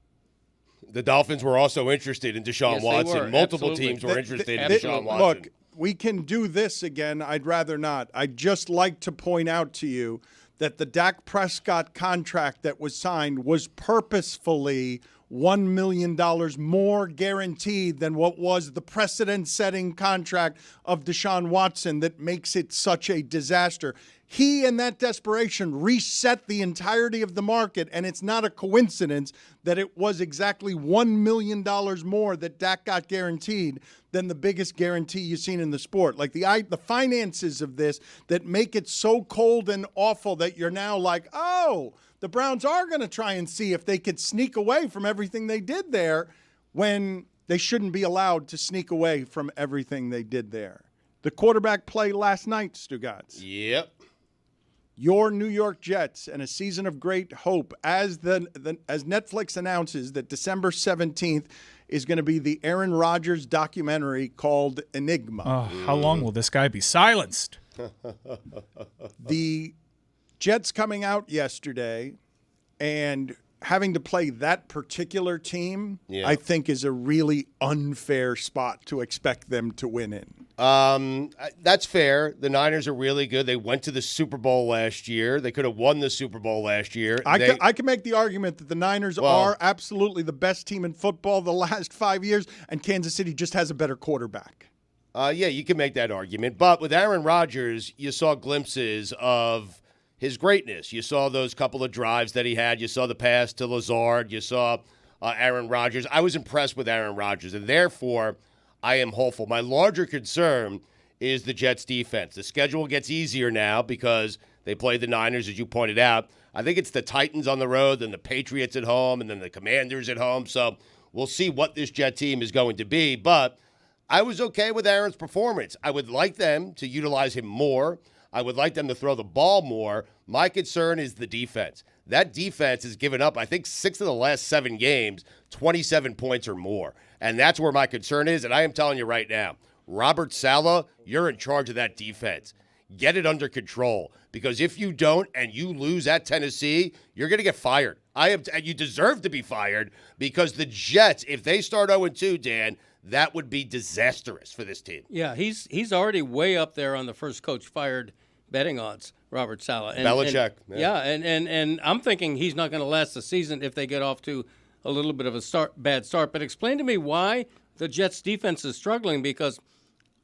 S4: were also interested in Deshaun Watson. Multiple teams were interested in Deshaun Watson.
S1: Look, we can do this again. I'd rather not. I'd just like to point out to you that the Dak Prescott contract that was signed was purposefully $1 million more guaranteed than what was the precedent-setting contract of Deshaun Watson that makes it such a disaster. He, in that desperation, reset the entirety of the market, and it's not a coincidence that it was exactly $1 million more that Dak got guaranteed than the biggest guarantee you've seen in the sport. Like the finances of this that make it so cold and awful that you're now like, oh, the Browns are going to try and see if they could sneak away from everything they did there when they shouldn't be allowed to sneak away from everything they did there. The quarterback play last night, Stugotz.
S4: Yep.
S1: Your New York Jets and a season of great hope as Netflix announces that December 17th is going to be the Aaron Rodgers documentary called Enigma.
S3: Oh, how long will this guy be silenced?
S1: The Jets coming out yesterday and having to play that particular team, I think, is a really unfair spot to expect them to win in.
S4: That's fair. The Niners are really good. They went to the Super Bowl last year. They could have won the Super Bowl last year.
S1: I can make the argument that the Niners are absolutely the best team in football the last 5 years, and Kansas City just has a better quarterback.
S4: Yeah, you can make that argument. But with Aaron Rodgers, you saw glimpses of his greatness. You saw those couple of drives that he had. You saw the pass to Lazard. You saw Aaron Rodgers. I was impressed with Aaron Rodgers, and therefore I am hopeful. My larger concern is the Jets' defense. The schedule gets easier now because they play the Niners, as you pointed out. I think it's the Titans on the road, then the Patriots at home, and then the Commanders at home. So we'll see what this Jet team is going to be. But I was okay with Aaron's performance. I would like them to utilize him more. I would like them to throw the ball more. My concern is the defense. That defense has given up, I think, 6 of the last 7 games, 27 points or more. And that's where my concern is. And I am telling you right now, Robert Saleh, you're in charge of that defense. Get it under control. Because if you don't and you lose at Tennessee, you're going to get fired. And you deserve to be fired because the Jets, if they start 0-2, Dan, that would be disastrous for this team.
S6: Yeah, he's already way up there on the first coach fired betting odds, Robert Saleh.
S4: Belichick.
S6: And I'm thinking he's not going to last the season if they get off to a little bit of a bad start. But explain to me why the Jets' defense is struggling, because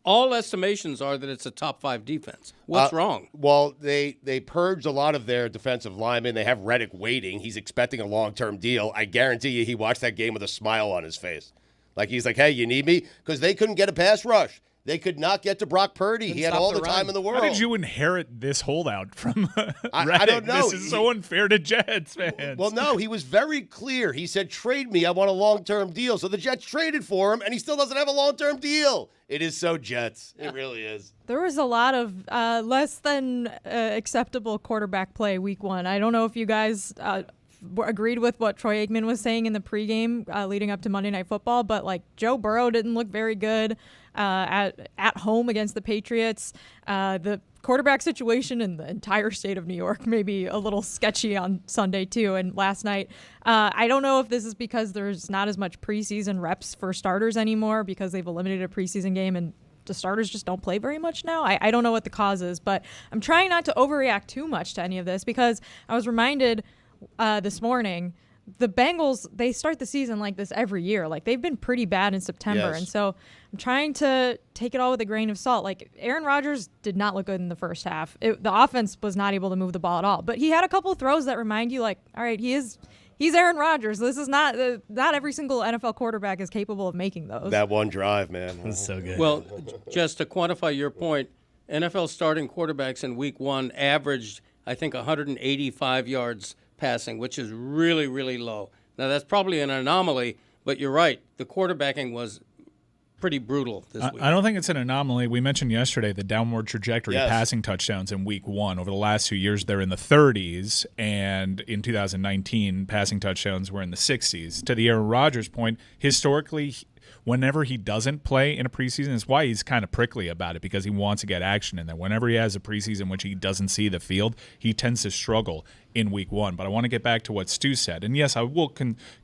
S6: all estimations are that it's a top 5 defense. What's wrong?
S4: Well, they purged a lot of their defensive linemen. They have Reddick waiting. He's expecting a long-term deal. I guarantee you he watched that game with a smile on his face. Like he's like, hey, you need me? Because they couldn't get a pass rush. They could not get to Brock Purdy. He had all the time in the world.
S3: How did you inherit this holdout from
S4: I don't know.
S3: This is so unfair to Jets fans.
S4: Well, no, he was very clear. He said, trade me. I want a long-term deal. So the Jets traded for him, and he still doesn't have a long-term deal. It is so Jets. It really is.
S9: There was a lot of less than acceptable quarterback play week 1. I don't know if you guys agreed with what Troy Aikman was saying in the pregame leading up to Monday Night Football, but like Joe Burrow didn't look very good at home against the Patriots. The quarterback situation in the entire state of New York may be a little sketchy on Sunday too. And last night, I don't know if this is because there's not as much preseason reps for starters anymore because they've eliminated a preseason game and the starters just don't play very much now. I don't know what the cause is, but I'm trying not to overreact too much to any of this because I was reminded this morning, the Bengals, they start the season like this every year. Like, they've been pretty bad in September.
S4: Yes.
S9: And so I'm trying to take it all with a grain of salt. Like, Aaron Rodgers did not look good in the first half. The offense was not able to move the ball at all. But he had a couple of throws that remind you, like, all right, he's Aaron Rodgers. This is not every single NFL quarterback is capable of making those.
S4: That one drive, man.
S7: That's so good.
S6: Well, just to quantify your point, NFL starting quarterbacks in week 1 averaged, I think, 185 yards passing, which is really, really low. Now, that's probably an anomaly, but you're right. The quarterbacking was pretty brutal this week.
S3: I don't think it's an anomaly. We mentioned yesterday the downward trajectory of passing touchdowns in week 1. Over the last 2 years, they're in the 30s, and in 2019, passing touchdowns were in the 60s. To the Aaron Rodgers point, historically, whenever he doesn't play in a preseason, it's why he's kind of prickly about it, because he wants to get action in there. Whenever he has a preseason which he doesn't see the field, he tends to struggle in week 1. But I want to get back to what Stu said. And yes, I will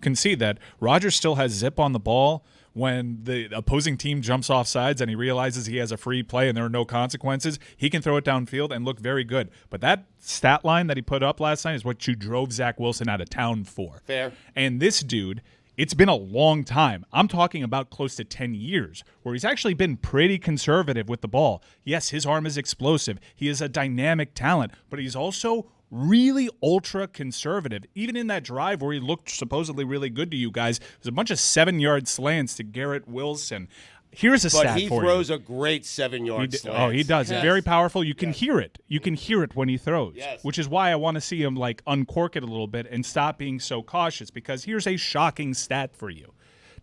S3: concede that Rodgers still has zip on the ball when the opposing team jumps off sides and he realizes he has a free play and there are no consequences. He can throw it downfield and look very good. But that stat line that he put up last night is what you drove Zach Wilson out of town for.
S4: Fair.
S3: And this dude It's been a long time. I'm talking about close to 10 years where he's actually been pretty conservative with the ball. Yes, his arm is explosive. He is a dynamic talent, but he's also really ultra conservative. Even in that drive where he looked supposedly really good to you guys, it was a bunch of 7-yard slants to Garrett Wilson. Here's a stat for you.
S4: But he throws a great 7-yard slant.
S3: Oh, he does.
S4: Yes.
S3: Very powerful. You can hear it. You can hear it when he throws,
S4: Yes.
S3: which is why I want to see him like uncork it a little bit and stop being so cautious, because here's a shocking stat for you.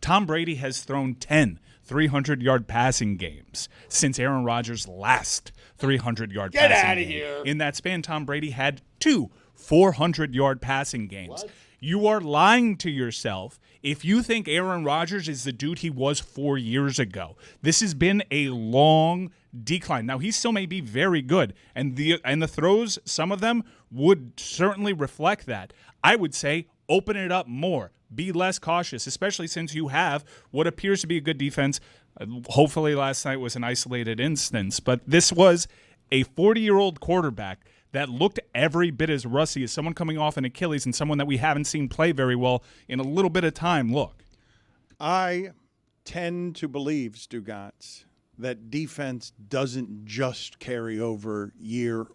S3: Tom Brady has thrown 10 300-yard passing games since Aaron Rodgers' last 300-yard
S4: Get
S3: passing
S4: outta
S3: game.
S4: here.
S3: In that span, Tom Brady had 2 400-yard passing games. What? You are lying to yourself if you think Aaron Rodgers is the dude he was 4 years ago. This has been a long decline. Now, he still may be very good, and the throws, some of them, would certainly reflect that. I would say open it up more. Be less cautious, especially since you have what appears to be a good defense. Hopefully last night was an isolated instance, but this was a 40-year-old quarterback that looked every bit as rusty as someone coming off an Achilles and someone that we haven't seen play very well in a little bit of time. Look.
S1: I tend to believe, Stugotz, that defense doesn't just carry over year.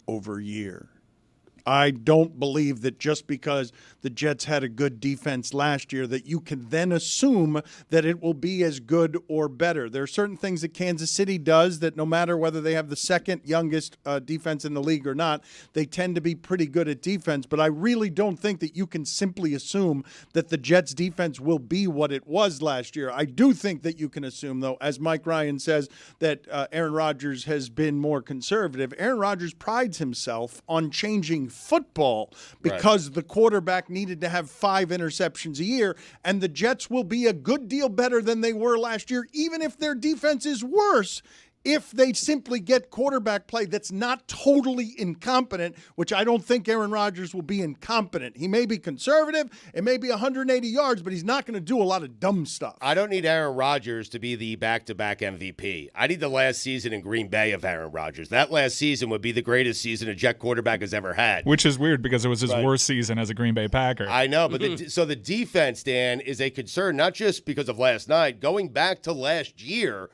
S1: I don't believe that just because the Jets had a good defense last year that you can then assume that it will be as good or better. There are certain things that Kansas City does that no matter whether they have the second youngest defense in the league or not, they tend to be pretty good at defense. But I really don't think that you can simply assume that the Jets defense will be what it was last year. I do think that you can assume, though, as Mike Ryan says, that Aaron Rodgers has been more conservative. Aaron Rodgers prides himself on changing football because the quarterback needed to have 5 interceptions a year, and the Jets will be a good deal better than they were last year, even if their defense is worse, if they simply get quarterback play that's not totally incompetent, which I don't think Aaron Rodgers will be incompetent. He may be conservative, it may be 180 yards, but he's not going to do a lot of dumb stuff.
S4: I don't need Aaron Rodgers to be the back-to-back MVP. I need the last season in Green Bay of Aaron Rodgers. That last season would be the greatest season a Jet quarterback has ever had.
S3: Which is weird because it was his worst season as a Green Bay Packer.
S4: I know, but so the defense, Dan, is a concern, not just because of last night. Going back to last year,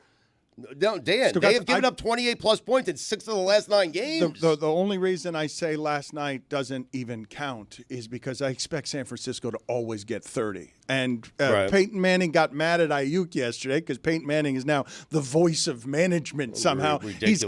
S4: no, Dan, they have given up 28-plus points in 6 of the last 9 games.
S1: The only reason I say last night doesn't even count is because I expect San Francisco to always get 30. And Peyton Manning got mad at Ayuk yesterday because Peyton Manning is now the voice of management somehow. He's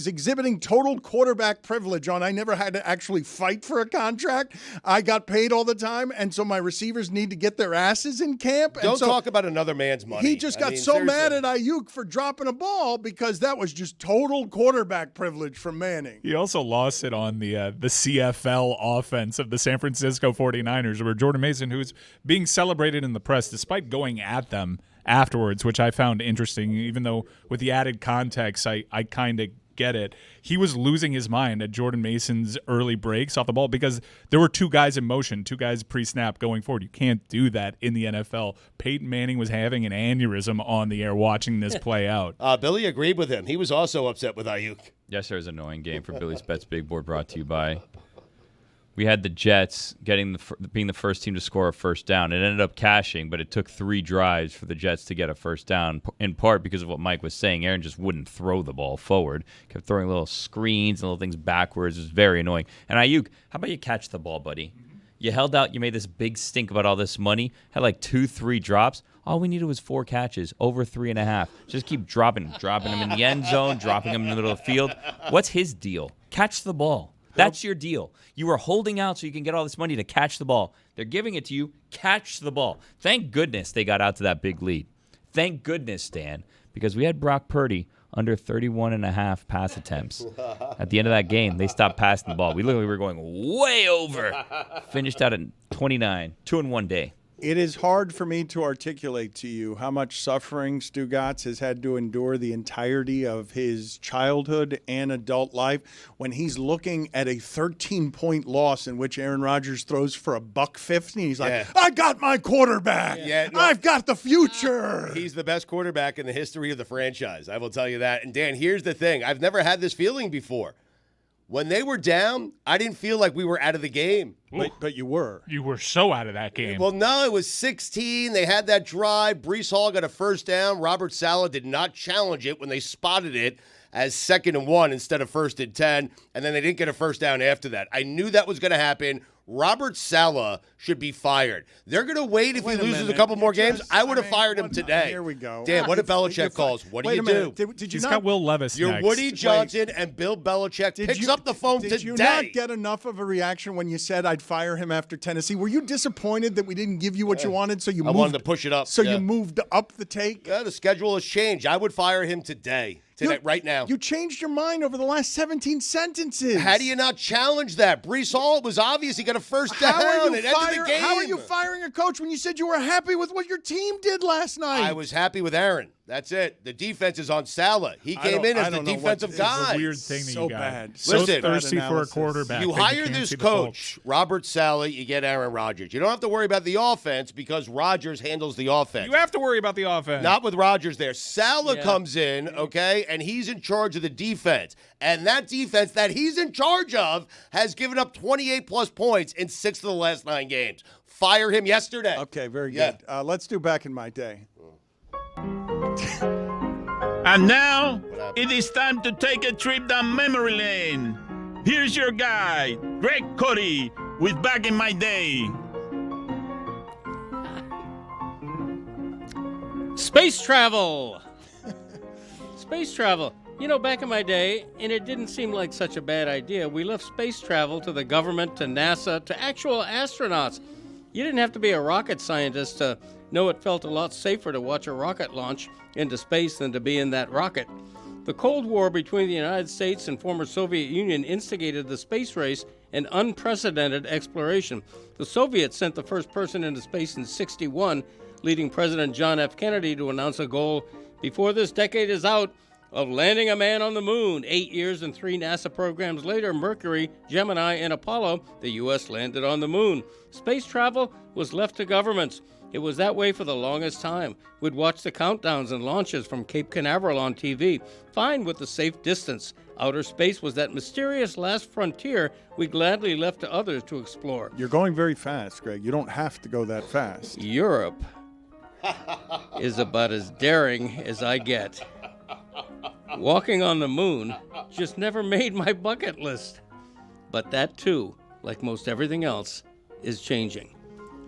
S1: exhibiting total quarterback privilege on I never had to actually fight for a contract. I got paid all the time, and so my receivers need to get their asses in camp.
S4: Don't talk about another man's money.
S1: He just got mad at Ayuk for dropping a ball because that was just total quarterback privilege from Manning.
S3: He also lost it on the CFL offense of the San Francisco 49ers, where Jordan Mason, who's being celebrated in the press despite going at them afterwards, which I found interesting, even though with the added context, I kind of get it. He was losing his mind at Jordan Mason's early breaks off the ball because there were 2 guys in motion, 2 guys pre-snap going forward. You can't do that in the NFL. Peyton Manning was having an aneurysm on the air watching this play out.
S4: Billy agreed with him. He was also upset with Ayuk.
S8: Yesterday's an annoying game for Billy's Bets Big Board, brought to you by... We had the Jets being the first team to score a first down. It ended up cashing, but it took 3 drives for the Jets to get a first down, in part because of what Mike was saying. Aaron just wouldn't throw the ball forward. Kept throwing little screens and little things backwards. It was very annoying. And Ayuk, how about you catch the ball, buddy? You held out. You made this big stink about all this money. Had like 2-3 drops. All we needed was 4 catches, over 3.5. Just keep dropping them in the end zone, dropping them in the middle of the field. What's his deal? Catch the ball. That's your deal. You are holding out so you can get all this money to catch the ball. They're giving it to you. Catch the ball. Thank goodness they got out to that big lead. Thank goodness, Dan, because we had Brock Purdy under 31.5 pass attempts. At the end of that game, they stopped passing the ball. We literally were going way over. Finished out at 29, 2-in-1 day.
S1: It is hard for me to articulate to you how much suffering Stugotz has had to endure the entirety of his childhood and adult life when he's looking at a 13-point loss in which Aaron Rodgers throws for $150. He's like, I got my quarterback. I've got the future.
S4: He's the best quarterback in the history of the franchise. I will tell you that. And Dan, here's the thing. I've never had this feeling before. When they were down, I didn't feel like we were out of the game.
S1: But you were.
S3: You were so out of that game.
S4: Well, no, it was 16. They had that drive. Breece Hall got a first down. Robert Saleh did not challenge it when they spotted it as 2nd and 1 instead of 1st and 10, and then they didn't get a first down after that. I knew that was going to happen. Robert Saleh should be fired. They're going to wait if he loses a couple more games. I would have fired him today.
S1: Here we go.
S4: Dan, what did Belichick calls? What do you do?
S1: Did you
S3: He's
S1: not,
S3: got Will Levis
S4: You're
S3: next.
S4: Woody Johnson and Bill Belichick picks up the phone
S1: Did
S4: today.
S1: you not get enough of a reaction when you said I'd fire him after Tennessee? Were you disappointed that we didn't give you what you wanted? So you
S4: I
S1: moved,
S4: wanted to push it up.
S1: So
S4: yeah.
S1: you moved up the take?
S4: Yeah, the schedule has changed. I would fire him today, right now.
S1: You changed your mind over the last 17 sentences.
S4: How do you not challenge that? Breece Hall, it was obvious he got a first down. It ended the game.
S1: How are you firing a coach when you said you were happy with what your team did last night?
S4: I was happy with Aaron. That's it. The defense is on Saleh. He came in as the defensive guy.
S3: It's a weird thing that
S1: so
S3: you got.
S1: bad.
S3: So
S4: Listen,
S3: thirsty for a quarterback.
S4: You
S3: that
S4: hire
S3: can't
S4: this
S3: see the
S4: coach, Robert Saleh, you get Aaron Rodgers. You don't have to worry about the offense because Rodgers handles the offense.
S3: You have to worry about the offense.
S4: Not with Rodgers there. Saleh comes in, okay, and he's in charge of the defense. And that defense that he's in charge of has given up 28-plus points in 6 of the last 9 games. Fire him yesterday.
S1: Okay, very good. Let's do back in my day.
S15: And now, it is time to take a trip down memory lane. Here's your guy, Greg Cody, with Back in My Day.
S6: Space travel. Space travel. You know, back in my day, and it didn't seem like such a bad idea, we left space travel to the government, to NASA, to actual astronauts. You didn't have to be a rocket scientist to know it felt a lot safer to watch a rocket launch into space than to be in that rocket. The Cold War between the United States and former Soviet Union instigated the space race and unprecedented exploration. The Soviets sent the first person into space in '61, leading President John F. Kennedy to announce a goal before this decade is out of landing a man on the moon. 8 years and 3 NASA programs later, Mercury, Gemini, and Apollo, the U.S. landed on the moon. Space travel was left to governments. It was that way for the longest time. We'd watch the countdowns and launches from Cape Canaveral on TV, fine with the safe distance. Outer space was that mysterious last frontier we gladly left to others to explore.
S1: You're going very fast, Greg. You don't have to go that fast.
S6: Europe is about as daring as I get. Walking on the moon just never made my bucket list. But that too, like most everything else, is changing.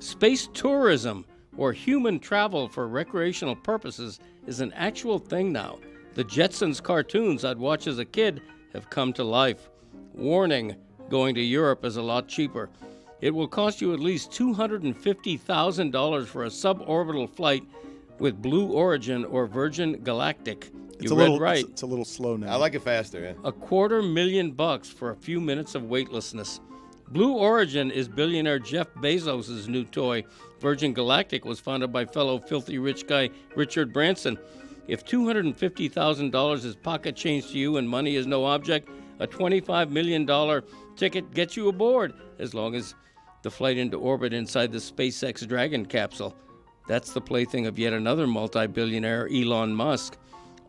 S6: Space tourism, or human travel for recreational purposes, is an actual thing now. The Jetsons cartoons I'd watch as a kid have come to life. Warning, going to Europe is a lot cheaper. It will cost you at least $250,000 for a suborbital flight with Blue Origin or Virgin Galactic.
S1: It's a little slow now.
S4: I like it faster, yeah.
S6: $250,000 for a few minutes of weightlessness. Blue Origin is billionaire Jeff Bezos' new toy. Virgin Galactic was founded by fellow filthy rich guy Richard Branson. If $250,000 is pocket change to you and money is no object, a $25 million ticket gets you aboard, as long as the flight into orbit inside the SpaceX Dragon capsule. That's the plaything of yet another multi-billionaire, Elon Musk.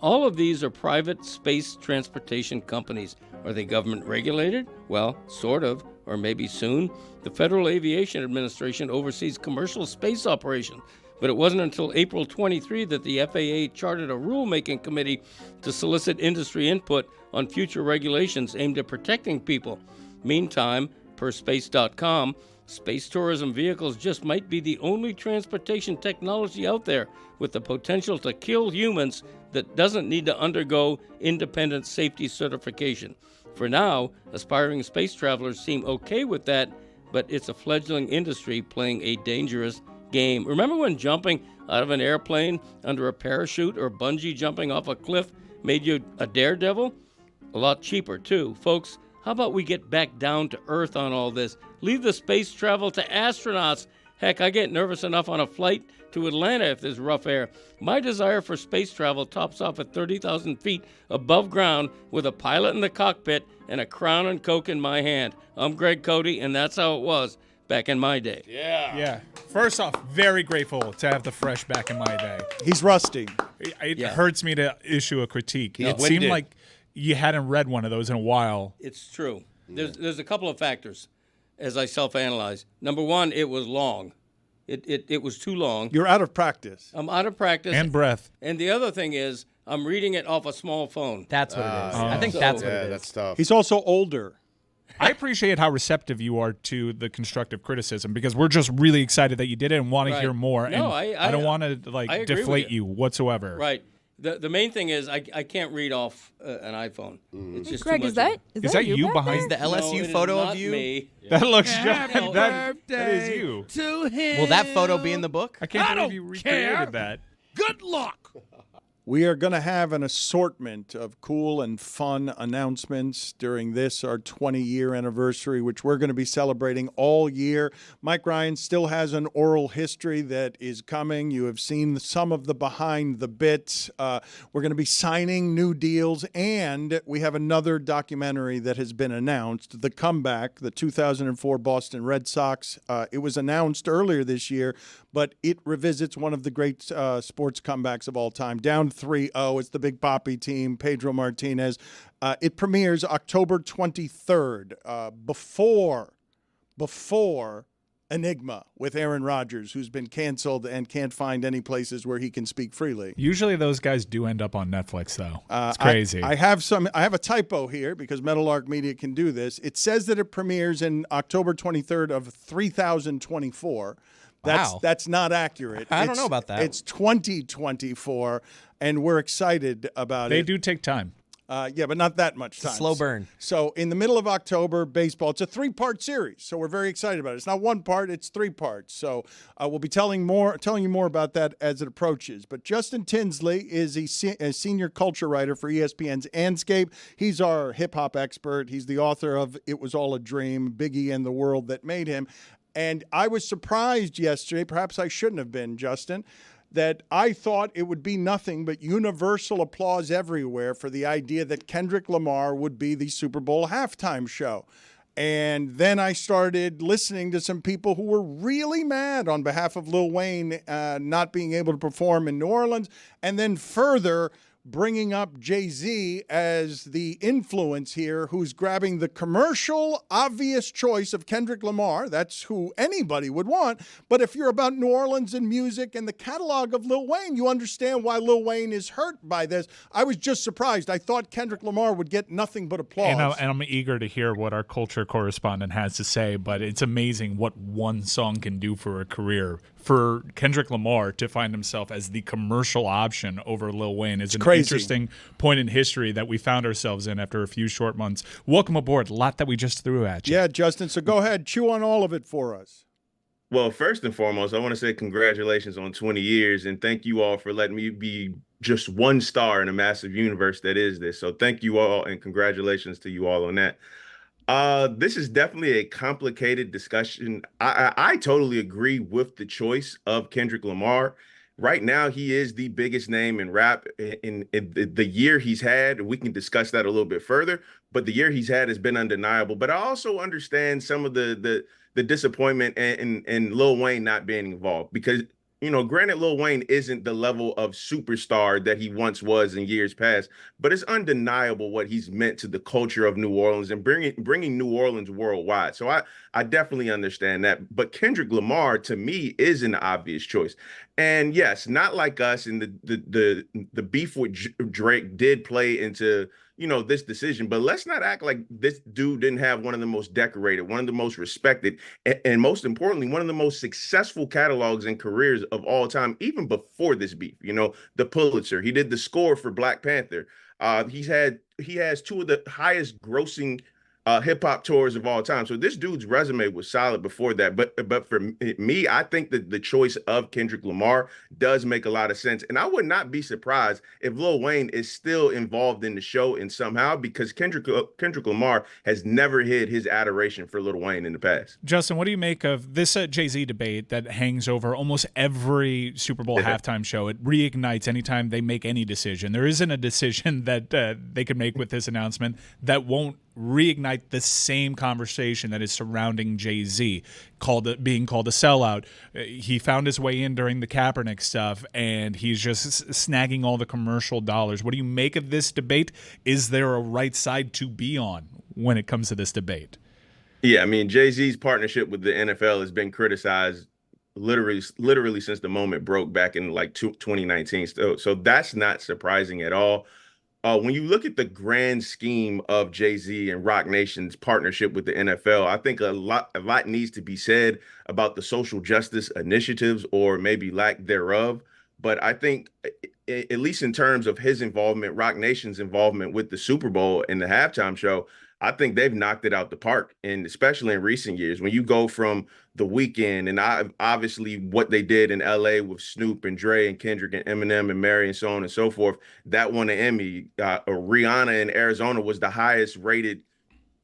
S6: All of these are private space transportation companies. Are they government regulated? Well, sort of, or maybe soon. The Federal Aviation Administration oversees commercial space operations, but it wasn't until April 23 that the FAA chartered a rulemaking committee to solicit industry input on future regulations aimed at protecting people. Meantime, per space.com, space tourism vehicles just might be the only transportation technology out there with the potential to kill humans that doesn't need to undergo independent safety certification. For now, aspiring space travelers seem okay with that, but it's a fledgling industry playing a dangerous game. Remember when jumping out of an airplane under a parachute or bungee jumping off a cliff made you a daredevil? A lot cheaper, too. Folks, how about we get back down to earth on all this? Leave the space travel to astronauts. Heck, I get nervous enough on a flight to Atlanta if there's rough air. My desire for space travel tops off at 30,000 feet above ground with a pilot in the cockpit and a Crown and Coke in my hand. I'm Greg Cody, and that's how it was back in my day.
S3: Yeah. First off, very grateful to have the fresh back in my day.
S1: He's rusty.
S3: It hurts me to issue a critique.
S4: He's
S3: It seemed
S4: winded.
S3: like you hadn't read one of those in a while.
S6: It's true. There's a couple of factors as I self-analyze. Number one, it was long. It was too long.
S1: You're out of practice.
S6: I'm out of practice.
S3: And breath.
S6: And the other thing is, I'm reading it off a small phone.
S7: That's what it is. I think that's what it is.
S4: That's tough.
S1: He's also older.
S3: I appreciate how receptive you are to the constructive criticism because we're just really excited that you did it and want to hear more.
S6: No,
S3: and
S6: I
S3: don't want to
S6: I agree with
S3: deflate you whatsoever.
S6: Right. The main thing is I can't read off an iPhone. It's just
S9: Greg,
S6: too
S9: is
S6: much.
S9: that you back
S3: behind
S9: there?
S7: the LSU
S6: No, it is
S7: photo
S6: not
S7: of you?
S6: Me.
S3: That looks
S13: Happy
S3: that
S13: birthday
S3: is you.
S13: to him.
S7: Will that photo be in the book?
S3: I can't
S13: I
S3: believe
S13: don't
S3: you recreated
S13: care.
S3: that.
S13: Good luck.
S1: We are going to have an assortment of cool and fun announcements during this, our 20-year anniversary, which we're going to be celebrating all year. Mike Ryan still has an oral history that is coming. You have seen some of the behind the bits. We're going to be signing new deals, and we have another documentary that has been announced, The Comeback, the 2004 Boston Red Sox. It was announced earlier this year, but it revisits one of the great sports comebacks of all time, down 3-0. It's the Big Papi team, Pedro Martinez. It premieres October 23rd, before Enigma with Aaron Rodgers, who's been canceled and can't find any places where he can speak freely.
S3: Usually those guys do end up on Netflix, though. It's crazy.
S1: I have a typo here because Meadowlark Media can do this. It says that it premieres in October 23rd of 3024. That's not accurate.
S7: I don't know about that.
S1: It's 2024, and we're excited about it.
S3: They do take time.
S1: Yeah, but not that much time.
S7: Slow burn.
S1: So in the middle of October, baseball, it's a 3-part series. So we're very excited about it. It's not 1 part, it's 3 parts. So we'll be telling you more about that as it approaches. But Justin Tinsley is a senior culture writer for ESPN's Andscape. He's our hip-hop expert. He's the author of It Was All a Dream, Biggie and the World That Made Him. And I was surprised yesterday, perhaps I shouldn't have been, Justin, that I thought it would be nothing but universal applause everywhere for the idea that Kendrick Lamar would be the Super Bowl halftime show. And then I started listening to some people who were really mad on behalf of Lil Wayne not being able to perform in New Orleans, and then further bringing up Jay-Z as the influence here, who's grabbing the commercial obvious choice of Kendrick Lamar. That's who anybody would want. But if you're about New Orleans and music and the catalog of Lil Wayne, you understand why Lil Wayne is hurt by this. I was just surprised. I thought Kendrick Lamar would get nothing but applause.
S3: And I'm eager to hear what our culture correspondent has to say, but it's amazing what one song can do for a career. For Kendrick Lamar to find himself as the commercial option over Lil Wayne is an interesting point in history that we found ourselves in after a few short months. Welcome aboard. A lot that we just threw at you.
S1: Yeah, Justin, so go ahead. Chew on all of it for us.
S19: Well, first and foremost, I want to say congratulations on 20 years, and thank you all for letting me be just one star in a massive universe that is this. So thank you all, and congratulations to you all on that. This is definitely a complicated discussion. I totally agree with the choice of Kendrick Lamar. Right now, he is the biggest name in rap. In the year he's had, we can discuss that a little bit further, but the year he's had has been undeniable. But I also understand some of the disappointment and Lil Wayne not being involved because, you know, granted, Lil Wayne isn't the level of superstar that he once was in years past, but it's undeniable what he's meant to the culture of New Orleans and bringing New Orleans worldwide. So I definitely understand that. But Kendrick Lamar, to me, is an obvious choice. And yes, not like us, and the beef with Drake did play into, you know, this decision, but let's not act like this dude didn't have one of the most decorated, one of the most respected, and most importantly, one of the most successful catalogs and careers of all time, even before this beef. You know, the Pulitzer, he did the score for Black Panther. He has 2 of the highest grossing hip hop tours of all time. So this dude's resume was solid before that. But for me, I think that the choice of Kendrick Lamar does make a lot of sense. And I would not be surprised if Lil Wayne is still involved in the show in somehow, because Kendrick Lamar has never hid his adoration for Lil Wayne in the past.
S3: Justin, what do you make of this Jay-Z debate that hangs over almost every Super Bowl halftime show? It reignites anytime they make any decision. There isn't a decision that they could make with this announcement that won't reignite the same conversation that is surrounding Jay-Z, being called a sellout. He found his way in during the Kaepernick stuff, and he's just snagging all the commercial dollars. What do you make of this debate? Is there a right side to be on when it comes to this debate?
S19: Yeah, I mean, Jay-Z's partnership with the NFL has been criticized literally since the moment broke back in like 2019. So that's not surprising at all. When you look at the grand scheme of Jay-Z and Roc Nation's partnership with the NFL, I think a lot needs to be said about the social justice initiatives or maybe lack thereof. But I think, at least in terms of his involvement, Roc Nation's involvement with the Super Bowl and the halftime show, I think they've knocked it out the park. And especially in recent years, when you go from The Weeknd and obviously what they did in LA with Snoop and Dre and Kendrick and Eminem and Mary and so on and so forth, that won an Emmy. Rihanna in Arizona was the highest rated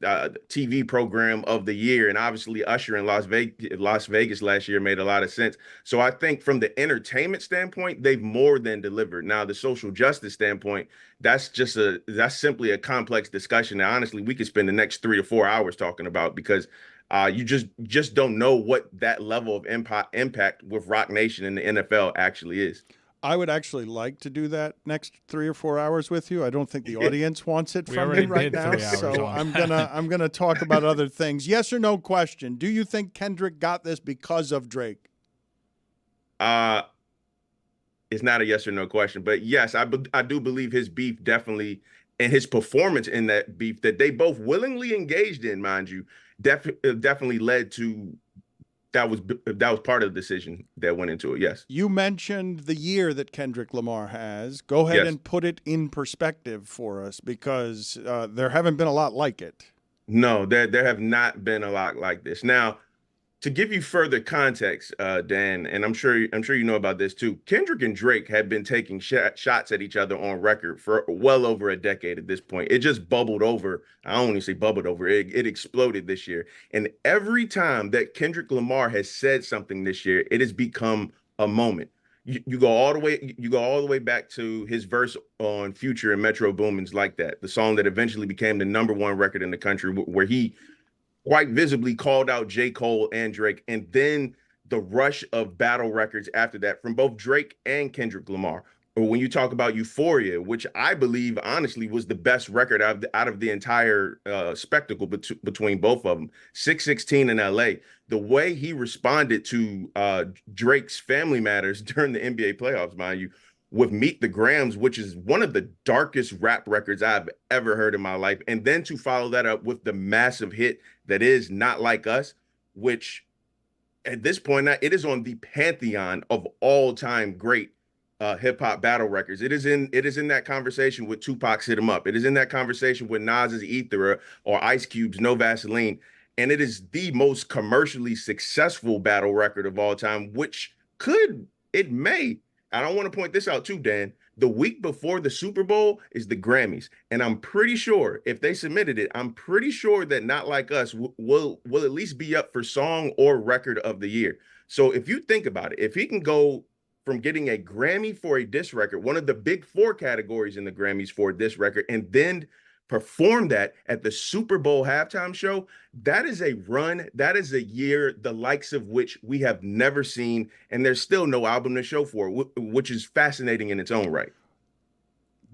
S19: TV program of the year, and obviously Usher in Las Vegas last year made a lot of sense. So I think from the entertainment standpoint, they've more than delivered. Now, the social justice standpoint, that's simply a complex discussion that honestly we could spend the next 3 to 4 hours talking about, because you just don't know what that level of impact with Roc Nation and the NFL actually is.
S1: I would actually like to do that next 3 or 4 hours with you. I don't think the audience wants it from me right now, so I'm gonna talk about other things. Yes or no question: do you think Kendrick got this because of Drake?
S19: It's not a yes or no question, but yes, I do believe his beef definitely, and his performance in that beef that they both willingly engaged in, mind you, definitely led to. That was part of the decision that went into it, yes.
S1: You mentioned the year that Kendrick Lamar has. Go ahead and put it in perspective for us, because there haven't been a lot like it.
S19: No, there have not been a lot like this. Now, to give you further context, Dan, and I'm sure you know about this too, Kendrick and Drake have been taking shots at each other on record for well over a decade at this point. It just bubbled over. I don't want to say bubbled over. It exploded this year. And every time that Kendrick Lamar has said something this year, it has become a moment. You go all the way back to his verse on Future and Metro Boomin's Like That, the song that eventually became the #1 record in the country, where he quite visibly called out J. Cole and Drake, and then the rush of battle records after that from both Drake and Kendrick Lamar. Or when you talk about Euphoria, which I believe honestly was the best record out of the entire spectacle between both of them, 616 in LA, the way he responded to Drake's Family Matters during the NBA playoffs, mind you, with Meet the Grams, which is one of the darkest rap records I've ever heard in my life. And then to follow that up with the massive hit that is Not Like Us, which at this point, it is on the pantheon of all-time great hip-hop battle records. It is in that conversation with Tupac's Hit 'Em Up. It is in that conversation with Nas's Ether or Ice Cube's No Vaseline. And it is the most commercially successful battle record of all time, I don't want to point this out too, Dan. The week before the Super Bowl is the Grammys. And I'm pretty sure if they submitted it, I'm pretty sure that Not Like Us will at least be up for song or record of the year. So if you think about it, if he can go from getting a Grammy for a diss record, one of the big 4 categories in the Grammys for a diss record, and then perform that at the Super Bowl halftime show, that is a run. That is a year, the likes of which we have never seen, and there's still no album to show for it, which is fascinating in its own right.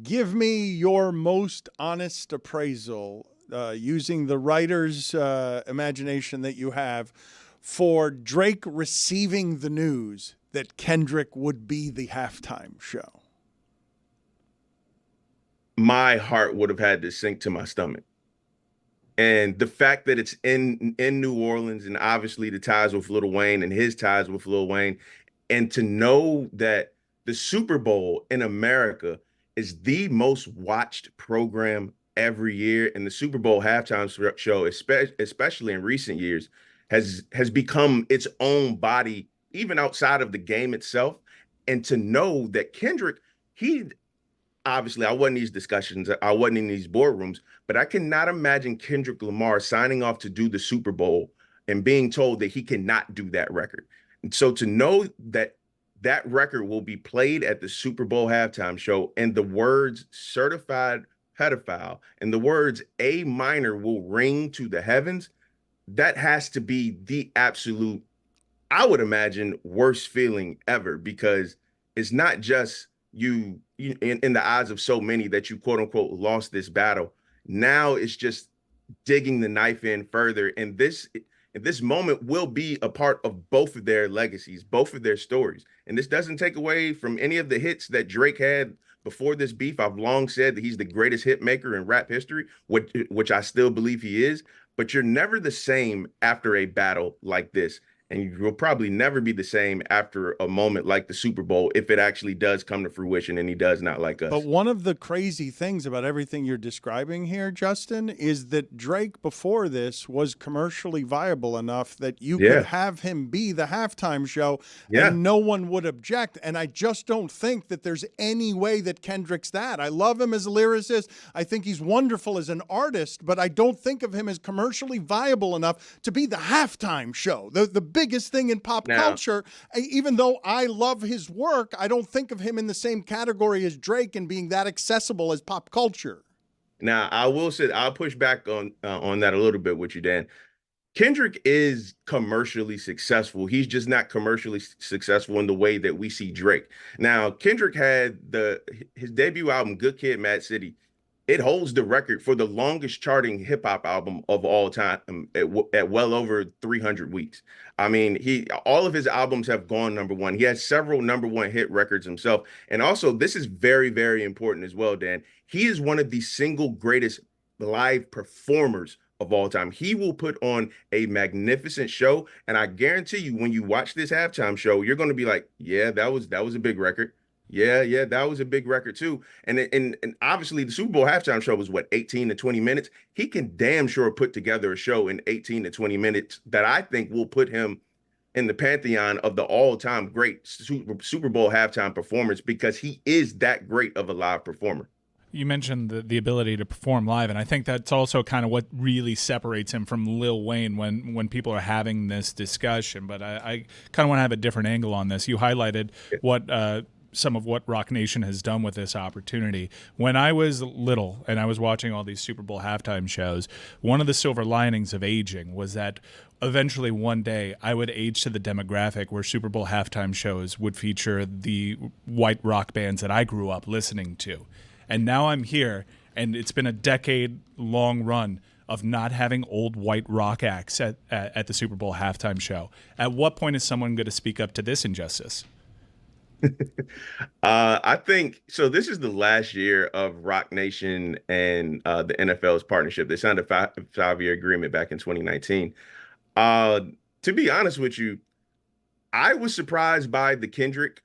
S1: Give me your most honest appraisal, using the writer's imagination that you have, for Drake receiving the news that Kendrick would be the halftime show.
S19: My heart would have had to sink to my stomach. And the fact that it's in New Orleans, and obviously the ties with Lil Wayne and his ties with Lil Wayne, and to know that the Super Bowl in America is the most watched program every year, and the Super Bowl halftime show, especially in recent years, has become its own body, even outside of the game itself. And to know that Kendrick, obviously, I wasn't in these discussions, I wasn't in these boardrooms, but I cannot imagine Kendrick Lamar signing off to do the Super Bowl and being told that he cannot do that record. And so to know that that record will be played at the Super Bowl halftime show and the words certified pedophile and the words "a minor" will ring to the heavens, that has to be the absolute, I would imagine, worst feeling ever, because it's not just you in the eyes of so many that you quote unquote lost this battle. Now it's just digging the knife in further. And this moment will be a part of both of their legacies, both of their stories. And this doesn't take away from any of the hits that Drake had before this beef. I've long said that he's the greatest hit maker in rap history, which I still believe he is. But you're never the same after a battle like this. And you'll probably never be the same after a moment like the Super Bowl if it actually does come to fruition and he does not like us.
S1: But one of the crazy things about everything you're describing here, Justin, is that Drake before this was commercially viable enough that you could have him be the halftime show and no one would object. And I just don't think that there's any way that Kendrick's that. I love him as a lyricist. I think he's wonderful as an artist, but I don't think of him as commercially viable enough to be the halftime show. The biggest thing in pop culture. Even though I love his work, I don't think of him in the same category as Drake and being that accessible as pop culture.
S19: Now, I will say, I'll push back on that a little bit with you, Dan. Kendrick is commercially successful. He's just not commercially successful in the way that we see Drake. Now, Kendrick had his debut album, Good Kid, Mad City. It holds the record for the longest charting hip hop album of all time at well over 300 weeks. I mean, all of his albums have gone #1. He has several #1 hit records himself. And also, this is very, very important as well, Dan. He is one of the single greatest live performers of all time. He will put on a magnificent show. And I guarantee you, when you watch this halftime show, you're going to be like, yeah, that was a big record. Yeah, that was a big record too. And obviously the Super Bowl halftime show was 18 to 20 minutes. He can damn sure put together a show in 18 to 20 minutes that I think will put him in the pantheon of the all-time great Super Bowl halftime performance, because he is that great of a live performer.
S3: You mentioned the ability to perform live, and I think that's also kind of what really separates him from Lil Wayne when people are having this discussion. But I kind of want to have a different angle on this. You highlighted some of what Rock Nation has done with this opportunity. When I was little and I was watching all these Super Bowl halftime shows, one of the silver linings of aging was that eventually one day I would age to the demographic where Super Bowl halftime shows would feature the white rock bands that I grew up listening to. And now I'm here, and it's been a decade-long run of not having old white rock acts at the Super Bowl halftime show. At what point is someone going to speak up to this injustice?
S19: I think so. This is the last year of Rock Nation and the NFL's partnership. They signed a five-year agreement back in 2019. To be honest with you, I was surprised by the Kendrick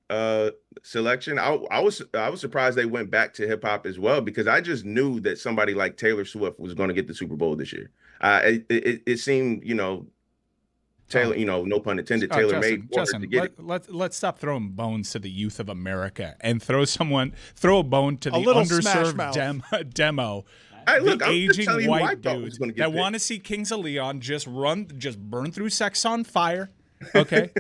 S19: selection. I was surprised they went back to hip hop as well, because I just knew that somebody like Taylor Swift was going to get the Super Bowl this year. It seemed, Taylor, no pun intended, Taylor made
S3: Justin,
S19: to get it.
S3: Let's stop throwing bones to the youth of America and throw a bone to the underserved demo.
S19: Hey, look,
S3: the
S19: I'm
S3: aging
S19: just telling you
S3: white
S19: who I thought was
S3: dudes
S19: gonna get
S3: that
S19: picked.
S3: want to see Kings of Leon just burn through Sex on Fire. Okay,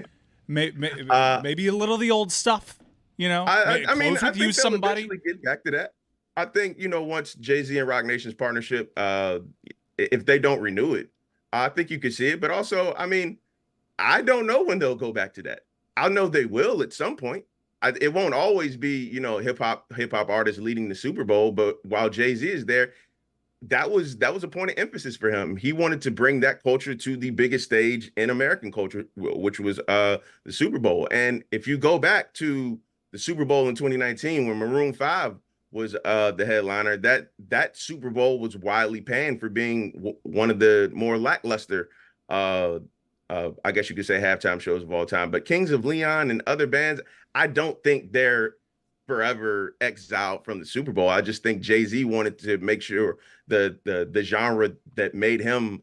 S3: maybe a little of the old stuff.
S19: I mean, I think
S3: use
S19: they'll
S3: somebody.
S19: eventually get back to that. I think, once Jay-Z and Rock Nation's partnership, if they don't renew it, I think you could see it. But also, I mean, I don't know when they'll go back to that. I know they will at some point. It won't always be, hip hop artists leading the Super Bowl. But while Jay-Z is there, that was a point of emphasis for him. He wanted to bring that culture to the biggest stage in American culture, which was the Super Bowl. And if you go back to the Super Bowl in 2019, when Maroon 5 was the headliner, that Super Bowl was widely panned for being one of the more lackluster, I guess you could say, halftime shows of all time. But Kings of Leon and other bands, I don't think they're forever exiled from the Super Bowl. I just think Jay-Z wanted to make sure the genre that made him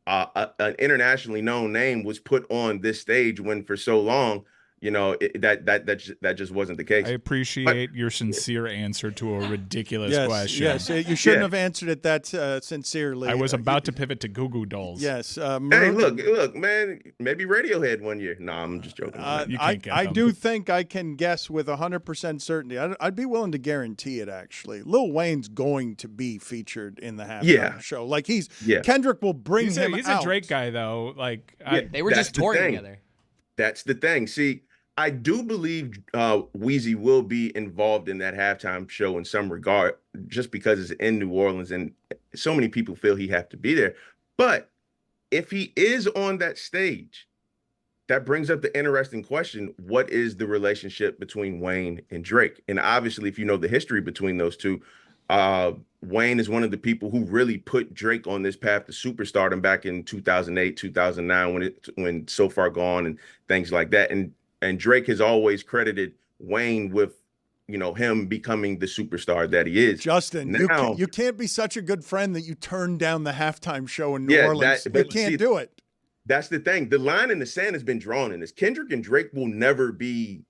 S19: an internationally known name was put on this stage, when for so long, that just wasn't the case.
S3: I appreciate your sincere answer to a ridiculous question.
S1: Yes, you shouldn't have answered it that sincerely.
S3: I was about to pivot to Goo Goo Dolls.
S1: Yes.
S19: Hey, look, man. Maybe Radiohead one year. No, I'm just joking.
S1: I do think I can guess with 100% certainty. I'd be willing to guarantee it. Actually, Lil Wayne's going to be featured in the halftime show. Like Kendrick will bring him out.
S3: He's a Drake guy though. Like
S7: they were just touring together.
S19: That's the thing. See, I do believe Weezy will be involved in that halftime show in some regard, just because it's in New Orleans and so many people feel he have to be there. But if he is on that stage, that brings up the interesting question: what is the relationship between Wayne and Drake? And obviously, if you know the history between those two, Wayne is one of the people who really put Drake on this path to superstardom back in 2008, 2009, when So Far Gone and things like that. And Drake has always credited Wayne with, him becoming the superstar that he is.
S1: Justin,
S19: now,
S1: you can't be such a good friend that you turn down the halftime show in New Orleans. You can't do it.
S19: That's the thing. The line in the sand has been drawn in this. Kendrick and Drake will never be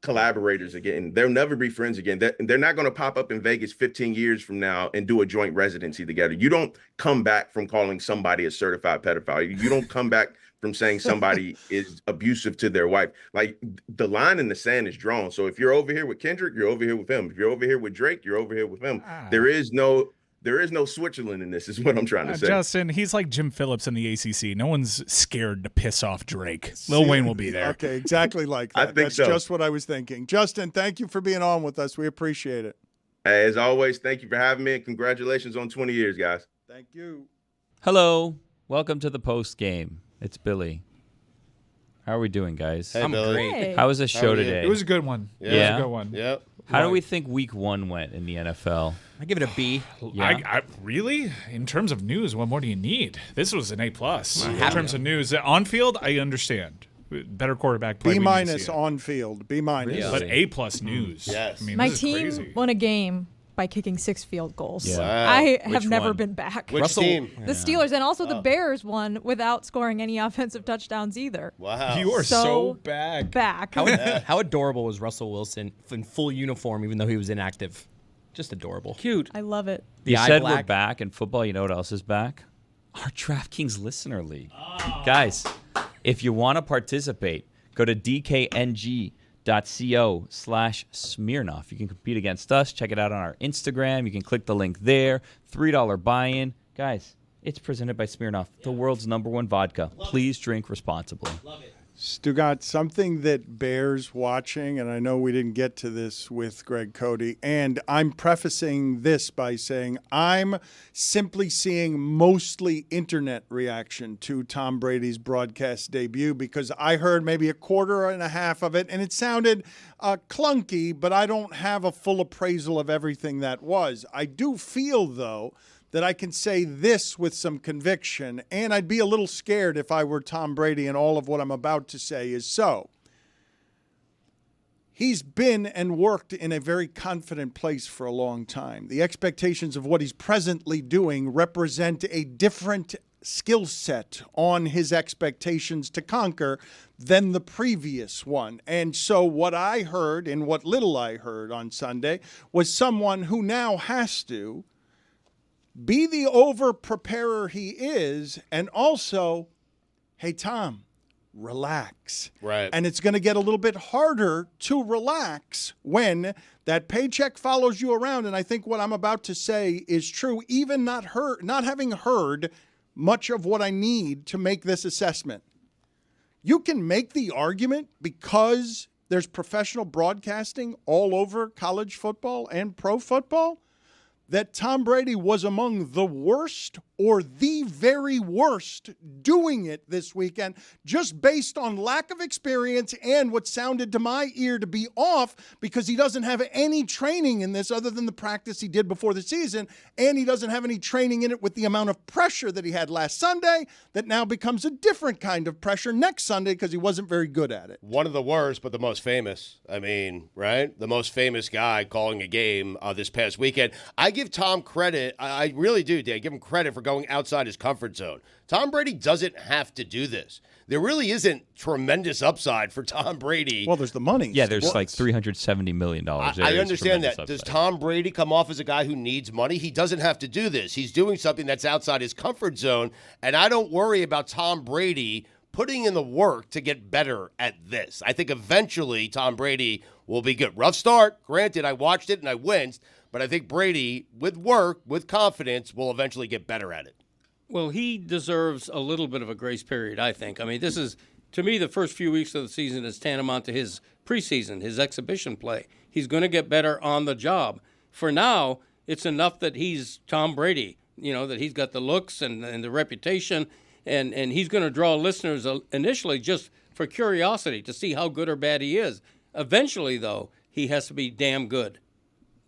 S19: collaborators again. They'll never be friends again. They're not going to pop up in Vegas 15 years from now and do a joint residency together. You don't come back from calling somebody a certified pedophile. You don't come back from saying somebody is abusive to their wife. Like, the line in the sand is drawn. So if you're over here with Kendrick, you're over here with him. If you're over here with Drake, you're over here with him. There is no Switzerland in this, is what I'm trying to say.
S3: Justin, he's like Jim Phillips in the ACC. No one's scared to piss off Drake. Lil Wayne will be there.
S1: Okay, exactly like that.
S19: I think
S1: That's
S19: so.
S1: just what I was thinking. Justin, thank you for being on with us. We appreciate it.
S19: As always, thank you for having me, and congratulations on 20 years, guys.
S1: Thank you.
S8: Hello. Welcome to the post game. It's Billy. How are we doing, guys?
S4: Hey, Billy.
S9: Hey.
S8: How was the show today?
S3: It was a good one.
S8: Yeah.
S3: It was a good one.
S4: Yep.
S8: How do we think week 1 went in the NFL?
S7: I give it a B.
S8: Yeah.
S3: I really? In terms of news, what more do you need? This was an A+. In terms of news, on field, I understand. Better quarterback play.
S1: B- on field. B-.
S8: Really?
S3: But A+ news.
S4: Yes.
S3: I mean,
S9: My
S3: this is
S9: team
S3: crazy.
S9: won a game by kicking 6 field goals.
S8: Yeah.
S4: Wow.
S9: I have
S8: Which
S9: never
S8: one?
S9: been back.
S4: Which team?
S9: The Steelers, and also the Bears won without scoring any offensive touchdowns either.
S4: Wow.
S3: You are so bad.
S9: Back.
S7: How adorable was Russell Wilson in full uniform, even though he was inactive? Just adorable.
S6: Cute.
S9: I love it.
S8: You
S7: eye
S8: said
S7: black.
S8: we're back in football. You know what else is back? Our DraftKings Listener League. Guys, if you want to participate, go to dkng.co/Smirnoff. You can compete against us. Check it out on our Instagram. You can click the link there. $3 buy-in. Guys, it's presented by Smirnoff, the world's #1 vodka. Please drink responsibly.
S1: Stugotz, something that bears watching, and I know we didn't get to this with Greg Cody, and I'm prefacing this by saying I'm simply seeing mostly internet reaction to Tom Brady's broadcast debut, because I heard maybe a quarter and a half of it, and it sounded clunky, but I don't have a full appraisal of everything that was. I do feel, though, that I can say this with some conviction, and I'd be a little scared if I were Tom Brady and all of what I'm about to say is so. He's been and worked in a very confident place for a long time. The expectations of what he's presently doing represent a different skill set on his expectations to conquer than the previous one. And so what I heard, and what little I heard on Sunday, was someone who now has to be the over-preparer he is, and also, hey, Tom, relax.
S4: Right.
S1: And it's going to get a little bit harder to relax when that paycheck follows you around. And I think what I'm about to say is true, even not having heard much of what I need to make this assessment. You can make the argument, because there's professional broadcasting all over college football and pro football, that Tom Brady was among the worst or the very worst doing it this weekend, just based on lack of experience and what sounded to my ear to be off, because he doesn't have any training in this other than the practice he did before the season, and he doesn't have any training in it with the amount of pressure that he had last Sunday that now becomes a different kind of pressure next Sunday because he wasn't very good at it.
S4: One of the worst, but the most famous. I mean, right? The most famous guy calling a game this past weekend. I give Tom credit. I really do, Dan. Give him credit for going outside his comfort zone. Tom Brady doesn't have to do this. There really isn't tremendous upside for Tom Brady.
S1: Well, there's the money.
S8: Yeah, there's like $370 million.
S4: I understand that. Does Tom Brady come off as a guy who needs money? He doesn't have to do this. He's doing something that's outside his comfort zone, and I don't worry about Tom Brady putting in the work to get better at this. I think eventually Tom Brady will be good. Rough start. Granted, I watched it and I winced, but I think Brady, with work, with confidence, will eventually get better at it.
S6: Well, he deserves a little bit of a grace period, I think. I mean, this is, to me, the first few weeks of the season is tantamount to his preseason, his exhibition play. He's going to get better on the job. For now, it's enough that he's Tom Brady, that he's got the looks and the reputation, and he's going to draw listeners initially just for curiosity to see how good or bad he is. Eventually, though, he has to be damn good.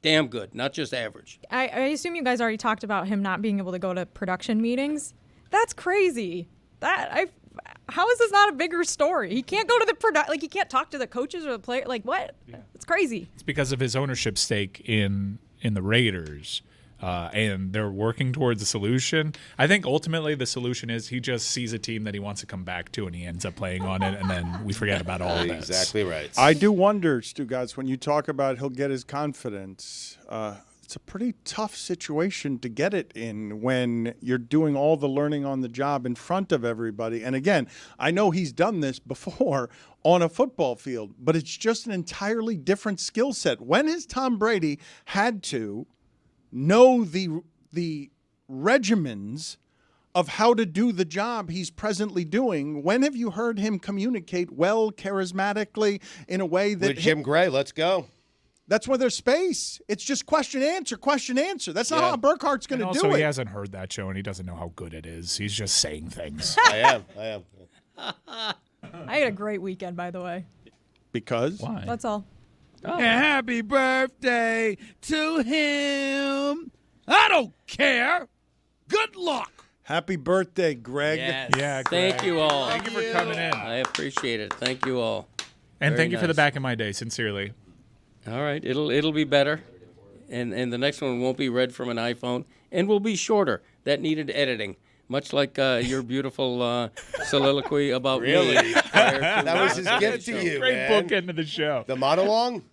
S6: Damn good, not just average.
S9: I assume you guys already talked about him not being able to go to production meetings. That's crazy. How is this not a bigger story? He can't go to the he can't talk to the coaches or the player. Like what? Yeah. It's crazy.
S3: It's because of his ownership stake in the Raiders. And they're working towards a solution. I think ultimately the solution is he just sees a team that he wants to come back to, and he ends up playing on it, and then we forget about all of this.
S4: Exactly right.
S1: I do wonder, Stugotz, when you talk about he'll get his confidence, it's a pretty tough situation to get it in when you're doing all the learning on the job in front of everybody. And again, I know he's done this before on a football field, but it's just an entirely different skill set. When has Tom Brady had to know the regimens of how to do the job he's presently doing? When have you heard him communicate well, charismatically, in a way that...
S4: With Jim Gray, let's go.
S1: That's where there's space. It's just question, answer, question, answer. That's not how Burkhart's going to do it.
S3: Also, he hasn't heard that show, and he doesn't know how good it is. He's just saying things.
S4: I am.
S9: I had a great weekend, by the way.
S1: Because?
S3: Why?
S9: That's all.
S13: Oh. Happy birthday to him. I don't care. Good luck.
S1: Happy birthday, Greg.
S6: Yes.
S3: Yeah, Greg.
S6: Thank you all.
S3: Thank you for coming in.
S6: I appreciate it. Thank you all.
S3: And
S6: Very
S3: thank you for the
S6: nice.
S3: back of my day, sincerely.
S6: All right, it'll be better, and the next one won't be read from an iPhone, and will be shorter. That needed editing, much like your beautiful soliloquy about
S4: Really?
S6: me.
S4: That was his gift to you,
S3: Great
S4: man.
S3: book end of the show.
S4: The monologue?